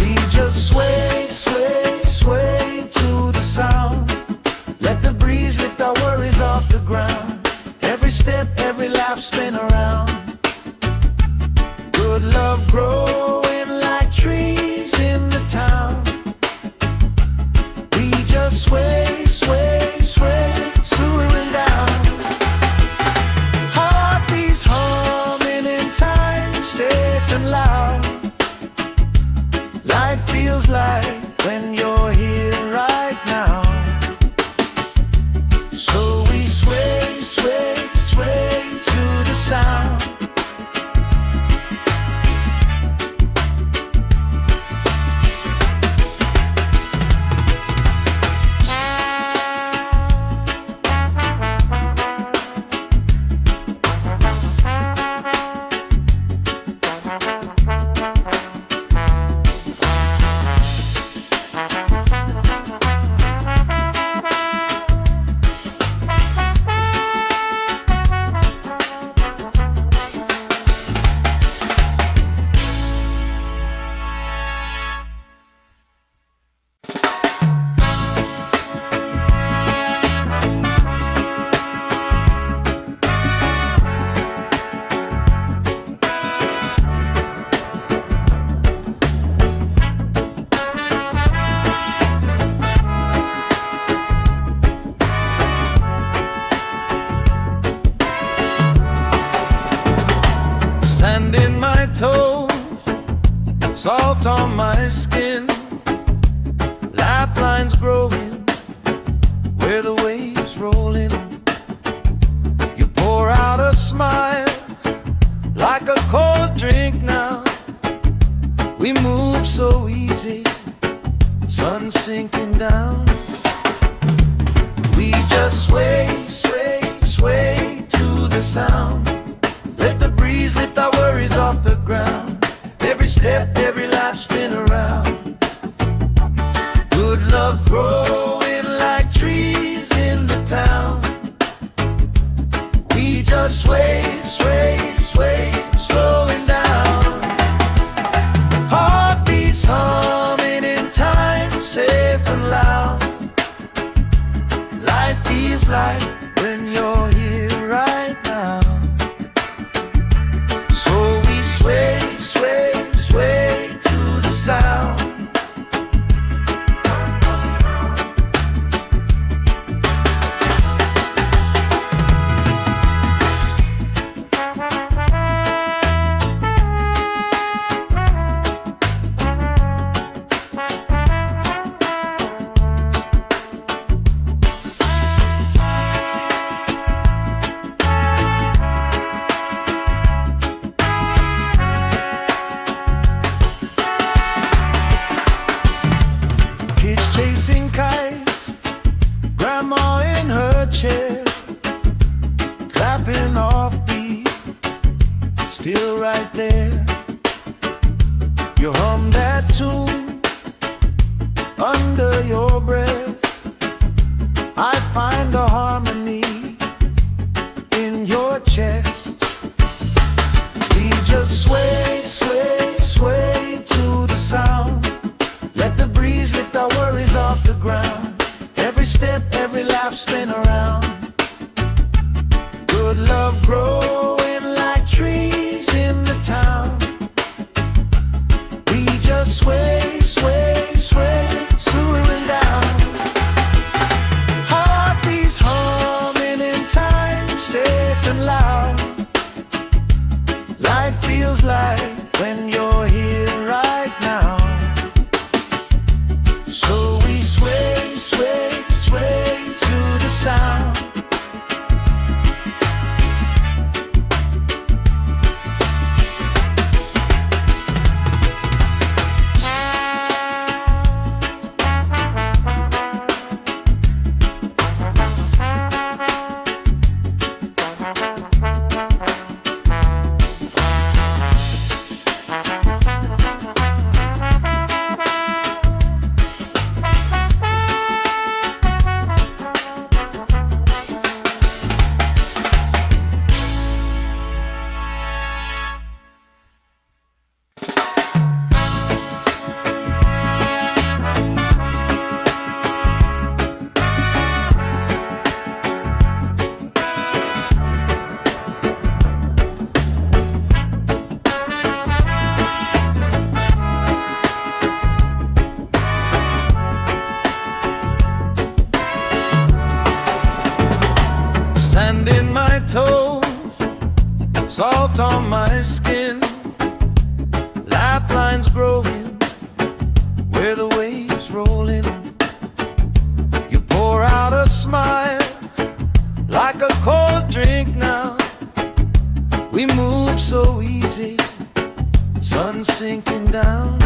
We just sway, sway, sway to the sound. Let the breeze lift our worries off the ground. Every step, every laugh, spin around. Good love growing like trees in the town. We just sway, sway, sway, swooing down. Heartbeats humming in time, safe and loud. Life feels like when you're here right now. So we sway, sway, sway to the sound. Sand in my toes, salt on my skin, lifelines growing where the waves roll in. You pour out a smile like a cold drink now. We move so easy, sun sinking down. We just sway, sway, sway to the sound. Let the breeze lift our worries off the ground. Every step, every laugh, spin around. Good love growing like trees in the town. We just sway, sway, sway, slowing down. Heartbeats humming in time, safe and loud. Life feels like when you're here right now. So we sway, sway, sway to the sound. Chasing kites, grandma in her chair, clapping off beat, still right there. You hum that tune under your breath. I find a harmony in your chest. We just sway, sway, sway to the sound. Let the breeze lift our worries off the ground. Every step, every laugh, spin around. Good love growing like trees in the town. We just sway, sway, sway, swooing down. Heartbeats humming in time, safe and loud. salt on my skin, lifelines growing where the waves roll in. You pour out a smile like a cold drink now. We move so easy, sun sinking down.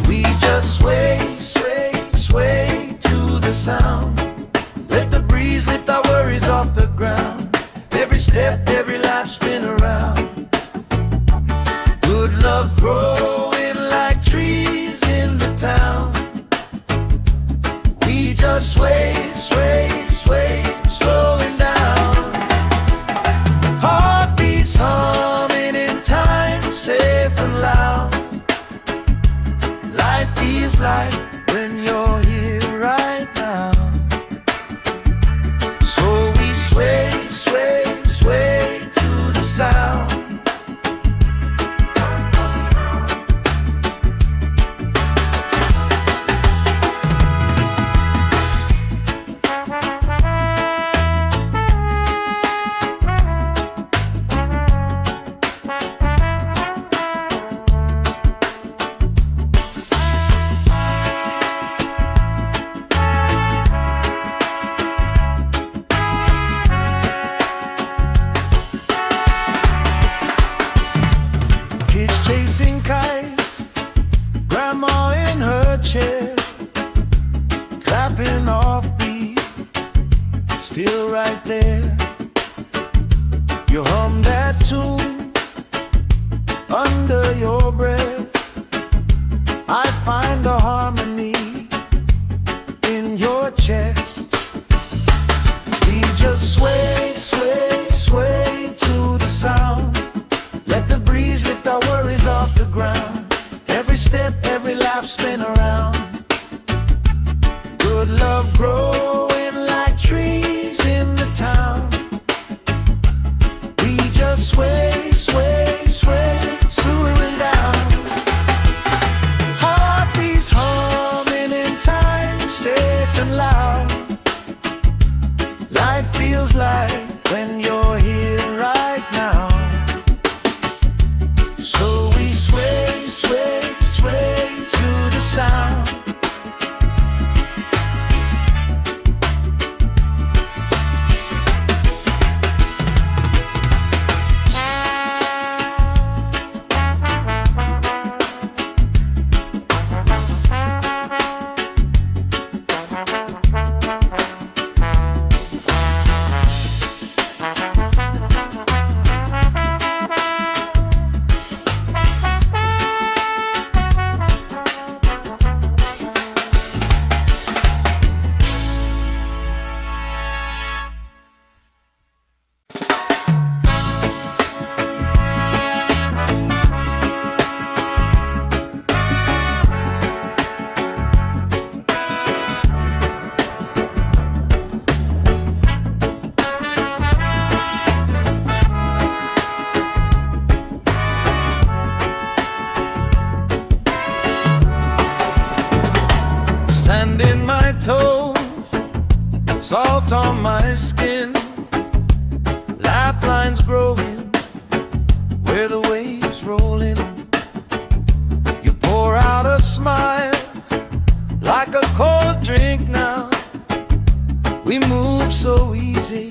We just sway, sway, sway to the sound. Let the breeze lift our worries off the ground. Every step, every life spin around. Good love growing like trees in the town. We just sway, sway, sway, slowing down. Heartbeats humming in time, safe and loud. Life feels like when you're here right now. So we sway, sway, sway to the sound. Chasing kites, grandma in her chair, clapping off beat, still right there. You hum that tune under your breath. I find a harmony in your chest. We just sway, sway, sway to the sound. Let the breeze lift our worries off the ground. Every step, every life spin around. Good love growing like trees in the town. We just sway, sway, sway, slowing down. Heartbeats humming in time, safe and loud. Life feels like when you're here right now. So we sway, sway, sway to the sound. Sand in my toes, salt on my skin, lifelines growing where the waves roll in. You pour out a smile like a cold drink now. We move so easy,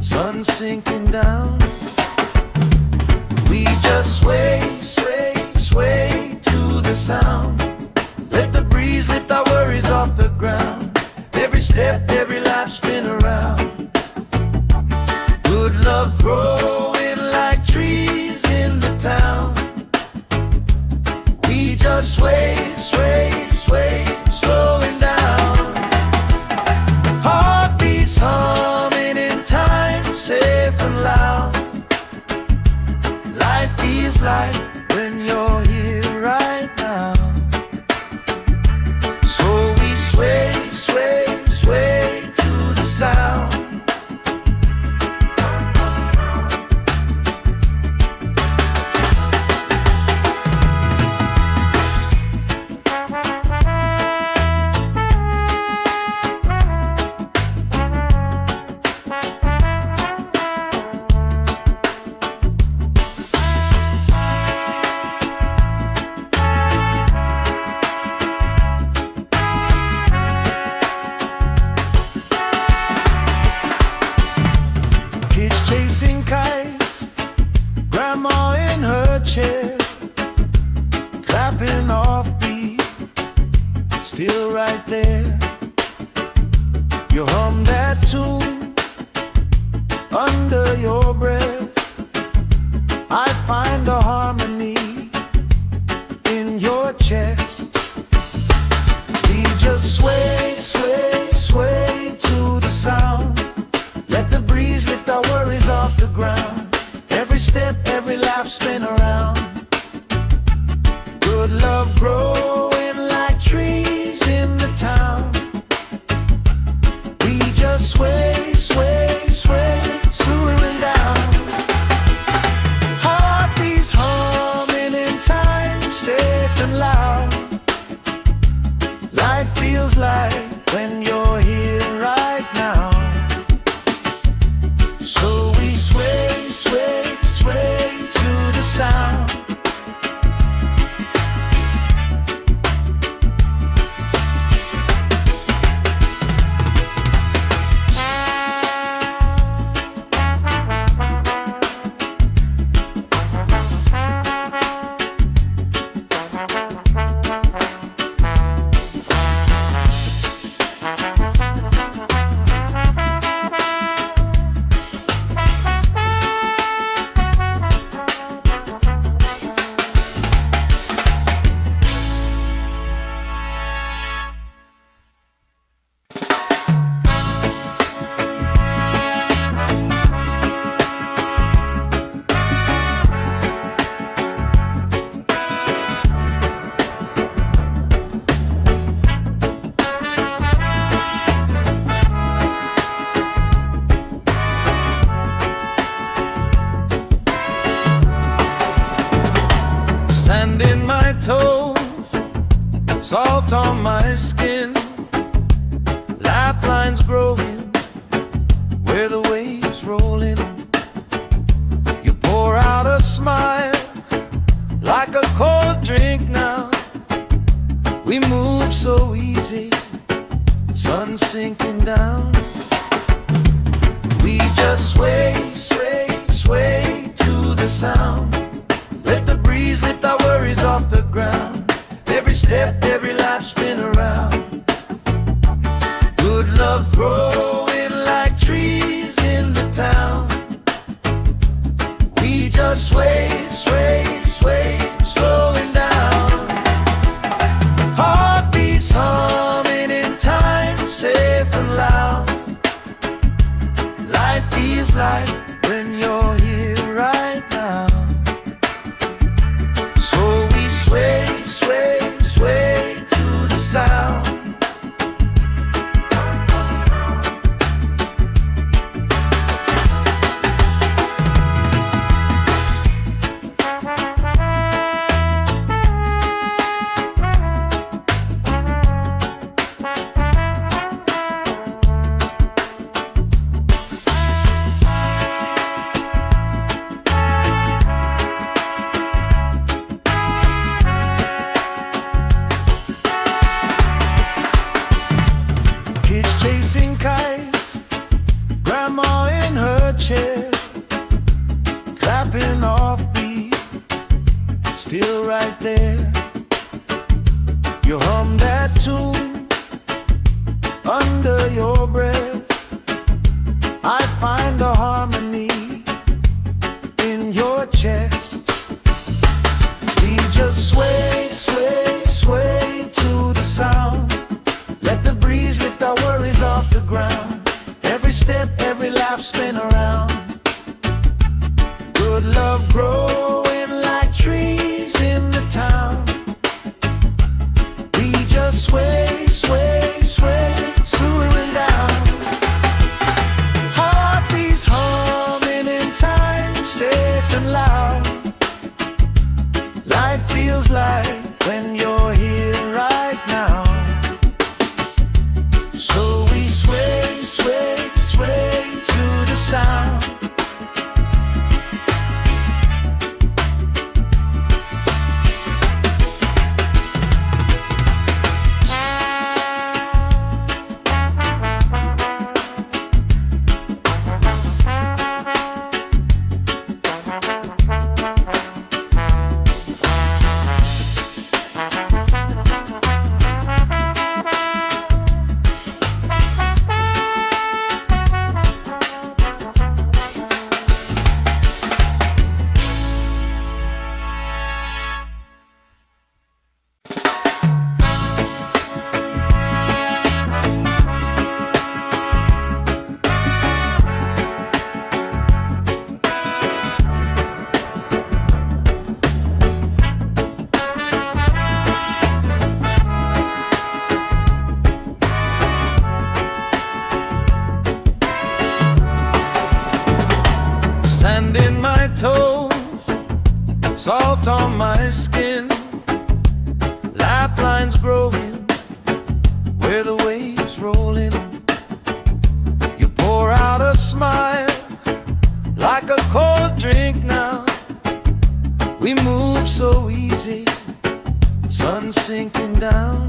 sun sinking down. We just sway, sway, sway to the sound. Let the breeze lift our worries off the ground. Every step, every life spin around. Good love growing like trees in the town. We just sway, sway, sway, slowing down. Heartbeats humming in time, safe and loud. Life feels like when you're here right now. So we sway, sway, sway to the sound. Grandma in her chair, clapping off beat, still right there. You hum that tune under your breath. I find a harmony in your chest. We just sway, sway, sway to the sound. Let the breeze lift our worries off the ground. Every step, every laugh spin around. Good love growing like trees in the town. We just sway, sway, sway, slowing down. Heartbeats humming in time, safe and loud. Life feels like when you're here right now. So we sway, sway, sway to the sound. Sand in my toes, salt on my skin, lifelines growing where the waves roll in. You pour out a smile like a cold drink now. We move so easy, sun sinking down. We just sway, sway, sway to the sound. Let the breeze lift our worries off the ground. Every step, every life spin around. Good love growing like trees in the town. We just sway, sway, sway, slowing down. Heartbeats humming in time, safe and loud. Life feels like when you're here right now. Sway, sway, sway to the sound. Chasing kites, grandma in her chair, clapping off beat, still right there. You hum that tune under your breath. I find a harmony in your chest. We just sway, sway, sway to the sound. Let the breeze lift our worries off the ground. Every step, every laugh spin around. Good love growing like trees in the town. We just sway, sway, sway, slowing down. Heartbeats humming in time, safe and loud. Life feels like when you're here right now. So we sway, sway, sway to the sound. salt on my skin, lifelines growing where the waves rolling. You pour out a smile like a cold drink now. We move so easy, sun sinking down.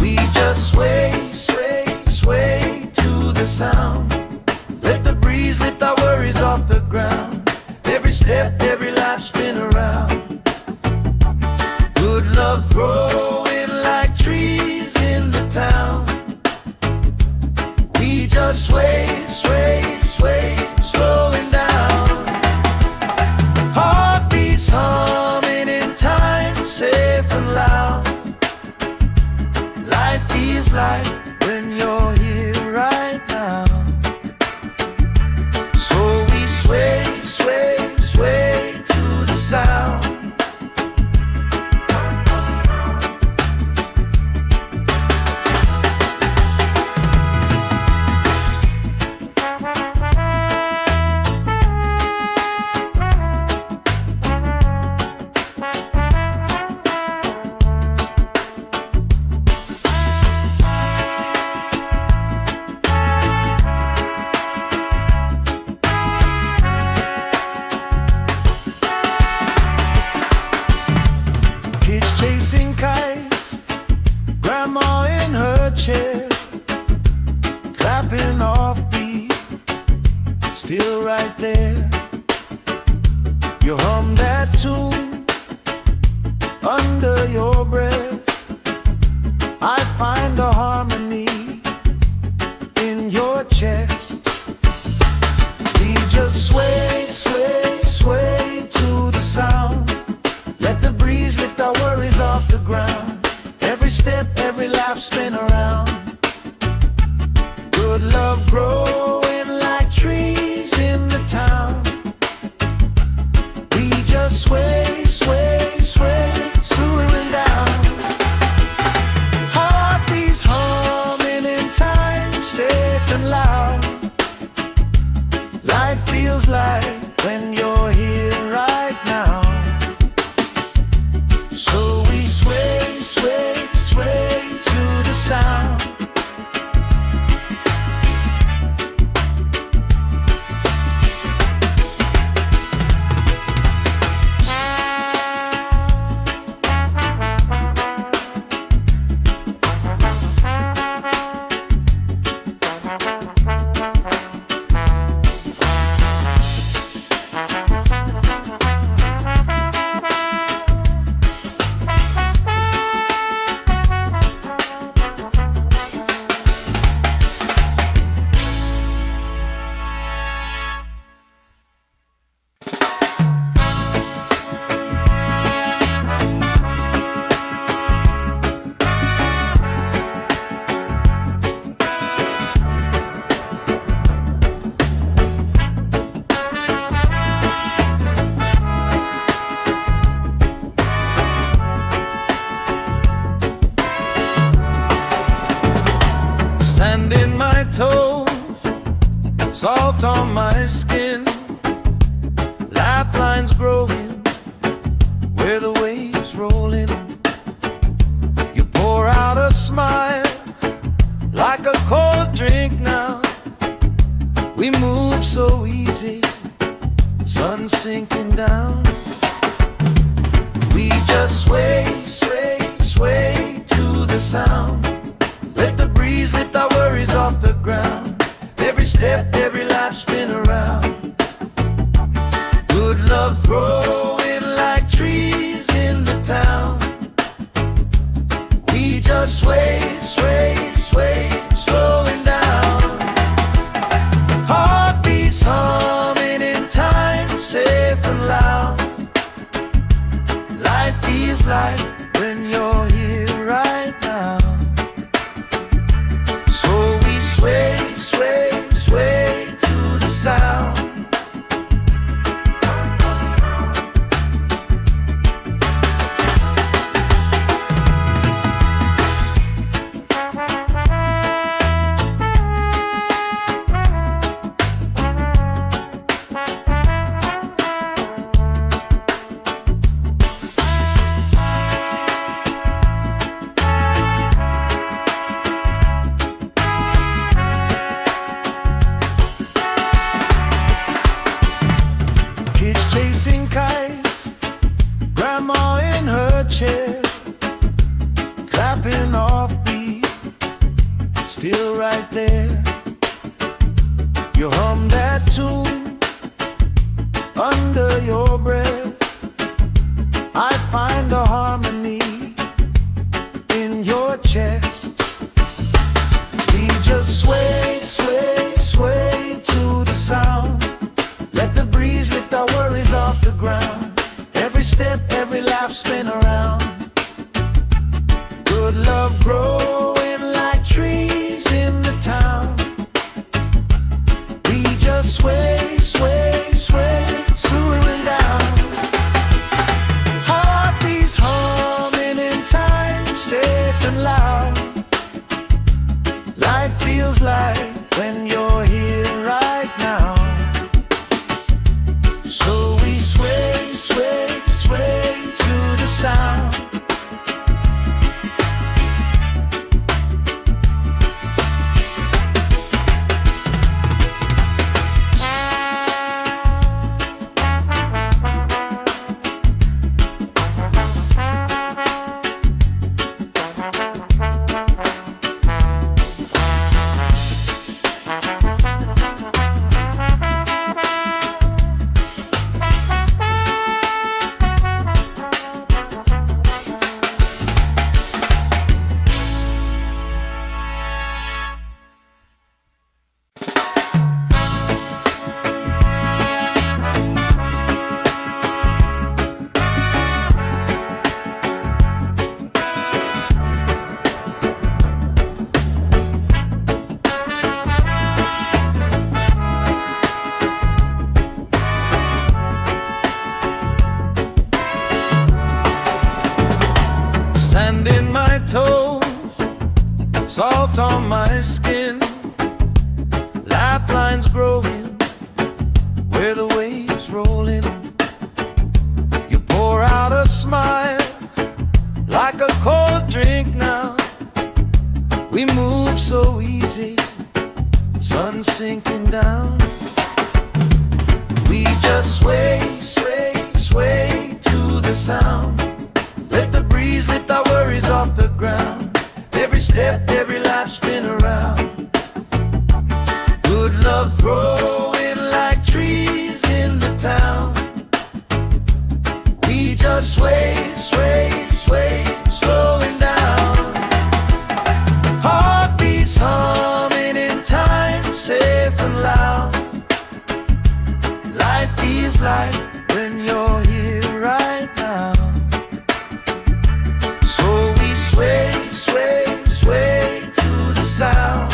We just sway, sway, sway to the sound. Let the breeze lift our worries off the ground. Every step, every life spin around. Good love growing like trees in the town. We just sway, sway, sway, slowing down. Heartbeats humming in time, safe and loud. Life feels like when you're here right now. So we sway, sway, sway to the sound. Chasing kites, grandma in her chair, clapping off beat, still right there. You hum that tune under your breath. I find a harmony in your chest. We just sway, sway, sway to the sound. Let the breeze lift our worries off the ground. Every step, every life spin around. Good love growing like trees in the town. We just sway, sway, sway, slowing down. Heartbeats humming in time, safe and loud. Life feels like when you're here right now. So we sway, sway, sway to the sound. Sand in my toes, salt on my skin, lifelines growing where the waves rolling. You pour out a smile like a cold drink now. We move so easy, sun sinking down. We just sway, sway, sway to the sound. Let the breeze lift our worries off the ground. Every step, every life spin around. Good love growing like trees in the town. We just sway, sway, sway, slowing down. Heartbeats humming in time, safe and loud. Life feels like when you're here right now. So we sway, sway, sway to the sound. chasing kites, grandma in her chair, clapping off beat, still right there. You hum that tune under your breath. I find a harmony in your chest. We just sway, sway, sway to the sound. Let the breeze lift our worries off the ground. Every step, every laugh, spin around. Good love growing like trees in the town. We just sway, sway, sway, swaying down. Heartbeats humming in time, safe and loud. Life feels like when you're here right now. So we sway, sway, sway to the sound. Sand in my toes, salt on my skin, lifelines growing where the waves rolling. You pour out a smile like a cold drink now. We move so easy, sun sinking down. We just sway, sway, sway to the sound. Let the breeze lift our worries off the ground. Every step, every life, spin around. Good love growing like trees in the town. We just sway, sway, sway, slowing down. Heartbeats humming in time, safe and loud. Life feels like when you're here right now. Sway, sway, sway to the sound.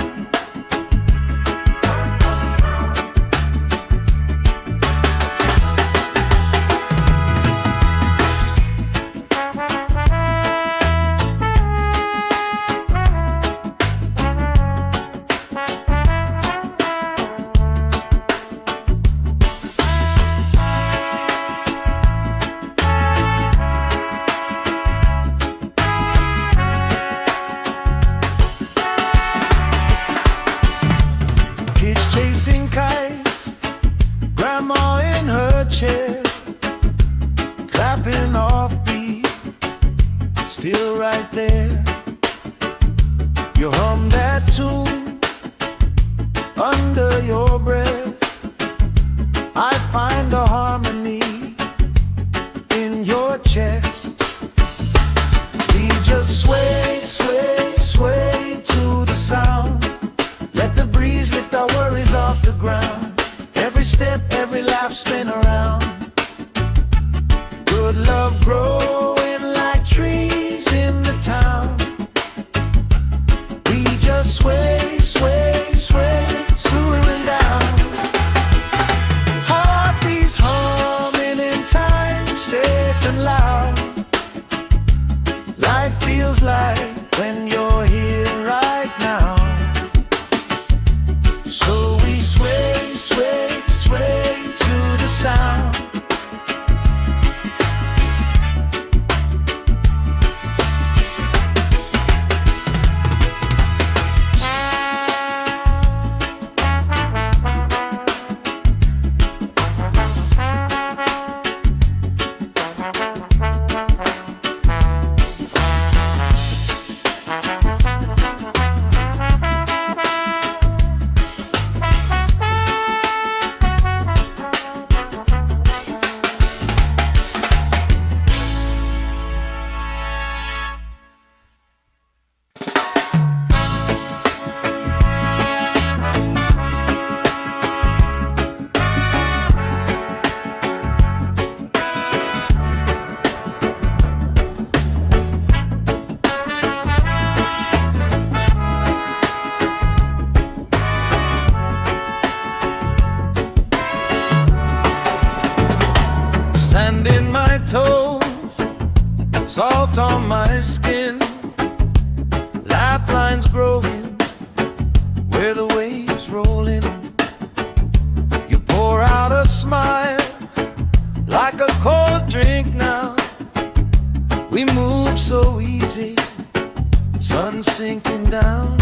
Chasing kites, grandma in her chair, clapping off beat, still right there. You hum that tune under your breath. I find a harmony in your chest. We just sway, sway, sway to the sound. Let the breeze lift our worries off the ground. Every step, every laugh, spin around. Good love growing like trees in the town. We just sway, sway, sway, swaying down. Heartbeats humming in time, safe and loud. Life feels like when you're here right now. So we sway, sway, sway to the sound. Sand in my toes, salt on my skin, lifelines growing where the waves roll in. You pour out a smile like a cold drink now. We move so easy, sun sinking down.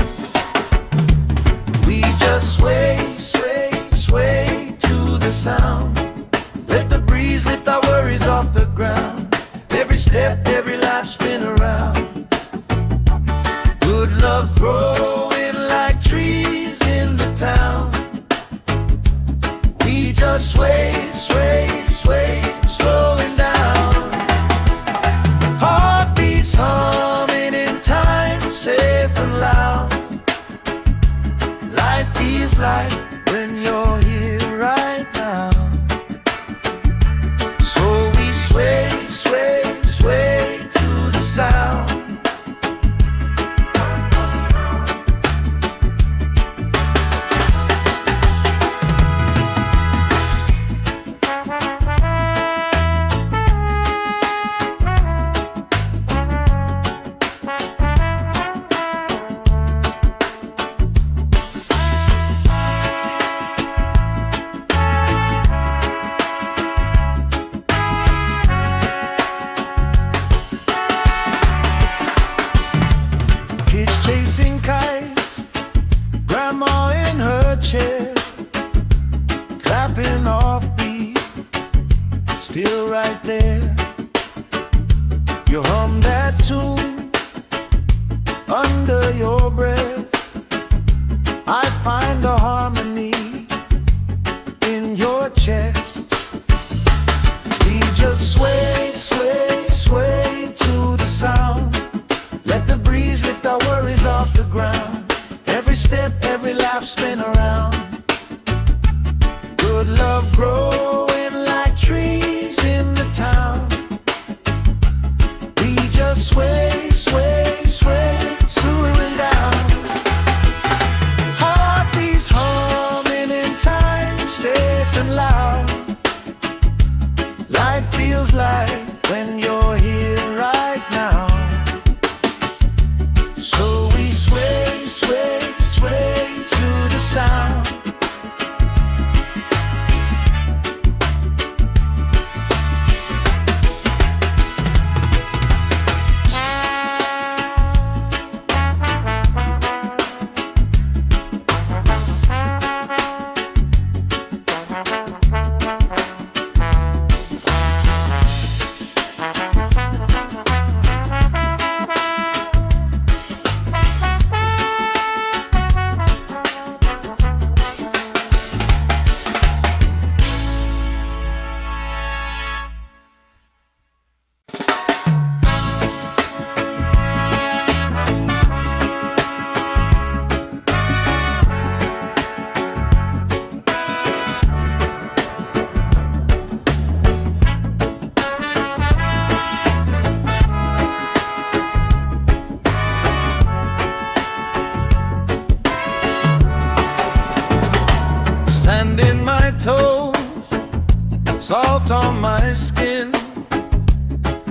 We just sway, sway, sway to the sound. Let the breeze lift our worries off the ground. Every step, every life spin around. Good love growing like trees in the town. We just sway, sway, sway, slowing down. Heartbeats humming in time, safe and loud. Life feels like when you're here right now. So we sway, sway, sway to the sound. Chasing kites, grandma in her chair, clapping off beat, still right there. You hum that tune under your breath. I find a harmony in your chest. We just sway, sway, sway to the sound. Let the breeze lift our worries off the ground. Every step, every life spin around. Good love growing like trees in the town. We just sway, sway, sway, slowing down. Heartbeats humming in time, safe and loud. Life feels like when you're here right now. So we sway, sway, sway to the sound. Sand in my toes, salt on my skin,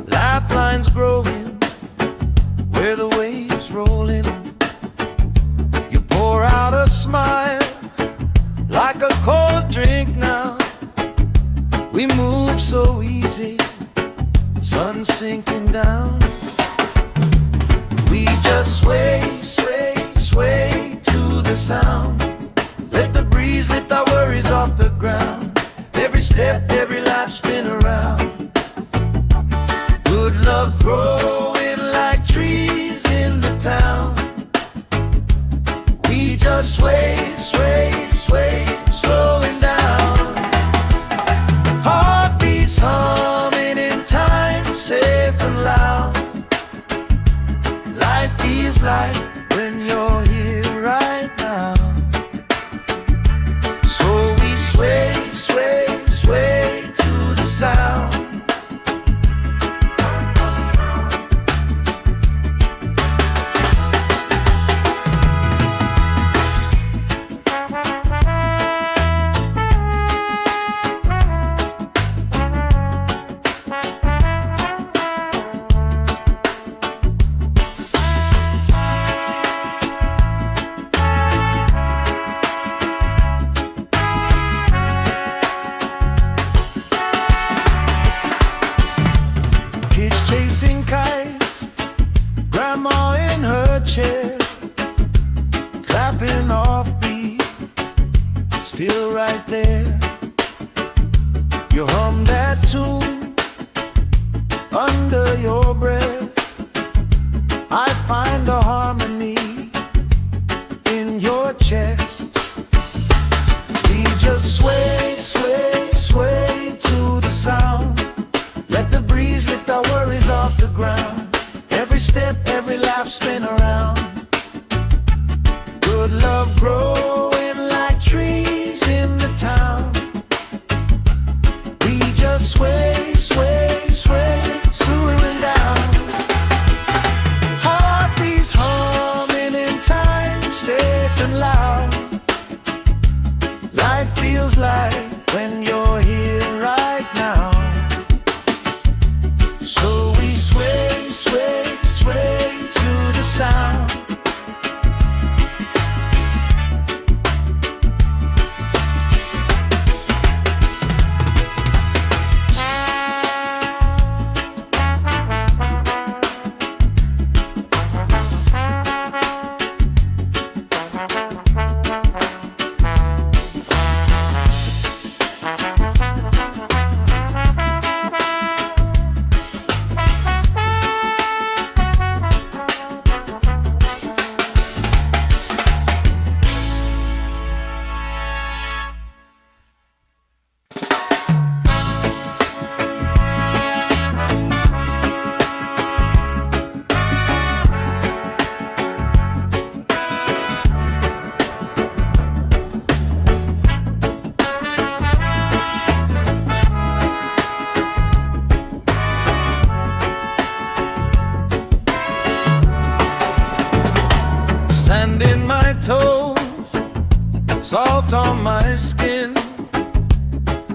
lifelines growing where the waves roll in. You pour out a smile like a cold drink now. We move so easy, sun sinking down. We just sway, sway, sway to the sound. Let the breeze lift our worries off the ground. Every step, every life spin around. Good love growing like trees in the town. We just sway, sway, sway, slowing down. Heartbeats humming in time, safe and loud. Life feels like when you're here right now. So we sway, sway, sway to the sound. salt on my skin,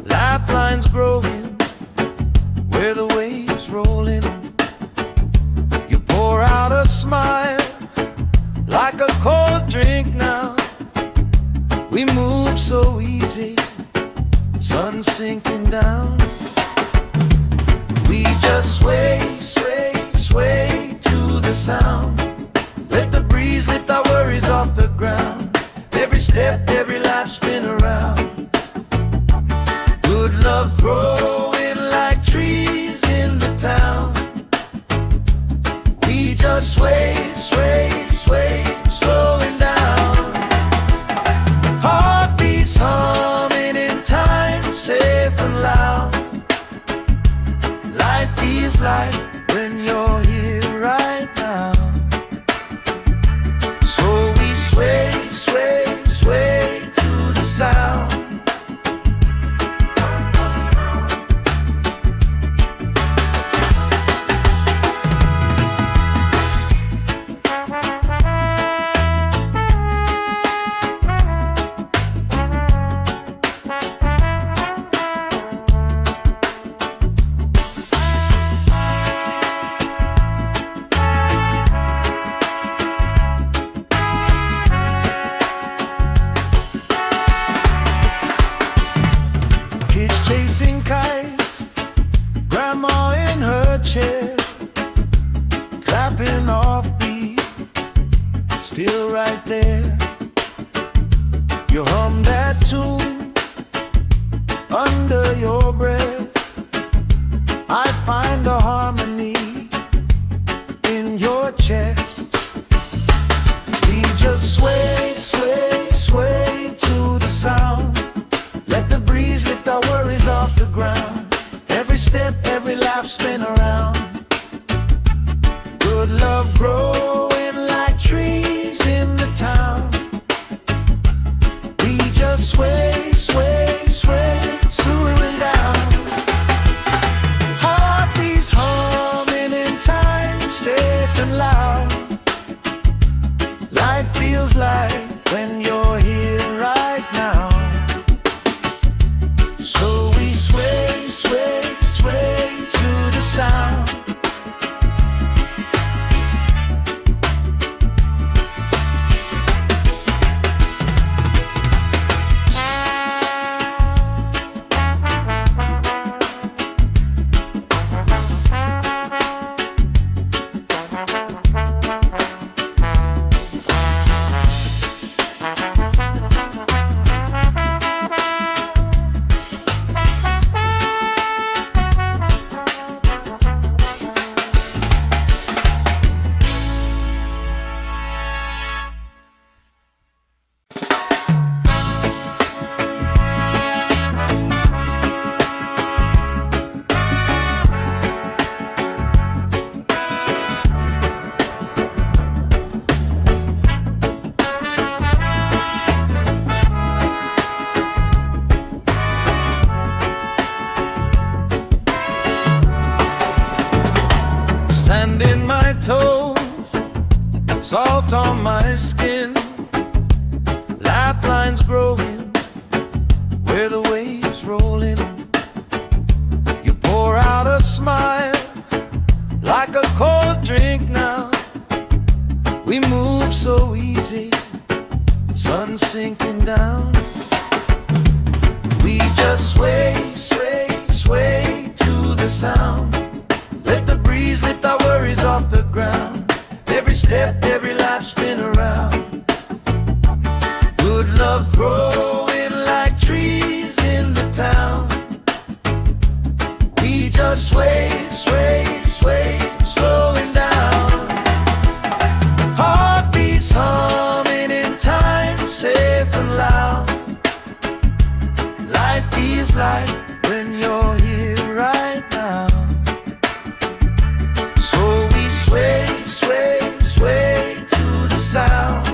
lifelines growing where the waves rolling. You pour out a smile like a cold drink now. We move so easy, sun sinking down. We just sway, sway, sway to the sound. Let the breeze lift our worries off the ground. Every step, every life spin around. Good love growing like trees in the town. We just sway, sway, sway, slowing down. Heartbeats humming in time, safe and loud. Life feels like when you're here right now. So we sway, sway, sway to the sound. Chasing kites, grandma in her chair, clapping off beat, still right there. You hum that tune under your breath. I find a harmony in your chest. We just sway, sway, sway to the sound. Let the breeze lift our worries off the ground. Every step, every life spin around. Good love growing like trees in the town. We just sway, sway, sway, swooning down. Heartbeats humming in time, safe and loud. Life feels like when you're here right now. So we sway, sway, sway to the sound. Sand in my toes, salt on my skin, lifelines growing where the waves rolling. You pour out a smile like a cold drink now. We move so easy, sun sinking down. We just sway, sway, sway to the sound. Let the breeze lift our worries off the ground. Every step, every life spin around. Good love growing like trees in the town. We just sway, sway, sway, slowing down. Heartbeats humming in time, safe and loud. Life feels like when you're here right now. So we sway, sway, sway to the sound.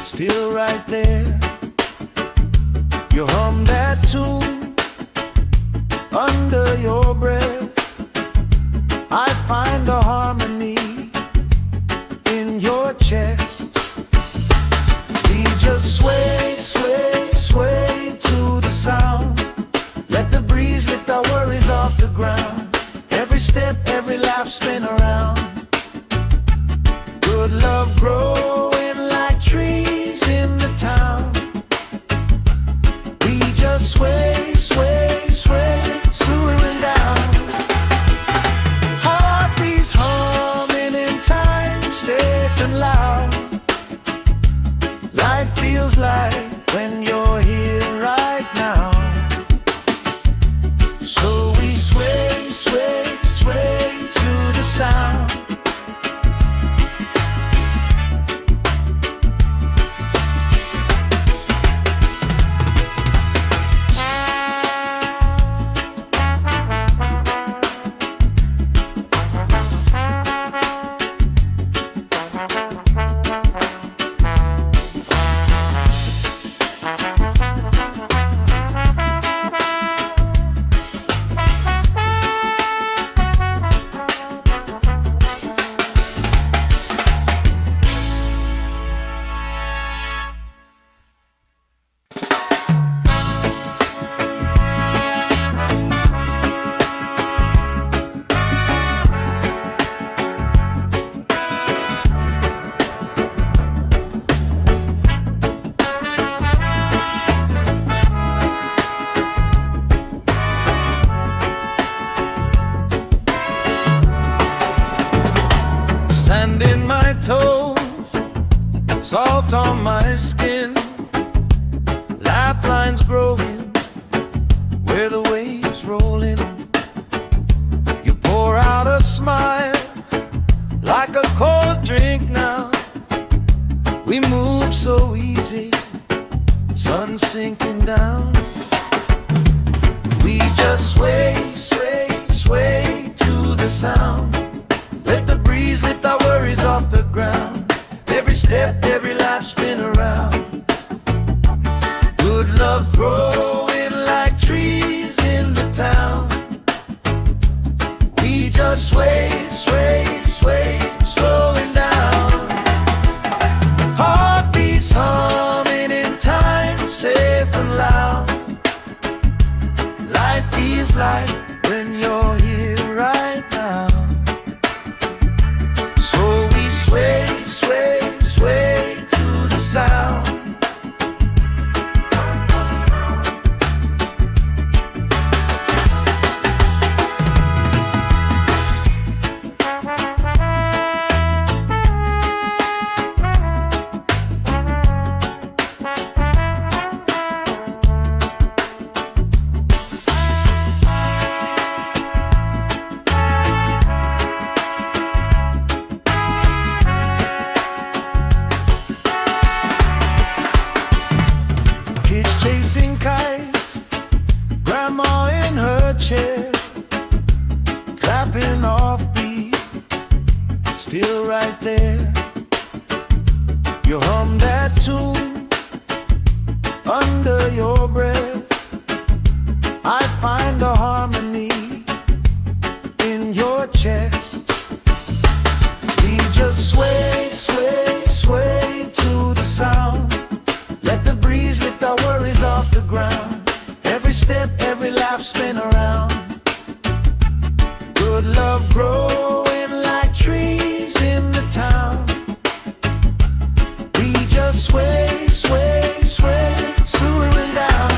still right there. You hum that tune under your breath. I find a harmony in your chest. We just sway, sway, sway to the sound. Let the breeze lift our worries off the ground. Every step, every laugh, spin around. Good love growing like trees in the town. We just sway, sway, sway, swaying down. Heartbeats humming in time, safe and loud. Life feels like when you're here right now. So we sway, sway, sway to the sound. Sand in my toes, salt on my skin, lifelines growing where the waves rolling. You pour out a smile like a cold drink now. We move so easy, sun sinking down. We just sway, sway, sway to the sound. Let the breeze lift our worries off the ground. Every step, every life, spin around. Good love growing like trees in the town. We just sway, sway, sway, slowing down. Heartbeats humming in time, safe and loud. Life feels like when you're here right now. Sway, sway, sway to the sound. Chasing kites, grandma in her chair, clapping off beat, still right there. You hum that tune under your breath. I find a harmony in your chest. We just sway, sway, sway to the sound. Let the breeze lift our worries off the ground. Every step, every laugh, spin around. Good love growing like trees in the town. We just sway, sway, sway, swaying down.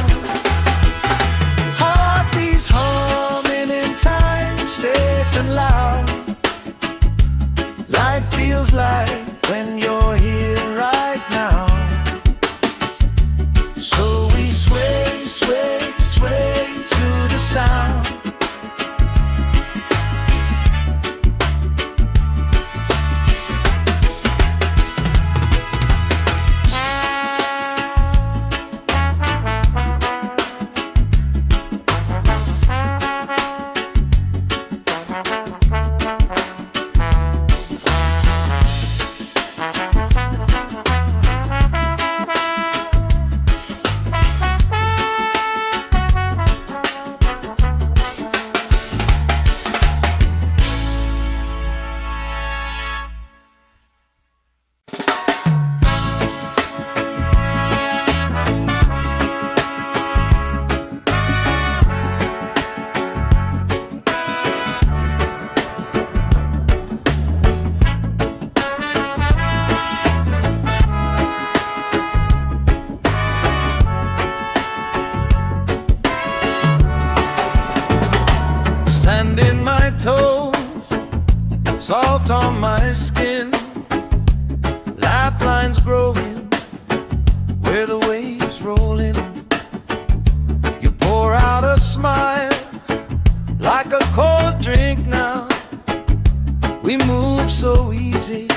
on my skin, lifelines growing where the waves rolling. You pour out a smile like a cold drink now. We move so easy,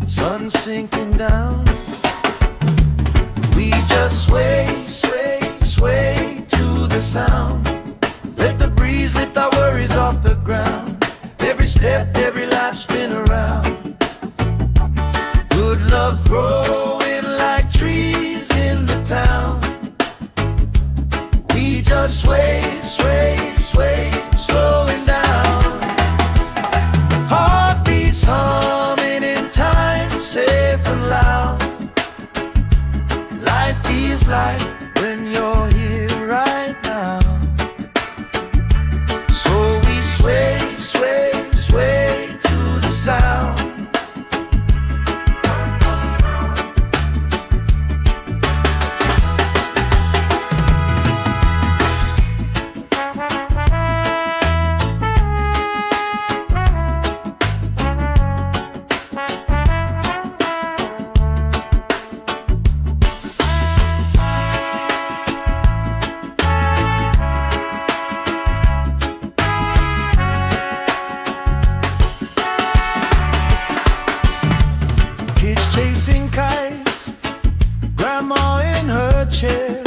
sun sinking down. We just sway, sway, sway to the sound. Let the breeze lift our worries off the ground. Every step, every life spin around. Good love growing like trees in the town. We just sway, sway, sway, slowing down. Heartbeats humming in time, safe and loud. Life feels like when you're here right now. So we sway, sway, sway to the sound. Chasing kites, grandma in her chair,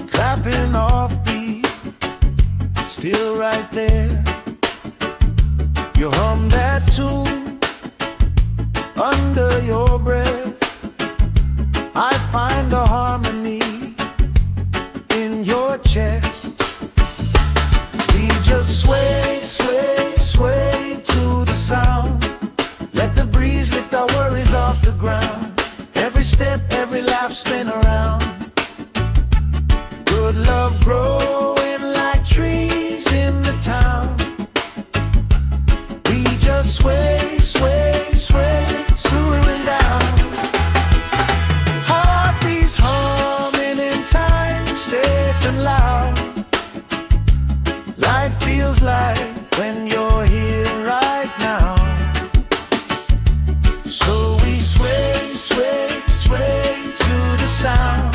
clapping off beat, still right there. You hum that tune under your breath. I find a harmony in your chest. We just sway, sway, sway to the sound. Let the breeze lift our worries off the ground. Every step, every laugh spin around. Good love growing like trees in the town. We just sway, sway, sway, slowing down. Heartbeats humming in time, safe and loud. Life feels like when you're here right now. So we sway, sway, sway to the sound.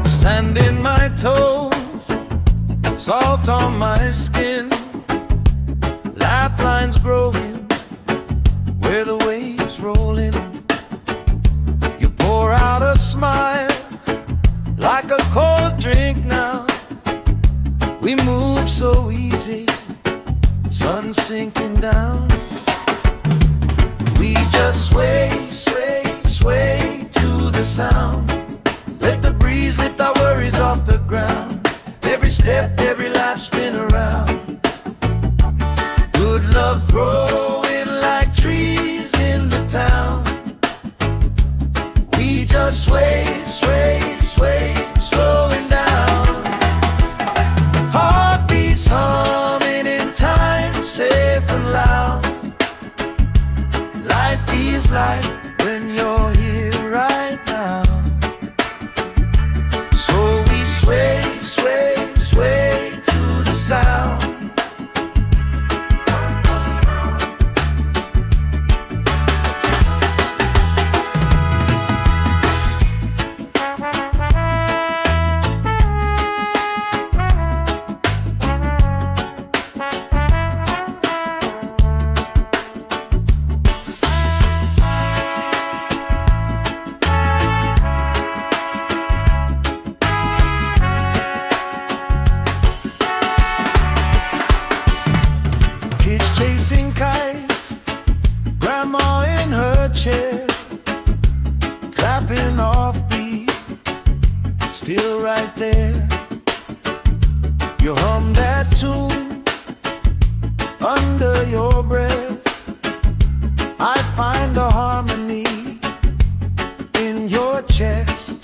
Sand in my toes, salt on my skin, lifelines growing where the waves rolling. You pour out a smile like a cold drink now. We move so easy, sun sinking down. We just sway, sway, sway to the sound. Let the breeze lift our worries off the ground. Every step, every life spin around. Good love growing like trees in the town. We just sway, sway, sway, slowing down. Heartbeats humming in time, safe and loud. Life feels like chair, clapping off beat, still right there. You hum that tune under your breath. I find a harmony in your chest.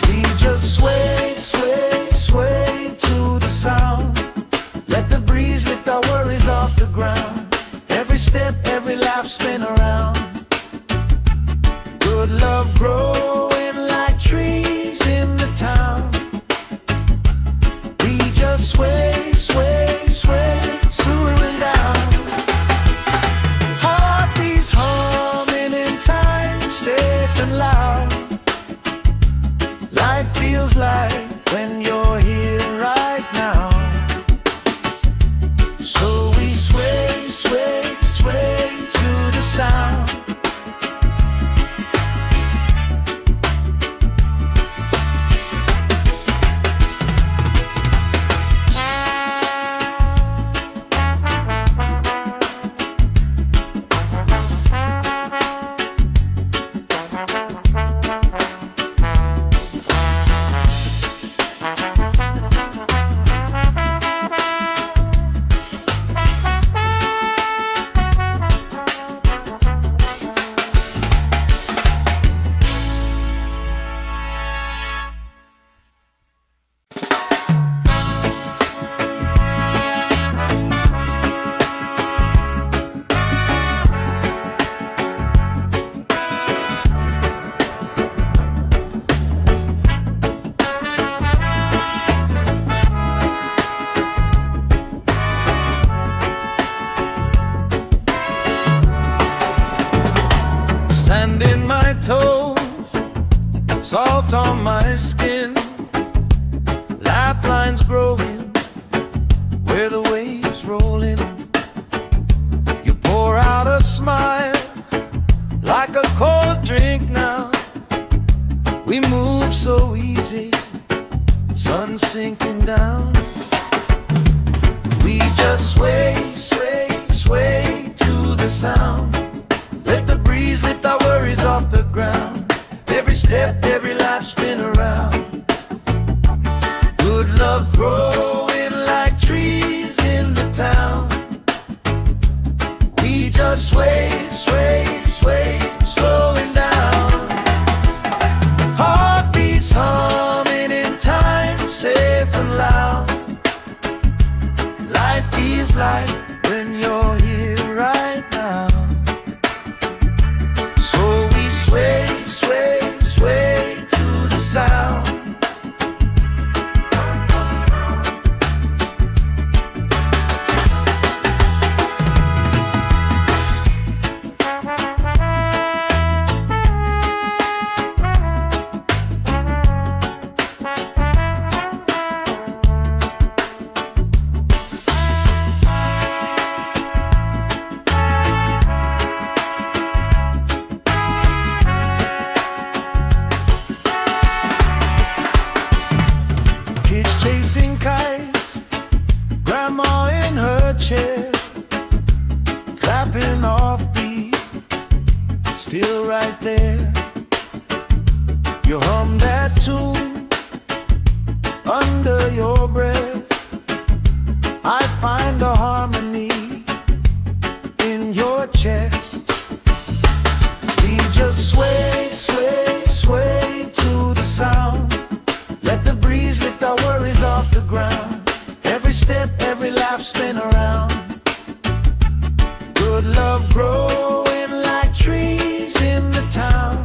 We just sway, sway, sway to the sound. Let the breeze lift our worries off the ground. Every step, every laugh, spin around. Good love growing like trees in the town. We just sway, sway, sway, swooing down. Heartbeats humming in time, safe and loud. Life feels like when you're here right now. So we sway, sway, sway to the sound. Sand in my toes, salt on my skin, lifelines growing where the waves rolling. You pour out a smile like a cold drink now. We move so easy, sun sinking down. We just sway, sway, sway to the sound. Let the breeze lift our worries off the ground. Every step, every life, spin around. Good love growing like trees in the town. We just sway, sway, sway, slowing down. Heartbeats humming in time, safe and loud. Life feels like when you're here right now. Sway, sway, sway to the sound. Chasing kites, grandma in her chair, clapping off beat, still right there. You hum that tune under your breath. I find a harmony in your chest. We just sway, sway, sway to the sound. Let the breeze lift our worries off the ground. Every step, every laugh, spin around. Good love growing like trees in the town.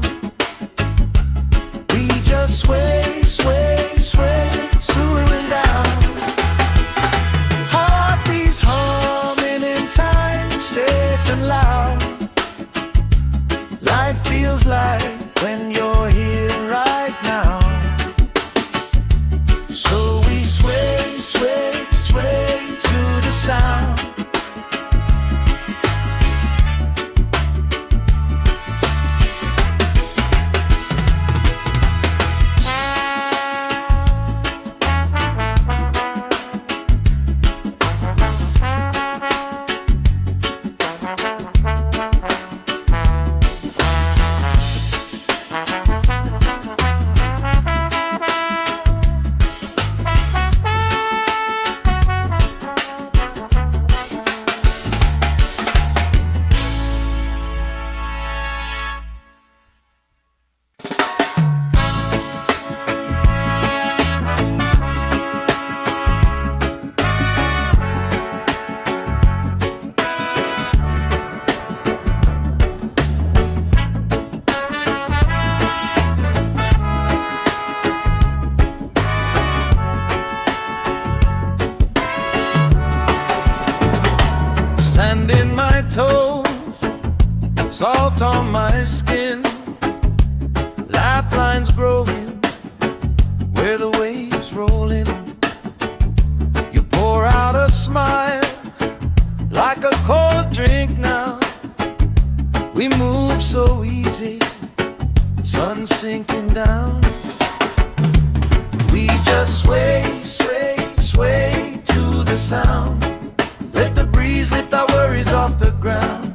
We just sway, sway, sway, swooing down. Heartbeats humming in time, safe and loud. Life feels like when you're here right now. So we sway, sway, sway to the sound. move so easy, sun sinking down. We just sway, sway, sway to the sound. Let the breeze lift our worries off the ground.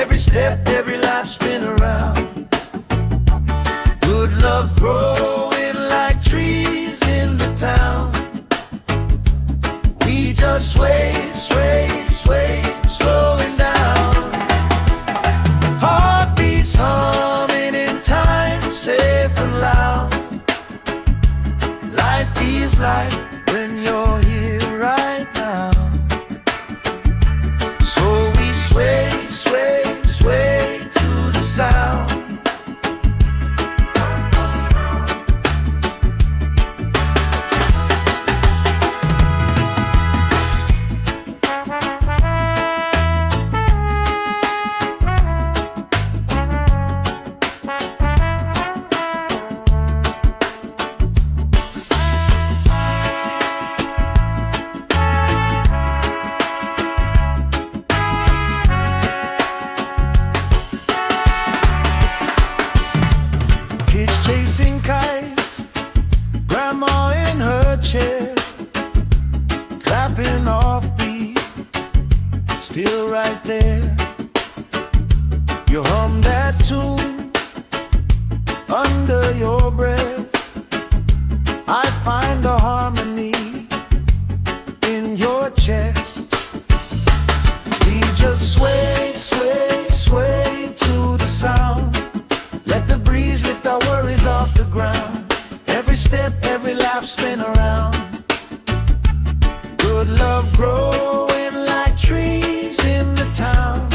Every step, every life spin around. Good love growing like trees in the town. We just sway, sway, sway, slowing down. Heartbeats humming in time, safe and loud. Life feels like when you're here right now. So we sway, sway, sway to the sound. Chasing kites, grandma in her chair, clapping off beat, still right there. You hum that tune under your breath. I find a harmony in your chest. We just sway, sway, sway to the sound. Let the breeze lift our worries off the ground. Every step, every laugh spin around. Good love growing like trees in the town.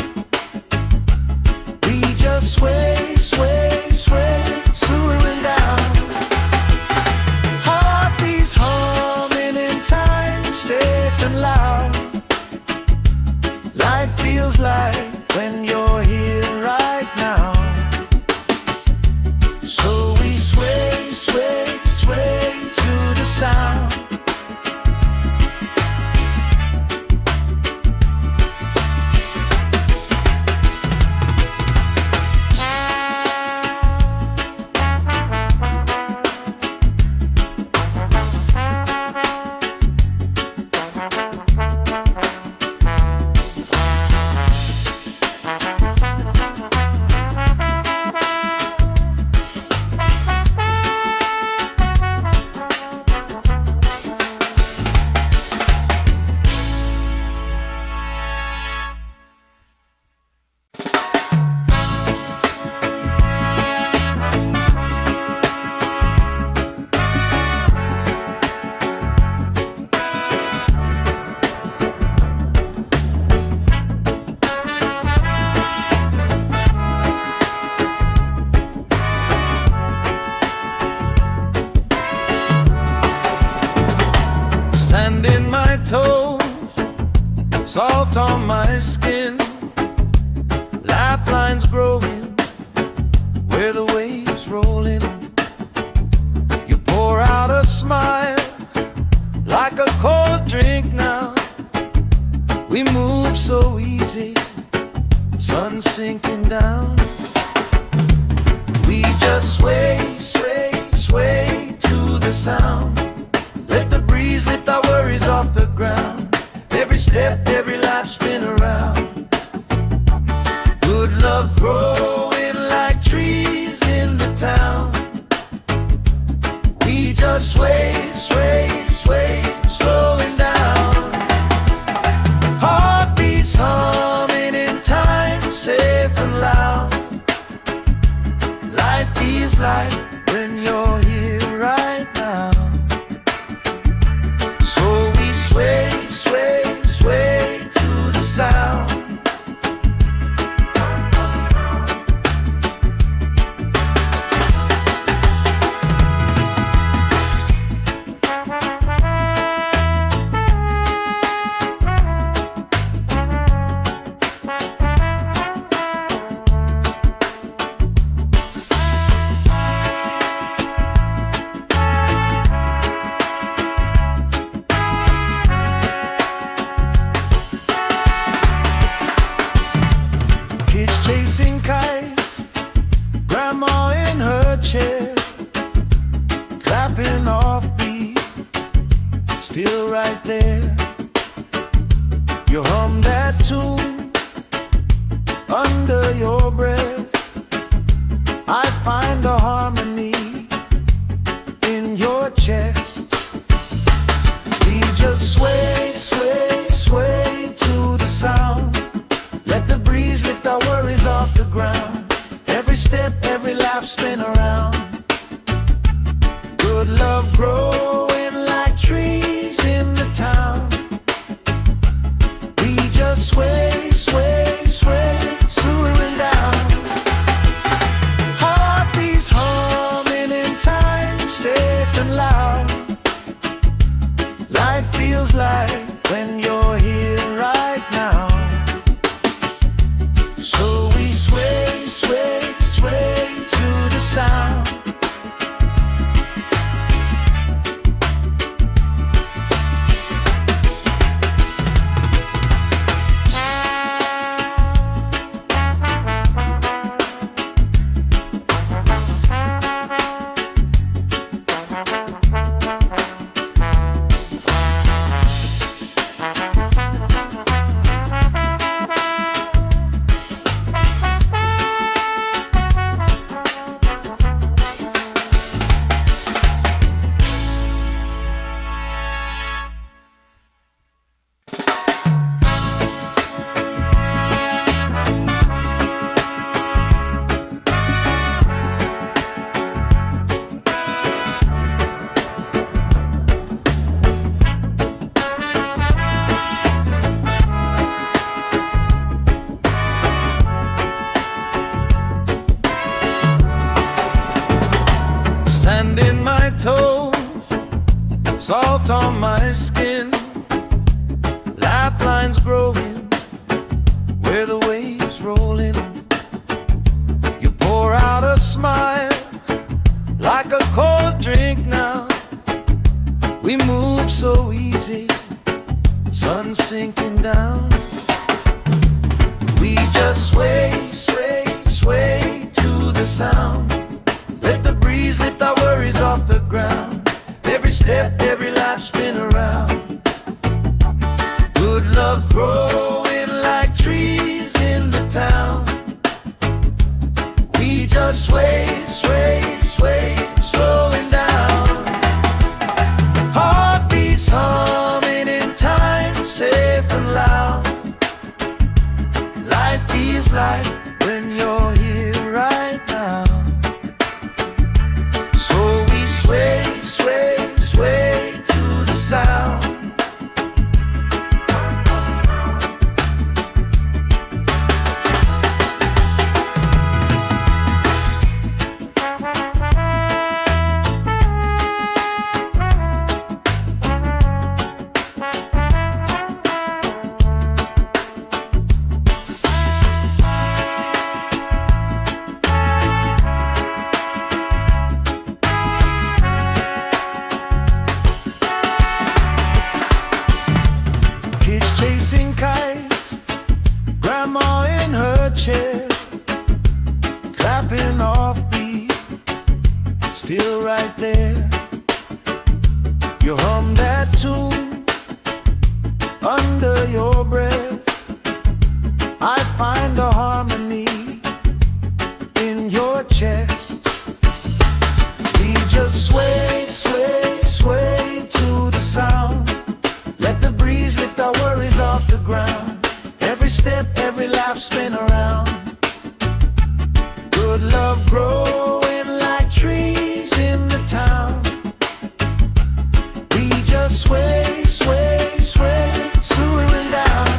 We just sway, sway, sway, slowing down. Heartbeats humming in time, safe and loud. Life feels like when you're here right now. So we sway, sway, sway to the sound. Sand in my toes, salt on my skin, lifelines growing where the waves rolling. You pour out a smile like a cold drink now. We move so easy, sun sinking down. We just sway, sway, sway to the sound. Let the breeze lift our worries off the ground. Every step, every life spin around. Good love growing like trees in the town. We just sway, sway, sway, slowing down. Heartbeats humming in time, safe and loud. Life feels like when you're here right now. Sway, sway, sway to the sound. chair, clapping off beat, still right there. You hum that tune under your breath. I find a harmony in your chest. We just sway, sway, sway to the sound. Let the breeze lift our worries off the ground. Every step, every lap, spin around. Good love growing like trees in the town. We just sway, sway, sway, swooing down. Heartbeats humming in time, safe and loud. Life feels like when you're here right now. So we sway, sway, sway to the sound. Sand in my toes, salt on my skin, lifelines growing where the waves rolling. You pour out a smile like a cold drink now. We move so easy, sun sinking down. We just sway, sway, sway to the sound. Let the breeze lift our worries off the ground. Every step, every lap, spin around. Good love growing like trees in the town. We just sway, sway, sway, slowing down. Heartbeats humming in time, safe and loud. Life feels like when you're here right now. Sway, sway, sway to the sound. Chasing kites, grandma in her chair, clapping off beat, still right there. You hum that tune under your breath. I find a harmony in your chest. We just sway, sway, sway to the sound. Let the breeze lift our worries off the ground. Every step, every lap, spin around. Good love growing like trees in the town. We just sway, sway, sway, swooing down.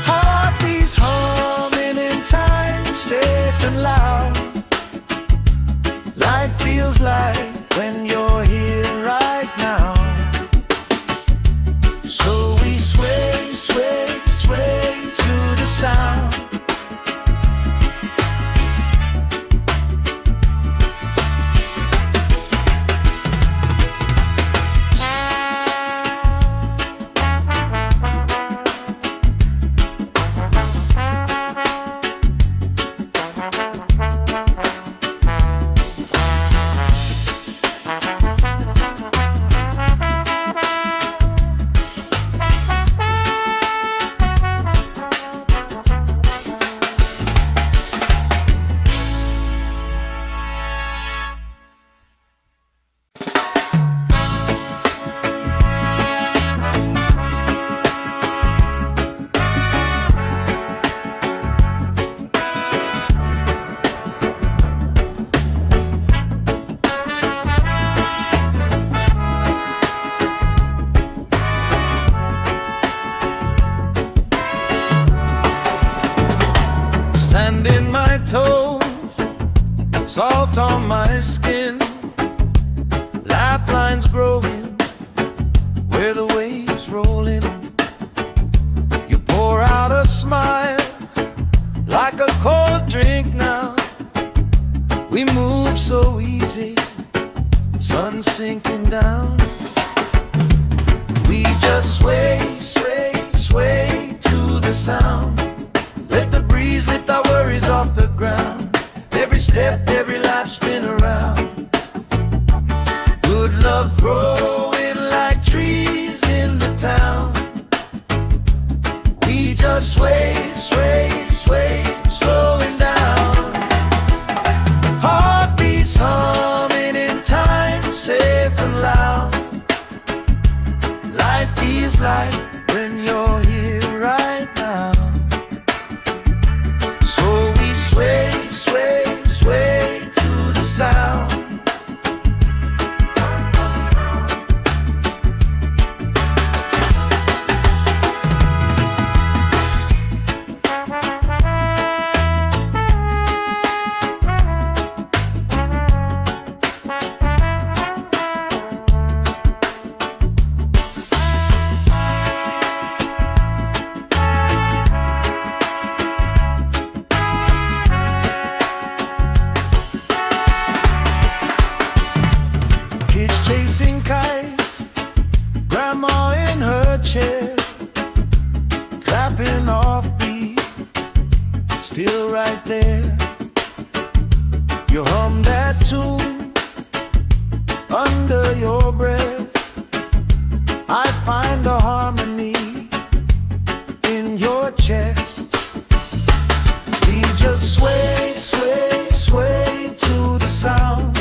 Heartbeats humming in time, safe and loud. Life feels like when you're here right now. So we sway, sway, sway to the sound. salt on my skin, lifelines growing where the waves rolling. You pour out a smile like a cold drink now. We move so easy, sun sinking down. We just sway, sway, sway to the sound. Let the breeze lift our worries off the ground. Every step, every life spin around. Good love growing like trees in the town. We just sway, sway, sway, slowing down. Heartbeats humming in time, safe and loud. Life feels like when you're here right now. So we sway, sway, sway to the sound. Chasing kites, grandma in her chair, clapping off beat, still right there. You hum that tune under your breath. I find a harmony in your chest. We just sway, sway, sway to the sound.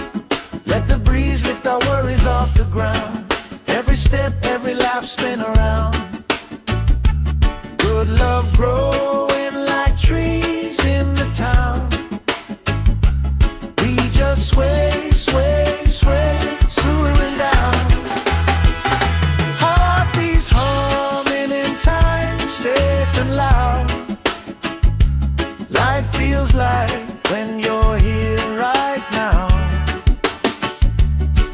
Let the breeze lift our worries off the ground. Every step, every life spin around. Good love growing like trees in the town. We just sway, sway, sway, slowing down. Heartbeats humming in time, safe and loud. Life feels like when you're here right now.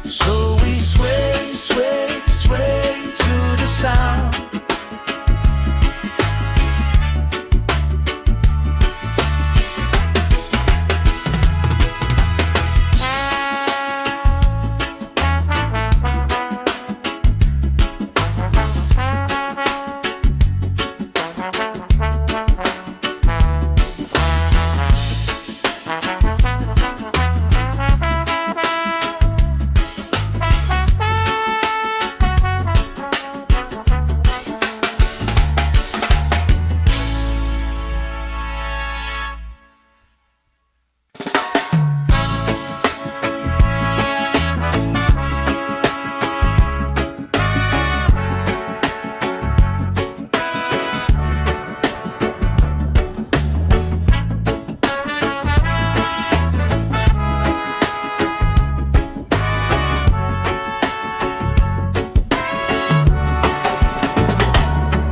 So we sway, sway, sway to the sound.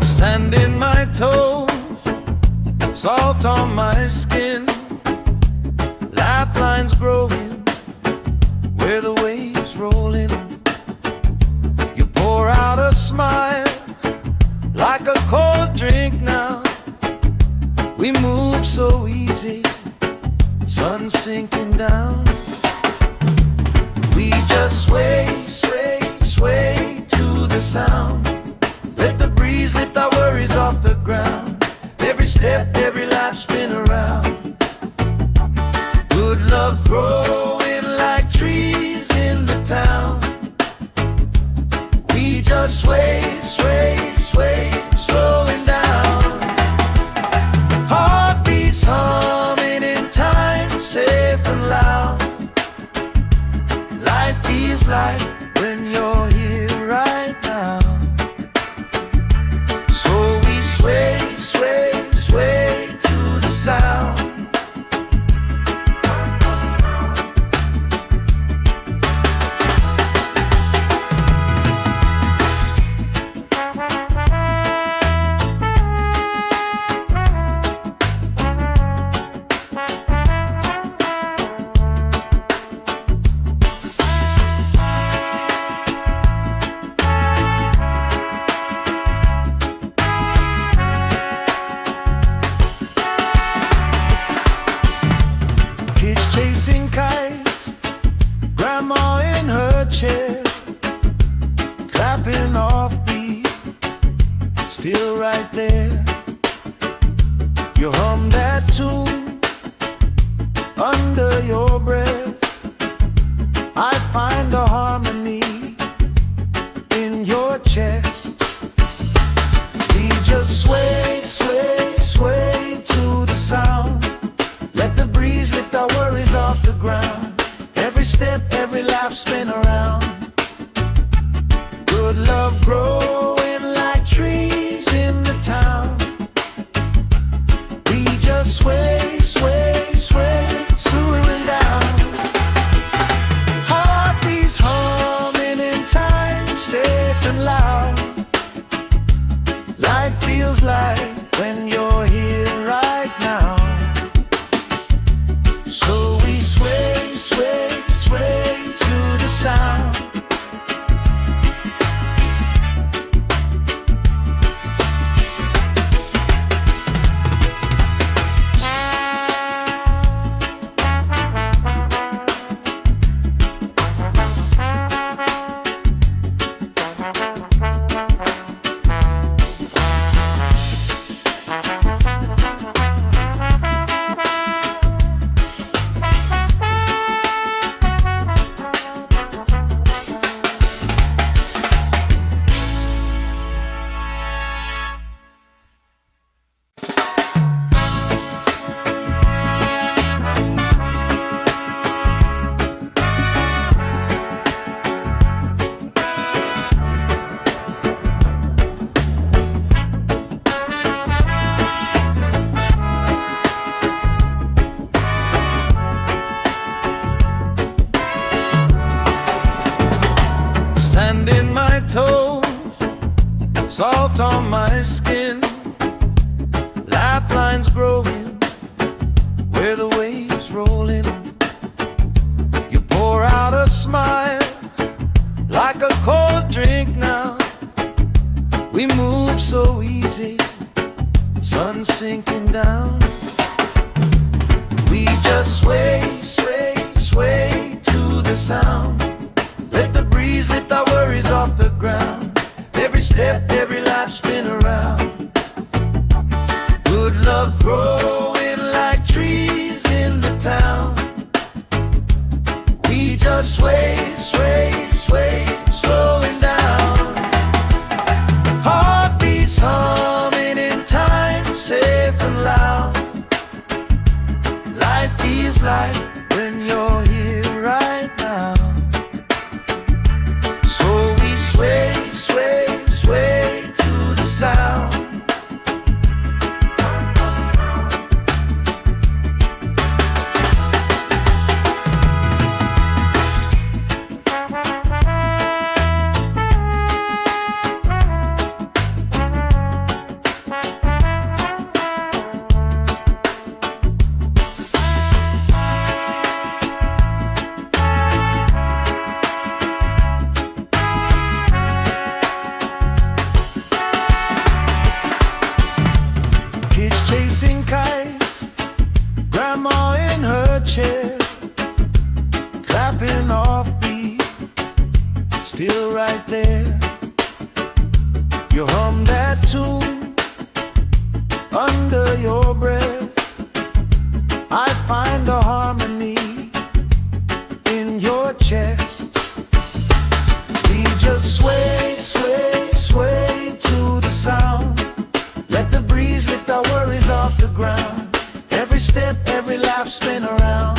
Sand in my toes, salt on my skin, lifelines growing where the waves rolling. You pour out a smile like a cold drink now. We move so easy, sun sinking down. We just sway, sway, sway to the sound. Let the breeze lift our worries off the ground. Every step, every life spin around. Good love growing like trees in the town. We just sway, sway, sway, slowing down. Heartbeats humming in time, safe and loud. Life feels like when you're here right now. So we sway, sway, sway to the sound. Under your breath, I find a harmony in your chest. We just sway, sway, sway to the sound. Let the breeze lift our worries off the ground. Every step, every laugh, spin around. Good love growing like trees in the town. We just sway, sway, sway, swooing down. Heartbeats humming in time, safe and loud. Life feels like when you're here right now. So we sway, sway, sway to the sound. Sand in my toes, salt on my skin, lifelines growing where the waves roll in. You pour out a smile like a cold drink now. We move so easy, sun sinking down. We just sway, sway, sway to the sound. Let the breeze lift our worries off the ground. Every step, every life, spin around. Good love growing like trees in the town. We just sway, sway, sway, slowing down. Heartbeats humming in time, safe and loud. Life feels like when you're here right now. Sway, sway, sway to the sound. Chasing kites, grandma in her chair, clapping off beat, still right there. You hum that tune under your breath. I find a harmony in your chest. We just sway, sway, sway to the sound. Let the breeze lift our worries off the ground. Every step, every laugh, spin around.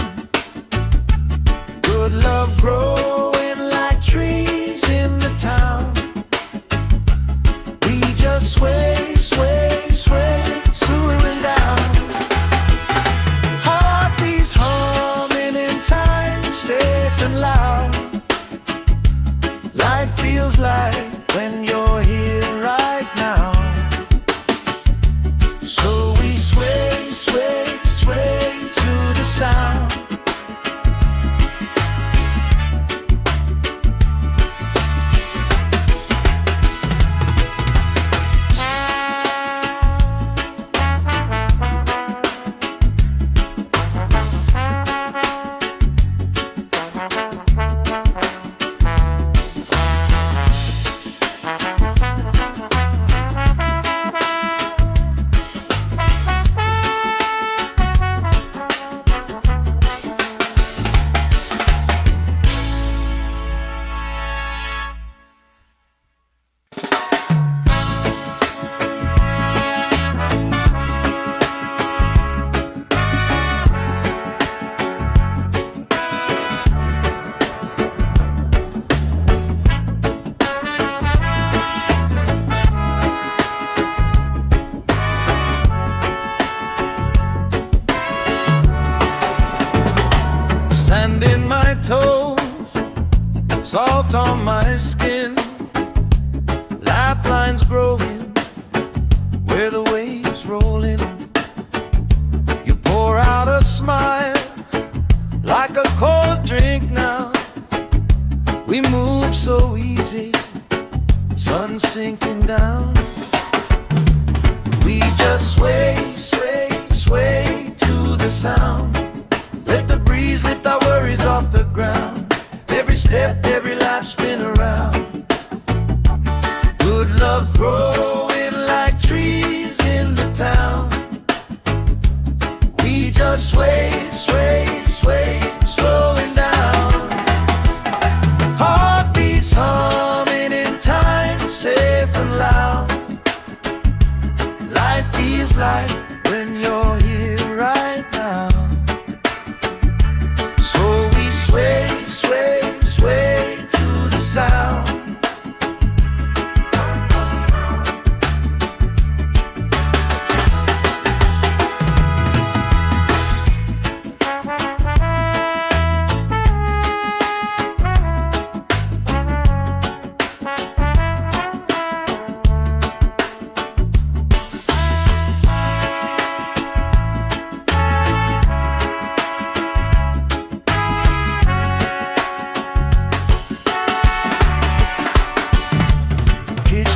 Good love growing like trees in the town. We just sway, sway, sway, swooing down. Heartbeats humming in time, safe and loud. Life feels like when you're here right now. So we sway, sway, sway to the sound. Sand in my toes, salt on my skin, lifelines growing where the waves rolling. You pour out a smile like a cold drink now. We move so easy, sun sinking down. We just sway, sway, sway to the sound. Let the breeze lift our worries off the ground. Every step, every life spin around. Good love growing like trees in the town. We just sway, sway, sway, slowing down. Heartbeats humming in time, safe and loud. Life feels like when you're here right now. So we sway, sway, sway to the sound.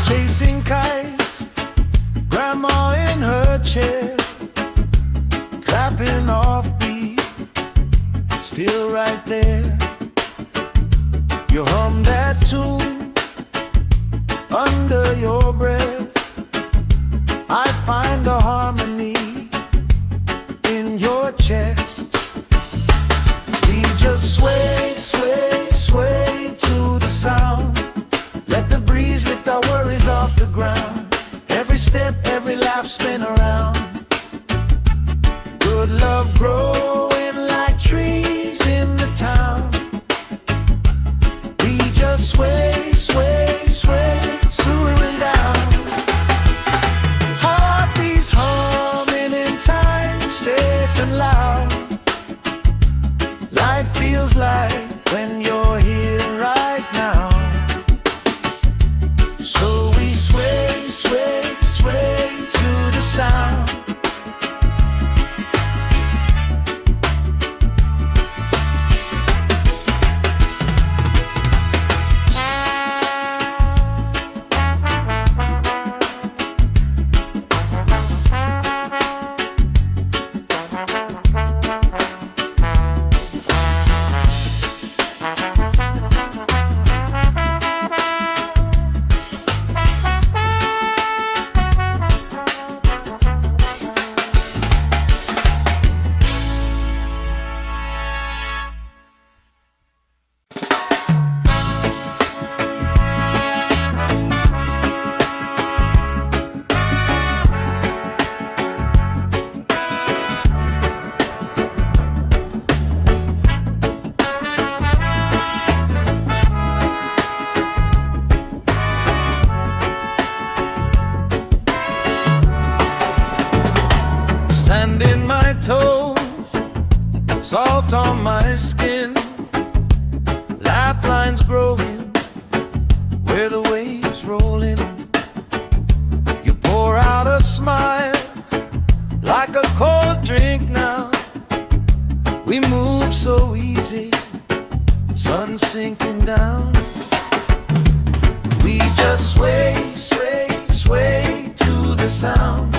Chasing kites, grandma in her chair, clapping off beat, still right there. You hum that tune under your breath. I find a harmony in your chest. We just sway, sway, sway to the sound. Let the breeze lift our worries off the ground. Every step, every life spin around. Good love growing like trees in the town. We just sway, sway, sway, swooing down. Heartbeats humming in time, safe and loud. Life feels like when you're here right now. So we sway, sway, sway to the sound. Sand in my toes, salt on my skin, lifelines growing where the waves rolling. You pour out a smile like a cold drink now. We move so easy, sun sinking down. We just sway, sway, sway to the sound.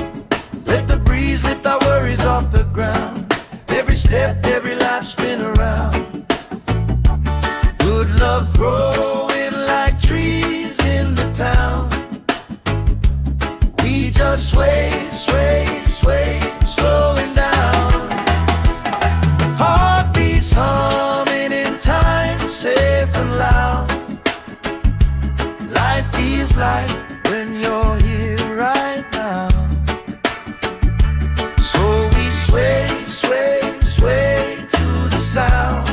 Let the breeze lift our worries off the ground. Every step, every life spin around. Good love growing like trees in the town. We just sway, sway, sway, slowing down. Heartbeats humming in time, safe and loud. Life feels like when you're here right now. So we sway, sway, sway to the sound.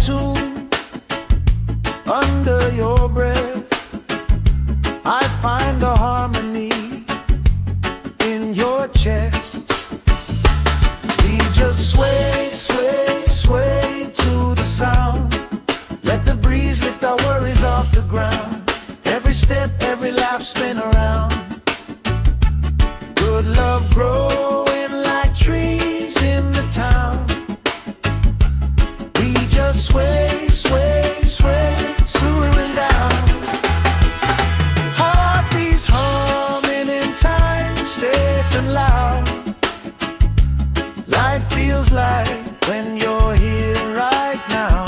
tune under your breath. I find a harmony in your chest. We just sway, sway, sway to the sound. Let the breeze lift our worries off the ground. Every step, every laugh, spin around. Good love growing like trees in the town. We just sway, sway, sway, swaying down. Heartbeats humming in time, safe and loud. Life feels like when you're here right now.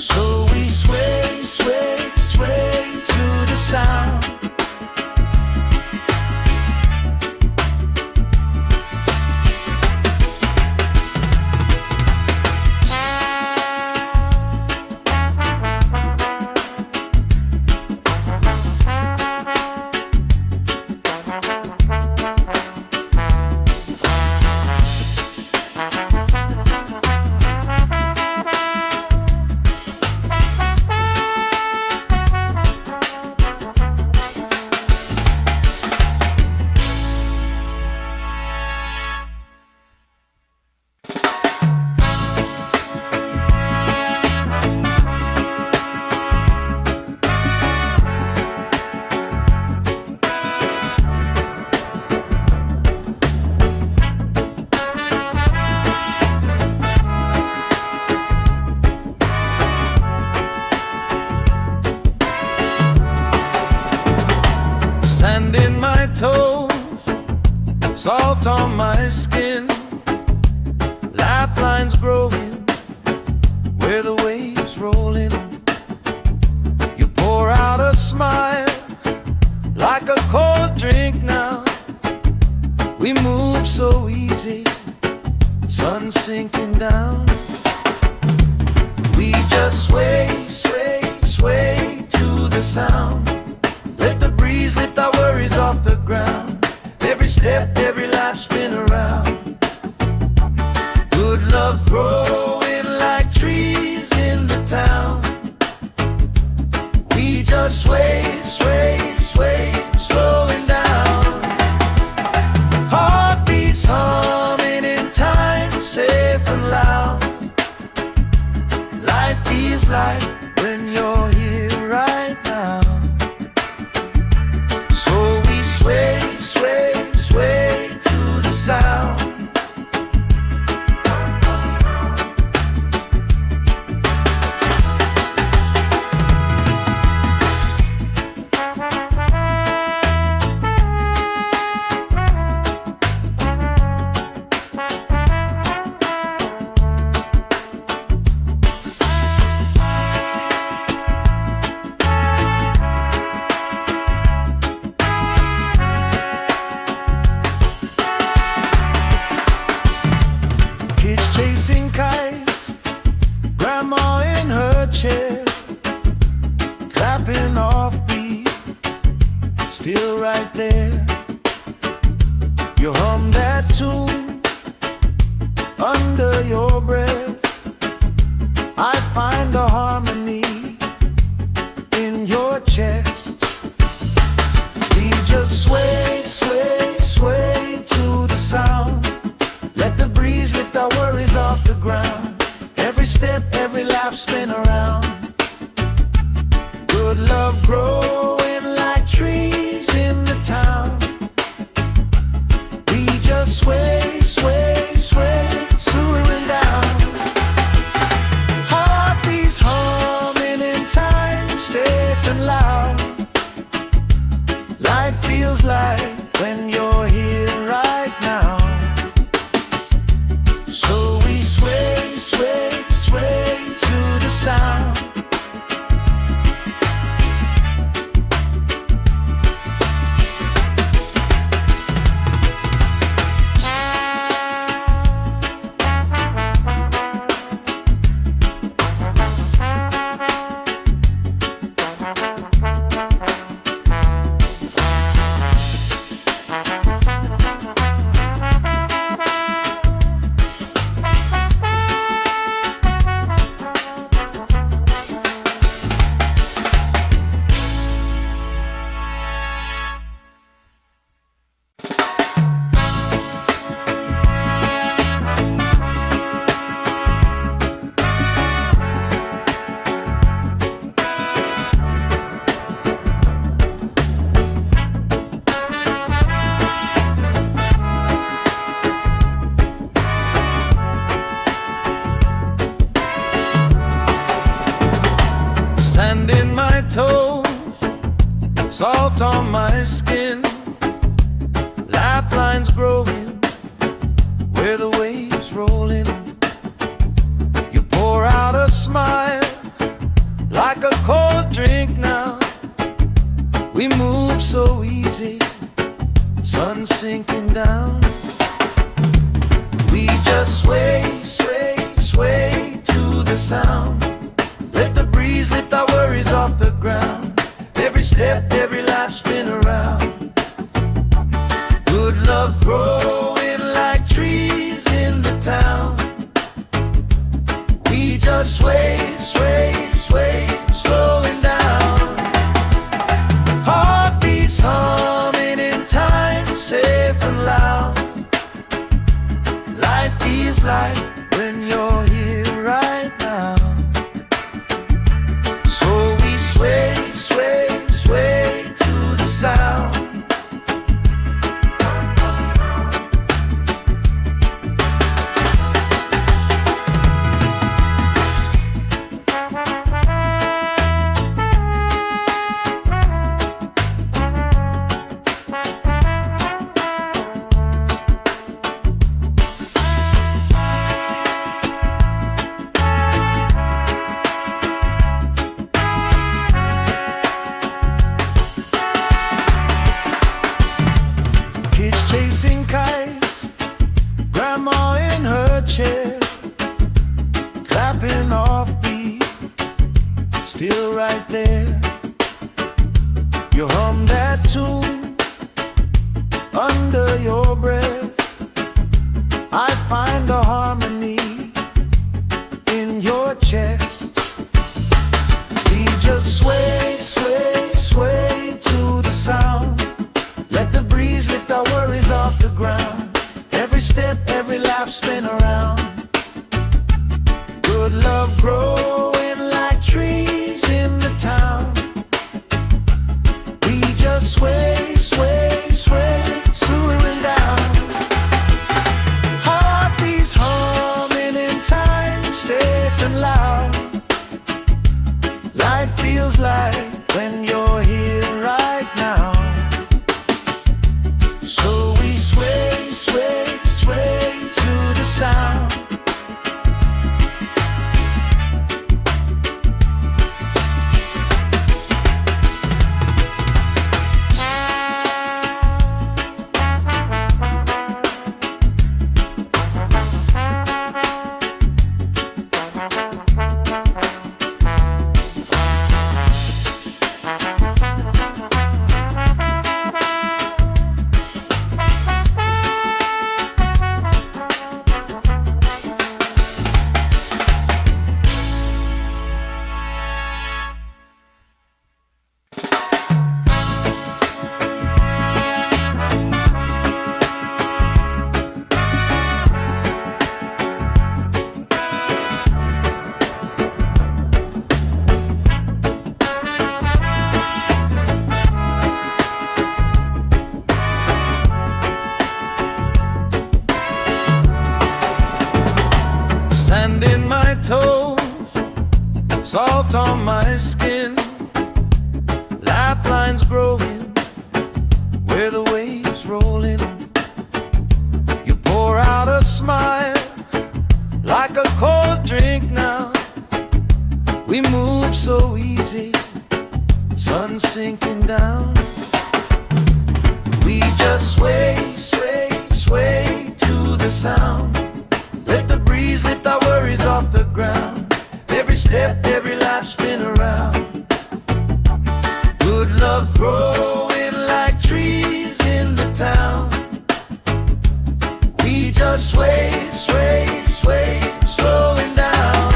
So we sway, sway, sway to the sound. Sand in my toes, salt on my skin, lifelines growing where the waves rolling. You pour out a smile like a cold drink now. We move so easy, sun sinking down. We just sway, sway, sway to the sound. Let the breeze lift our worries off the ground. Every step, every life, spin around. Good love growing like trees in the town. We just sway, sway, sway, slowing down. Heartbeats humming in time, safe and loud. Life feels like when you're here right now. Sway, sway, sway to the sound. Chasing kites, grandma in her chair, clapping off beat, still right there. You hum that tune under your breath. I find a harmony in your chest. We just sway, sway, sway to the sound. Let the breeze lift our worries off the ground. Every step, every laugh, spin around. Good love growing like trees in the town. We just sway, sway, sway, swaying down. Heartbeats humming in time, safe and loud. Life feels like when you're here right now. So we sway, sway, sway to the sound. salt on my skin, lifelines growing where the waves rolling. You pour out a smile like a cold drink now. We move so easy, sun sinking down. We just sway, sway, sway to the sound. Let the breeze lift our worries off the ground. Every step, every life spin around. Good love growing like trees in the town. We just sway, sway, sway, slowing down. Heartbeats humming in time, safe and loud. Life feels like when you're here right now. So we sway, sway, sway to the sound. Chasing kites, grandma in her chair, clapping off beat, still right there. You hum that tune under your breath. I find a harmony in your chest. We just sway, sway, sway to the sound. Let the breeze lift our worries off the ground. Every step, every laugh spin around. Good love growing like trees in the town. We just sway, sway, sway, slowing down. Heartbeats humming in time, safe and loud. Life feels like when you're here right now. So we sway, sway, sway to the sound. Sand in my toes, salt on my skin, lifelines growing where the waves rolling. You pour out a smile like a cold drink now. We move so easy, sun sinking down. We just sway, sway, sway to the sound. Let the breeze lift our worries off the ground. Every step, every life spin around. Good love growing like trees in the town. We just sway, sway, sway, slowing down.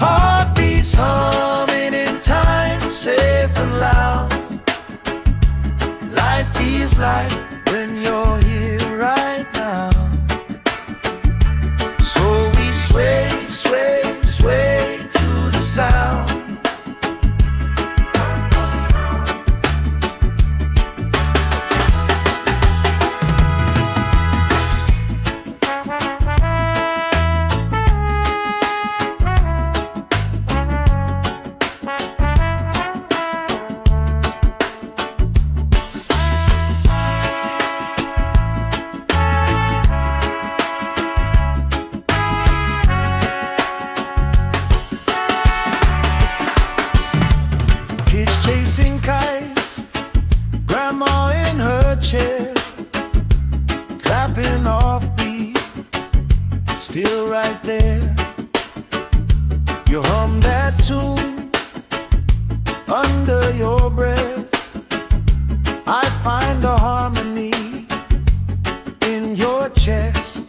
Heartbeats humming in time, safe and loud. Life feels like when you're here right now. You hum that tune under your breath. I find a harmony in your chest.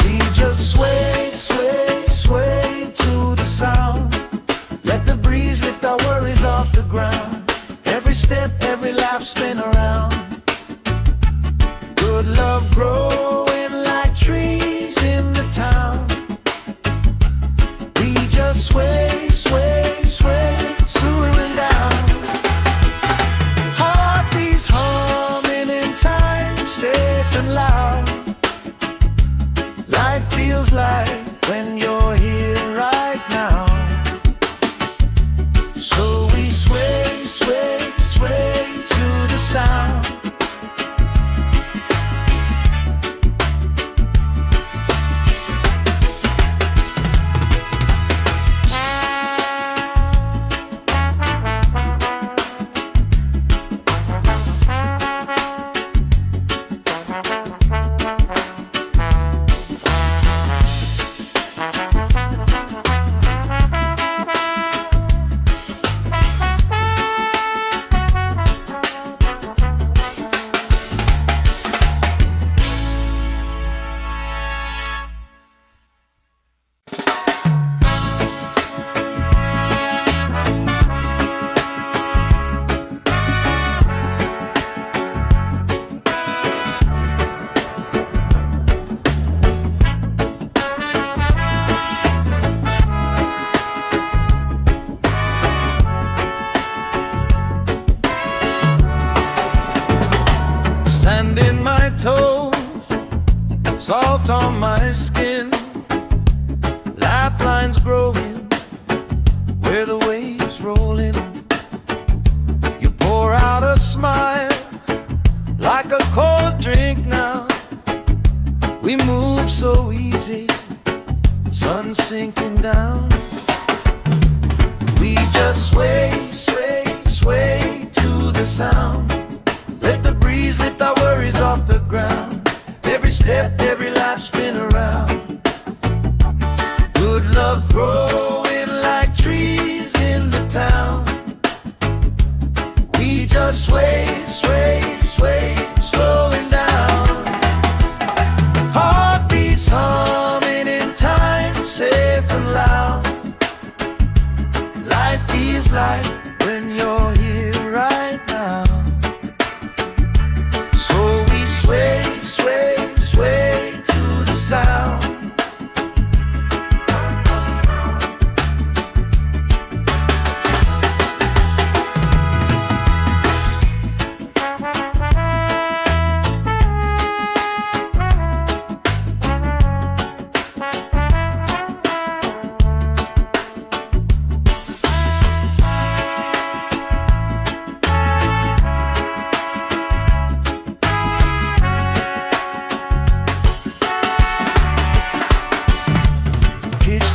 We just sway, sway, sway to the sound. Let the breeze lift our worries off the ground. Every step, every laugh, spin around. Good love growing like trees in the town. We just sway, sway, sway, slowing down. Heartbeats humming in time, safe and loud. Life feels like when you're here right now. So we sway, sway, sway to the sound. Sand in my toes, salt on my skin, lifelines growing where the waves rolling. You pour out a smile like a cold drink now. We move so easy, sun sinking down. We just sway, sway, sway to the sound. Let the breeze lift our worries off the ground. Every step, every laugh, spin around. Good love growing like trees in the town. We just sway, sway, sway, slowing down. Heartbeats humming in time, safe and loud. Life feels like when you're here right now. Sway, sway, sway to the sound.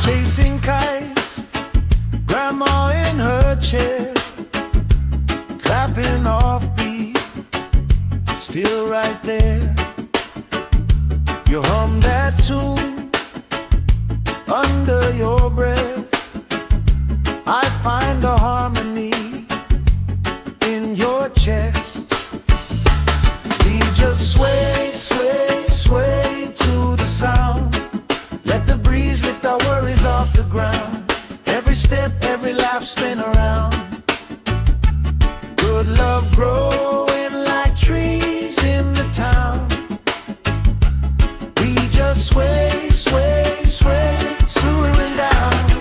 Chasing kites, grandma in her chair, clapping off beat, still right there. You hum that tune under your breath. I find a harmony in your chest. We just sway, sway, sway to the sound. Let the breeze lift our worries off the ground. Every step, every laugh, spin around. Good love growing like trees in the town. We just sway, sway, sway, slowing down.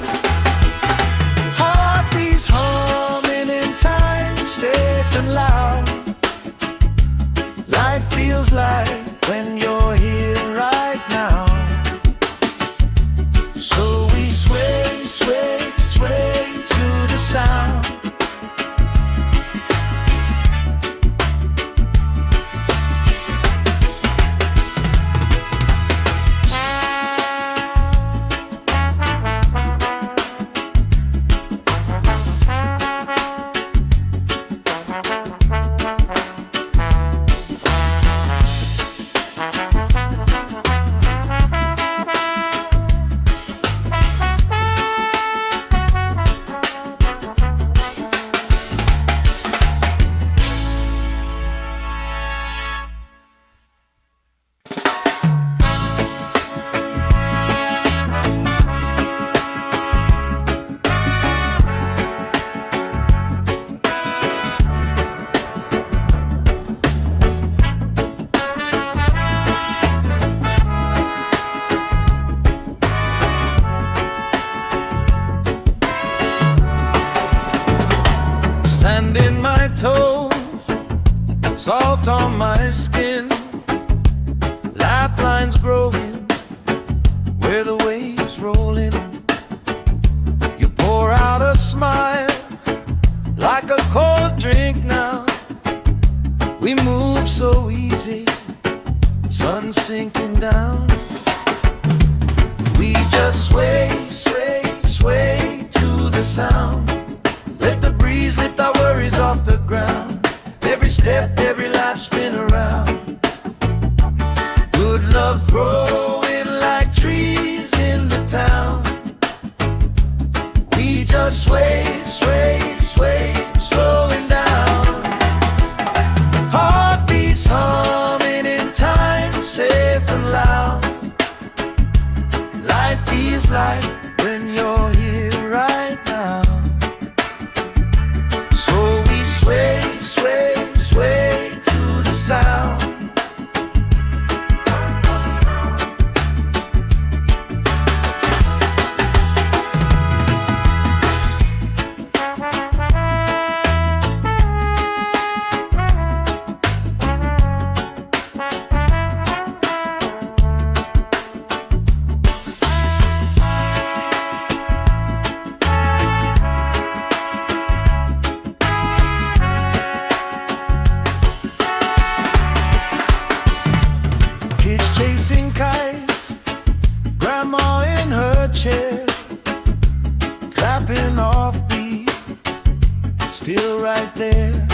salt on my skin, lifelines growing where the waves roll in. You pour out a smile like a cold drink now. We move so easy, sun sinking down. We just sway, sway, sway to the sound. Let the breeze lift our worries off the ground. Every step, every life spin around. Good love growing like trees in the town. We just sway, sway, sway, slowing down. Heartbeats humming in time, safe and loud. Life feels like when you're here right now. So we sway, sway, sway to the sound. Chasing kites, grandma in her chair, clapping off beat, still right there.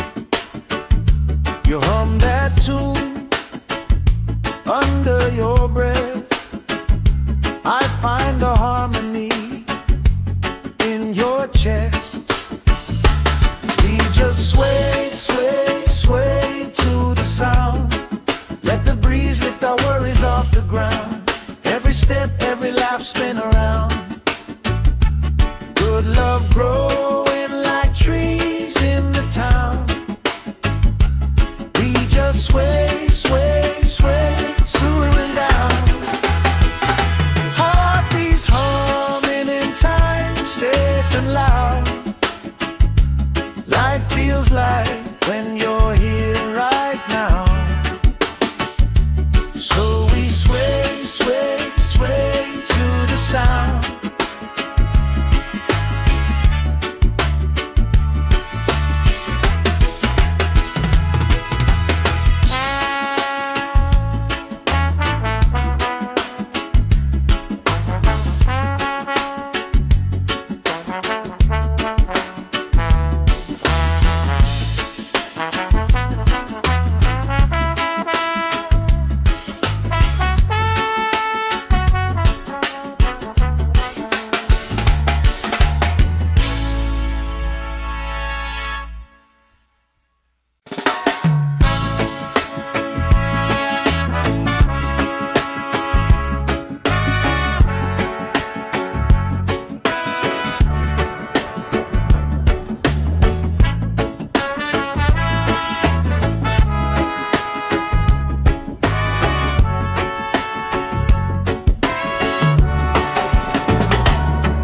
You hum that tune under your breath. I find a harmony in your chest. We just sway, sway, sway to the sound. Let the breeze lift our worries off the ground. Every step, every laugh spin around. Good love growing like trees in the town. We just sway, sway, sway, slowing down. Heartbeats humming in time, safe and loud. Life feels like when you're here right now. So we sway, sway, sway to the sound.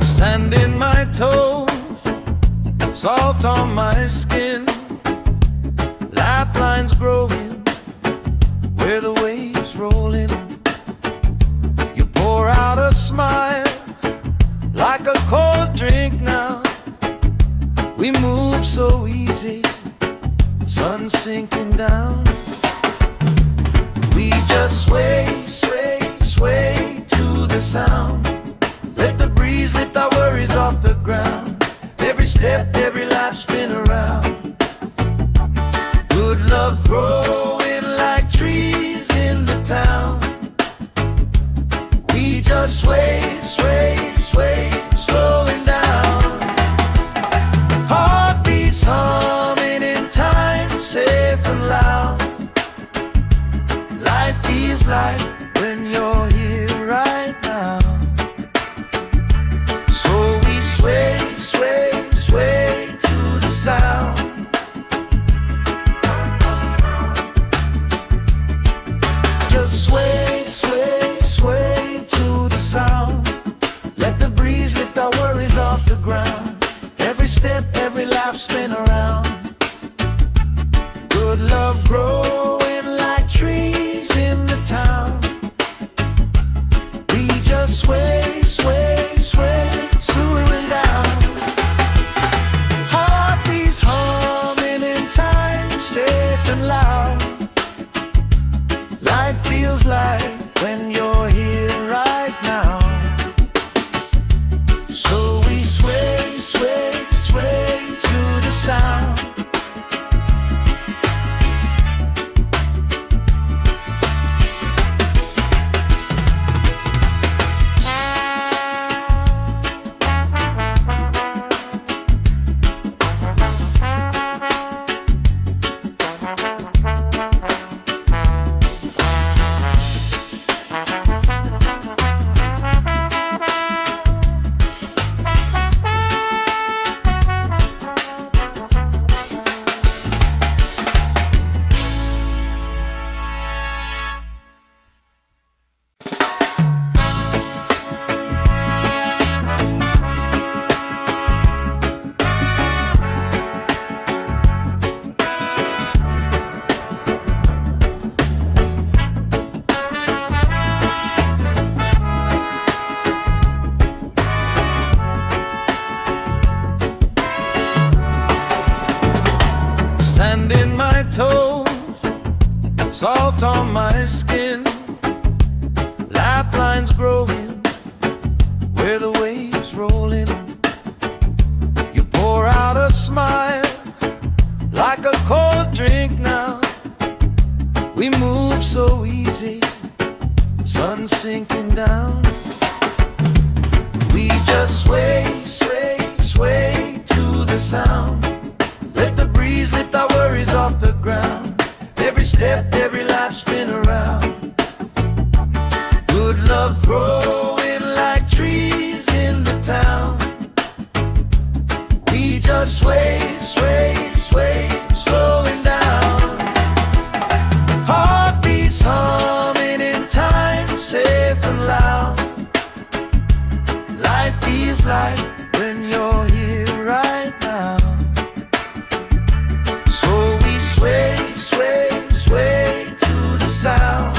Sand in my toes, salt on my skin, lifelines growing where the waves roll in. You pour out a smile like a cold drink now. We move so easy, sun sinking down. We just sway, sway, sway to the sound. Let the breeze lift our worries off the ground. Every step, every life spin around. Good love growing like trees in the town. We just sway, sway, sway, slowing down. Heartbeats humming in time, safe and loud. Life feels like when you're here right now. Sway, sway, sway to the sound. Just sway, sway, sway to the sound. Let the breeze lift our worries off the ground. Every step, every laugh spin around. Good love grows salt on my skin, lifelines growing where the waves roll in. You pour out a smile like a cold drink now. We move so easy, sun sinking down. We just sway, sway, sway to the sound. Let the breeze lift our worries off the ground. Every step, every life spin around. Good love growing like trees in the town. We just sway, sway, sway, slowing down. Heartbeats humming in time, safe and loud. Life feels like when you're here right now. So we sway, sway, sway to the sound.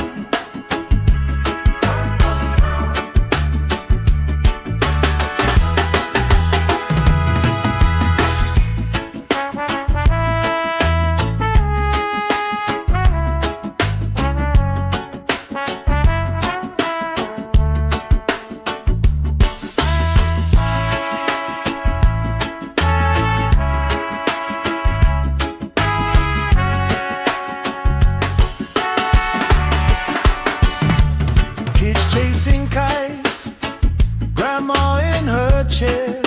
Chasing kites, grandma in her chair,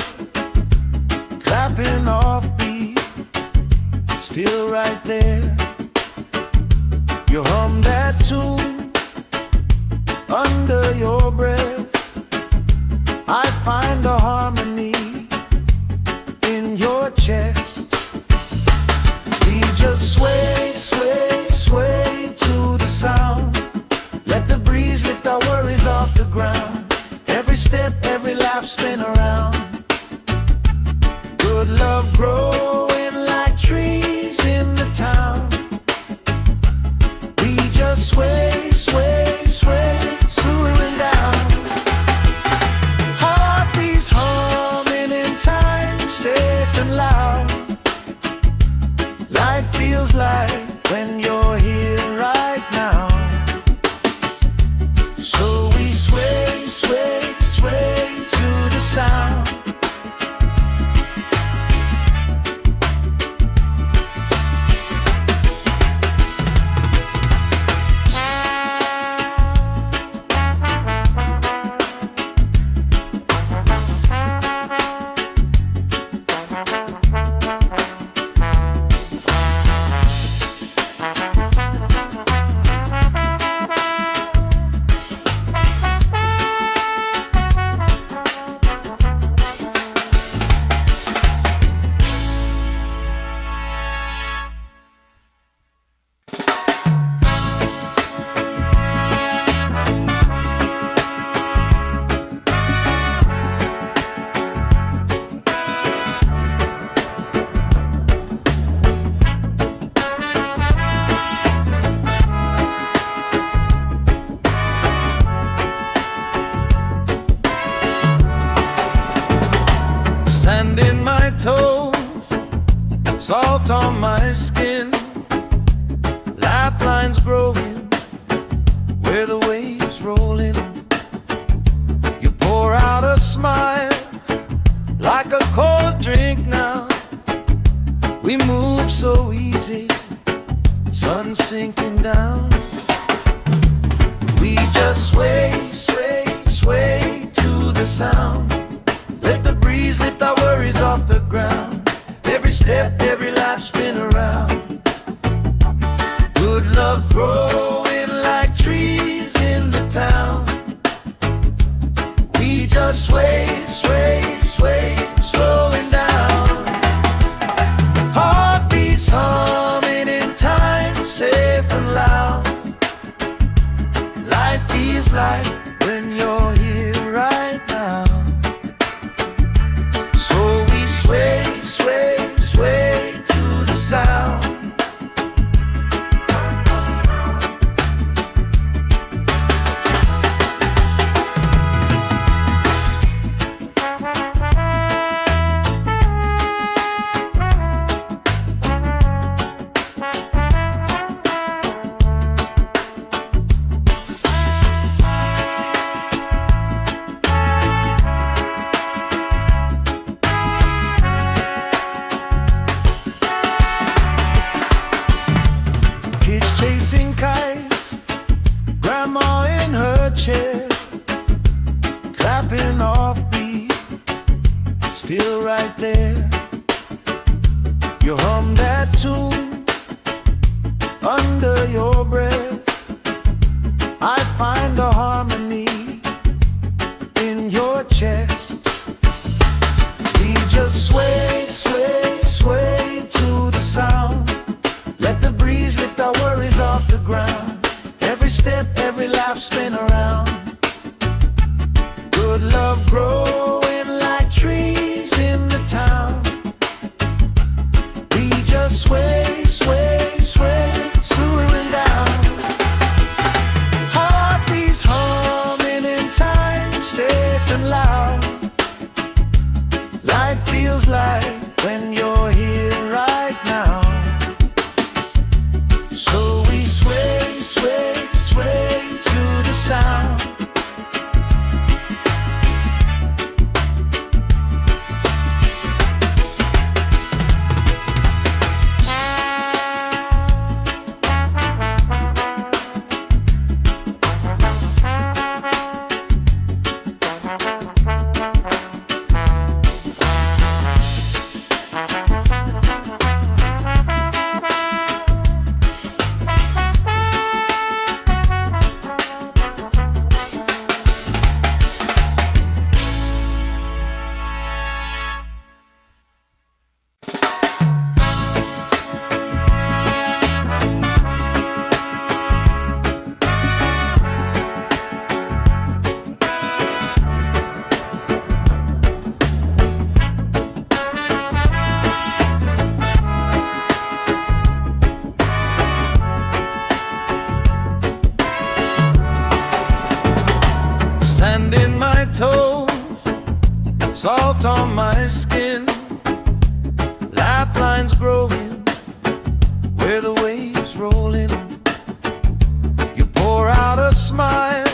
clapping off beat, still right there. You hum that tune under your breath. I find a harmony in your chest. We just sway, sway, sway to the sound. Let the breeze lift our worries off the ground. Every step, every life spin around. Good love growing like trees in the town. We just sway, sway, sway, slowing down. Heartbeats humming in time, safe and loud. Life feels like when you're here right now. So we sway, sway, sway to the sound. Sand in my toes, salt on my skin, lifelines growing where the waves roll in. You pour out a smile like a cold drink now. We move so easy, sun sinking down. We just sway, sway, sway to the sound. Let the breeze lift our worries off the ground. Every step, every life spin around. Good love growing like trees in the town. We just sway, sway, sway, slowing down. Heartbeats humming in time, safe and loud. Life feels like when you're here right now. So we sway, sway, sway still right there. You hum that tune under your breath. I find the harmony in your chest. We just sway, sway, sway to the sound. Let the breeze lift our worries off the ground. Every step, every laugh, spin around. Good love growing like trees in the town. We just sway, sway, sway, swooing down. Heartbeats humming in time, safe and loud. Life feels like when you're here right now. So we sway, sway, sway to the sound. Sand in my toes, salt on my skin, lifelines growing where the waves roll in. You pour out a smile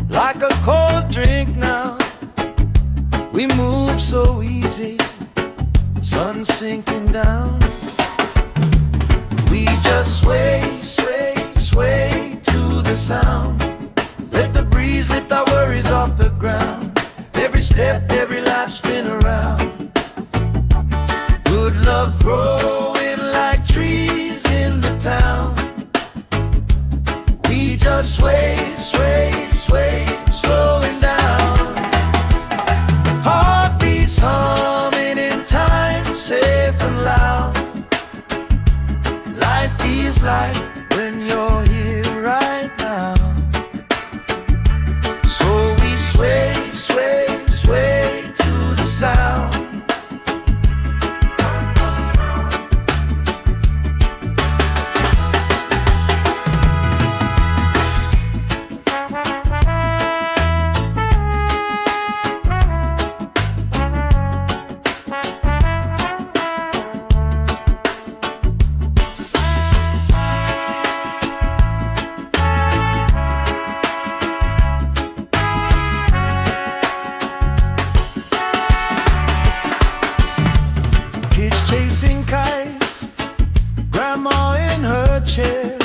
like a cold drink now. We move so easy, sun sinking down. We just sway, sway, sway to the sound. Let the breeze lift our worries off the ground. Every step, every life, spin around. Good love growing like trees in the town. We just sway, sway, sway, slowing down. Heartbeats humming in time, safe and loud. Life feels like when you're here right now. Sway, sway, sway to the sound. Chasing kites, grandma in her chair,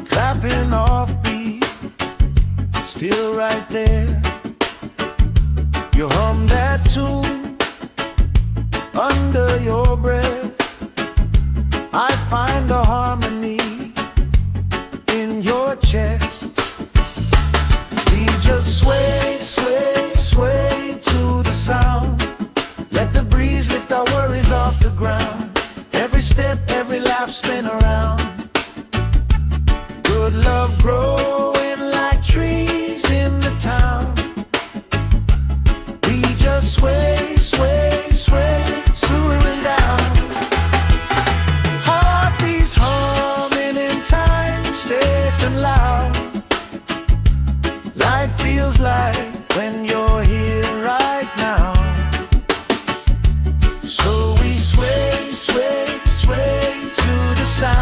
clapping off beat, still right there. You hum that tune under your breath. I find the harmony in your chest. We just sway, sway, sway to the sound. Let the breeze lift our worries off the ground. Every step, every laugh, spin around. Good love growing like trees in the town. We just sway, sway, sway, swooing down. Heartbeats humming in time, safe and loud. Life feels like when you're here right now. So we sway, sway, sway to the sound.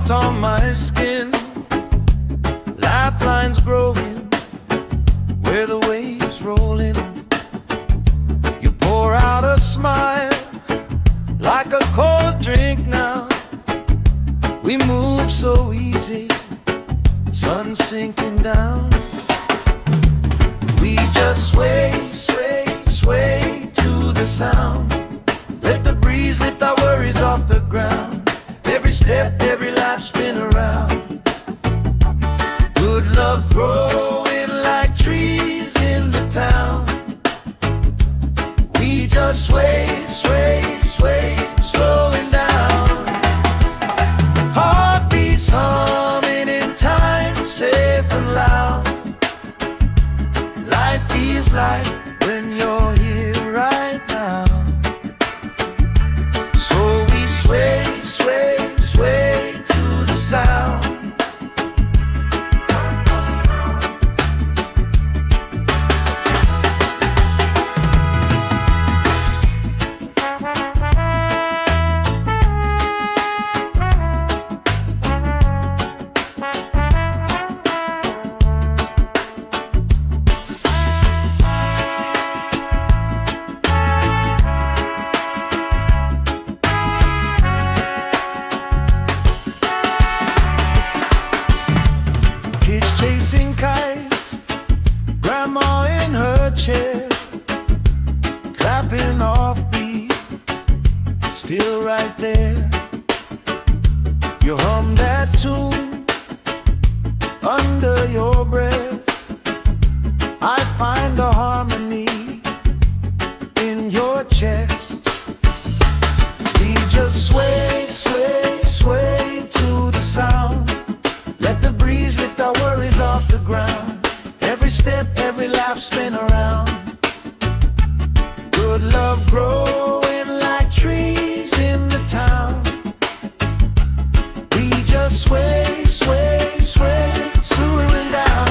salt on my skin, lifelines growing where the waves rolling. You pour out a smile like a cold drink now. We move so easy, sun sinking down. We just sway, sway, sway to the sound. Let the breeze lift our worries off the ground. Every step, every life spin around. Good love growing like trees in the town. We just sway, sway, sway, slowing down. Heartbeats humming in time, safe and loud. Life feels like when you're here right now. So we sway, sway, sway to the sound. Chasing kites, grandma in her chair, clapping off beat, still right there. You hum that tune under your breath. I find a harmony in your chest. We just sway, sway, sway to the sound. Let the breeze lift our worries off the ground. Every step, every life spin around. Good love growing like trees in the town. We just sway, sway, sway, slowing down.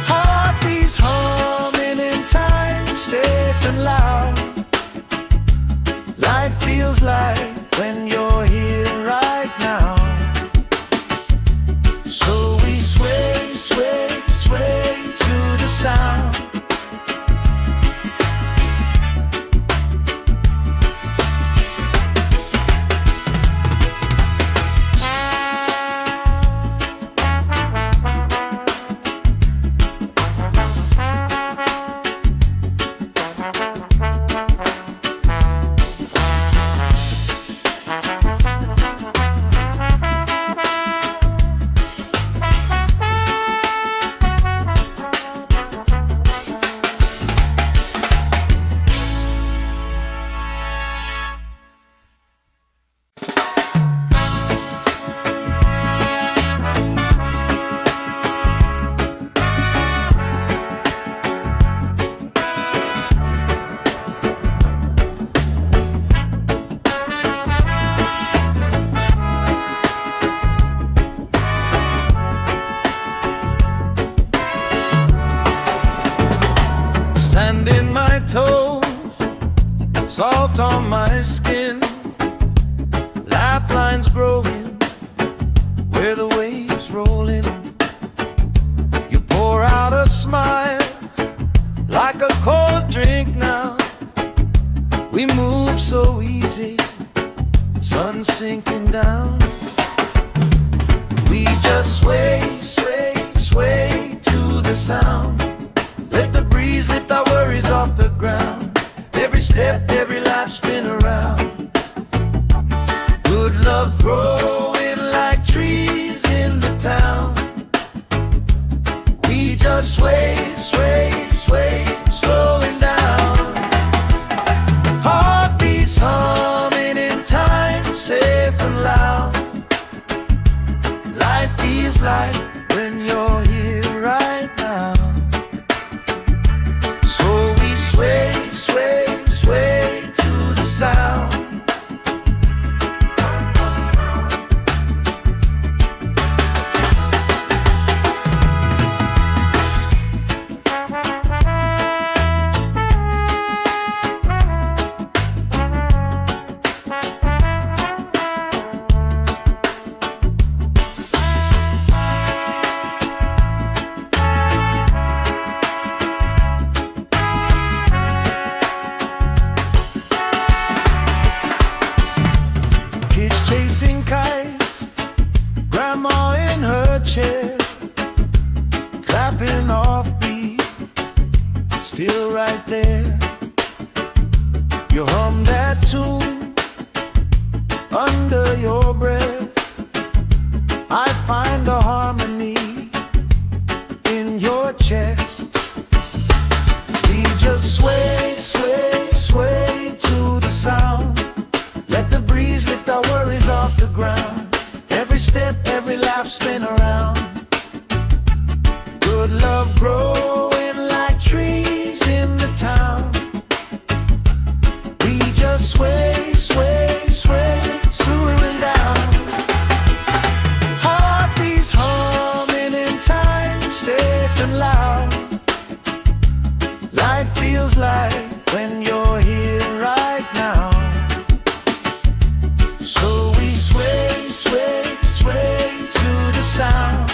Heartbeats humming in time, safe and loud. Life feels like when you're here right now. So we sway, sway, sway to the sound. Sand in my toes, salt on my skin, lifelines growing where the waves rolling. You pour out a smile like a cold drink now. We move so easy, sun sinking down. We just sway, sway, sway to the sound. Let the breeze lift our worries off the ground. Every step, every life spin around. Good love growing like trees in the town. We just sway, sway, sway, slowing down. Heartbeats humming in time, safe and loud. Life feels like when you're here right now. So we sway, sway, sway to the sound. rapping offbeat, still right there. You hum that tune under your breath. I find a harmony in your chest. We just sway, sway, sway to the sound. Let the breeze lift our worries off the ground. Every step, every laugh spin around. Good love growing like trees in the town. We just sway, sway, sway, swaying down. Heartbeats humming in time, safe and loud. Life feels like when you're here right now. So we sway, sway, sway to the sound.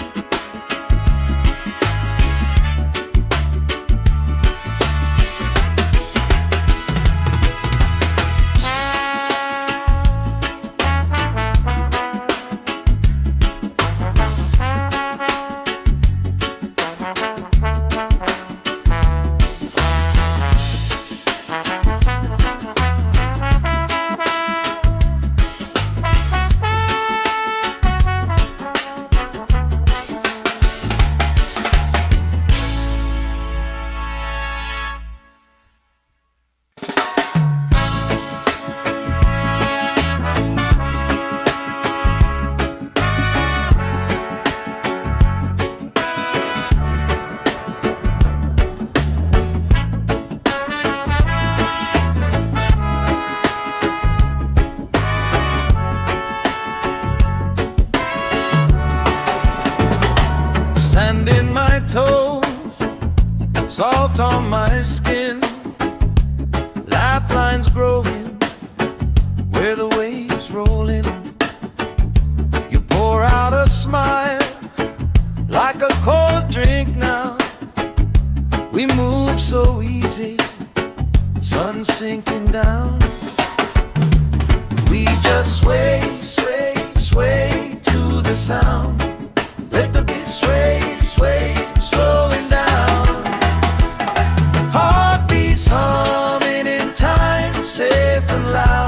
Sand in my toes, salt on my skin, lifelines growing where the waves roll in. You pour out a smile like a cold drink now. We move so easy, sun sinking down. We just sway, sway, sway to the sound.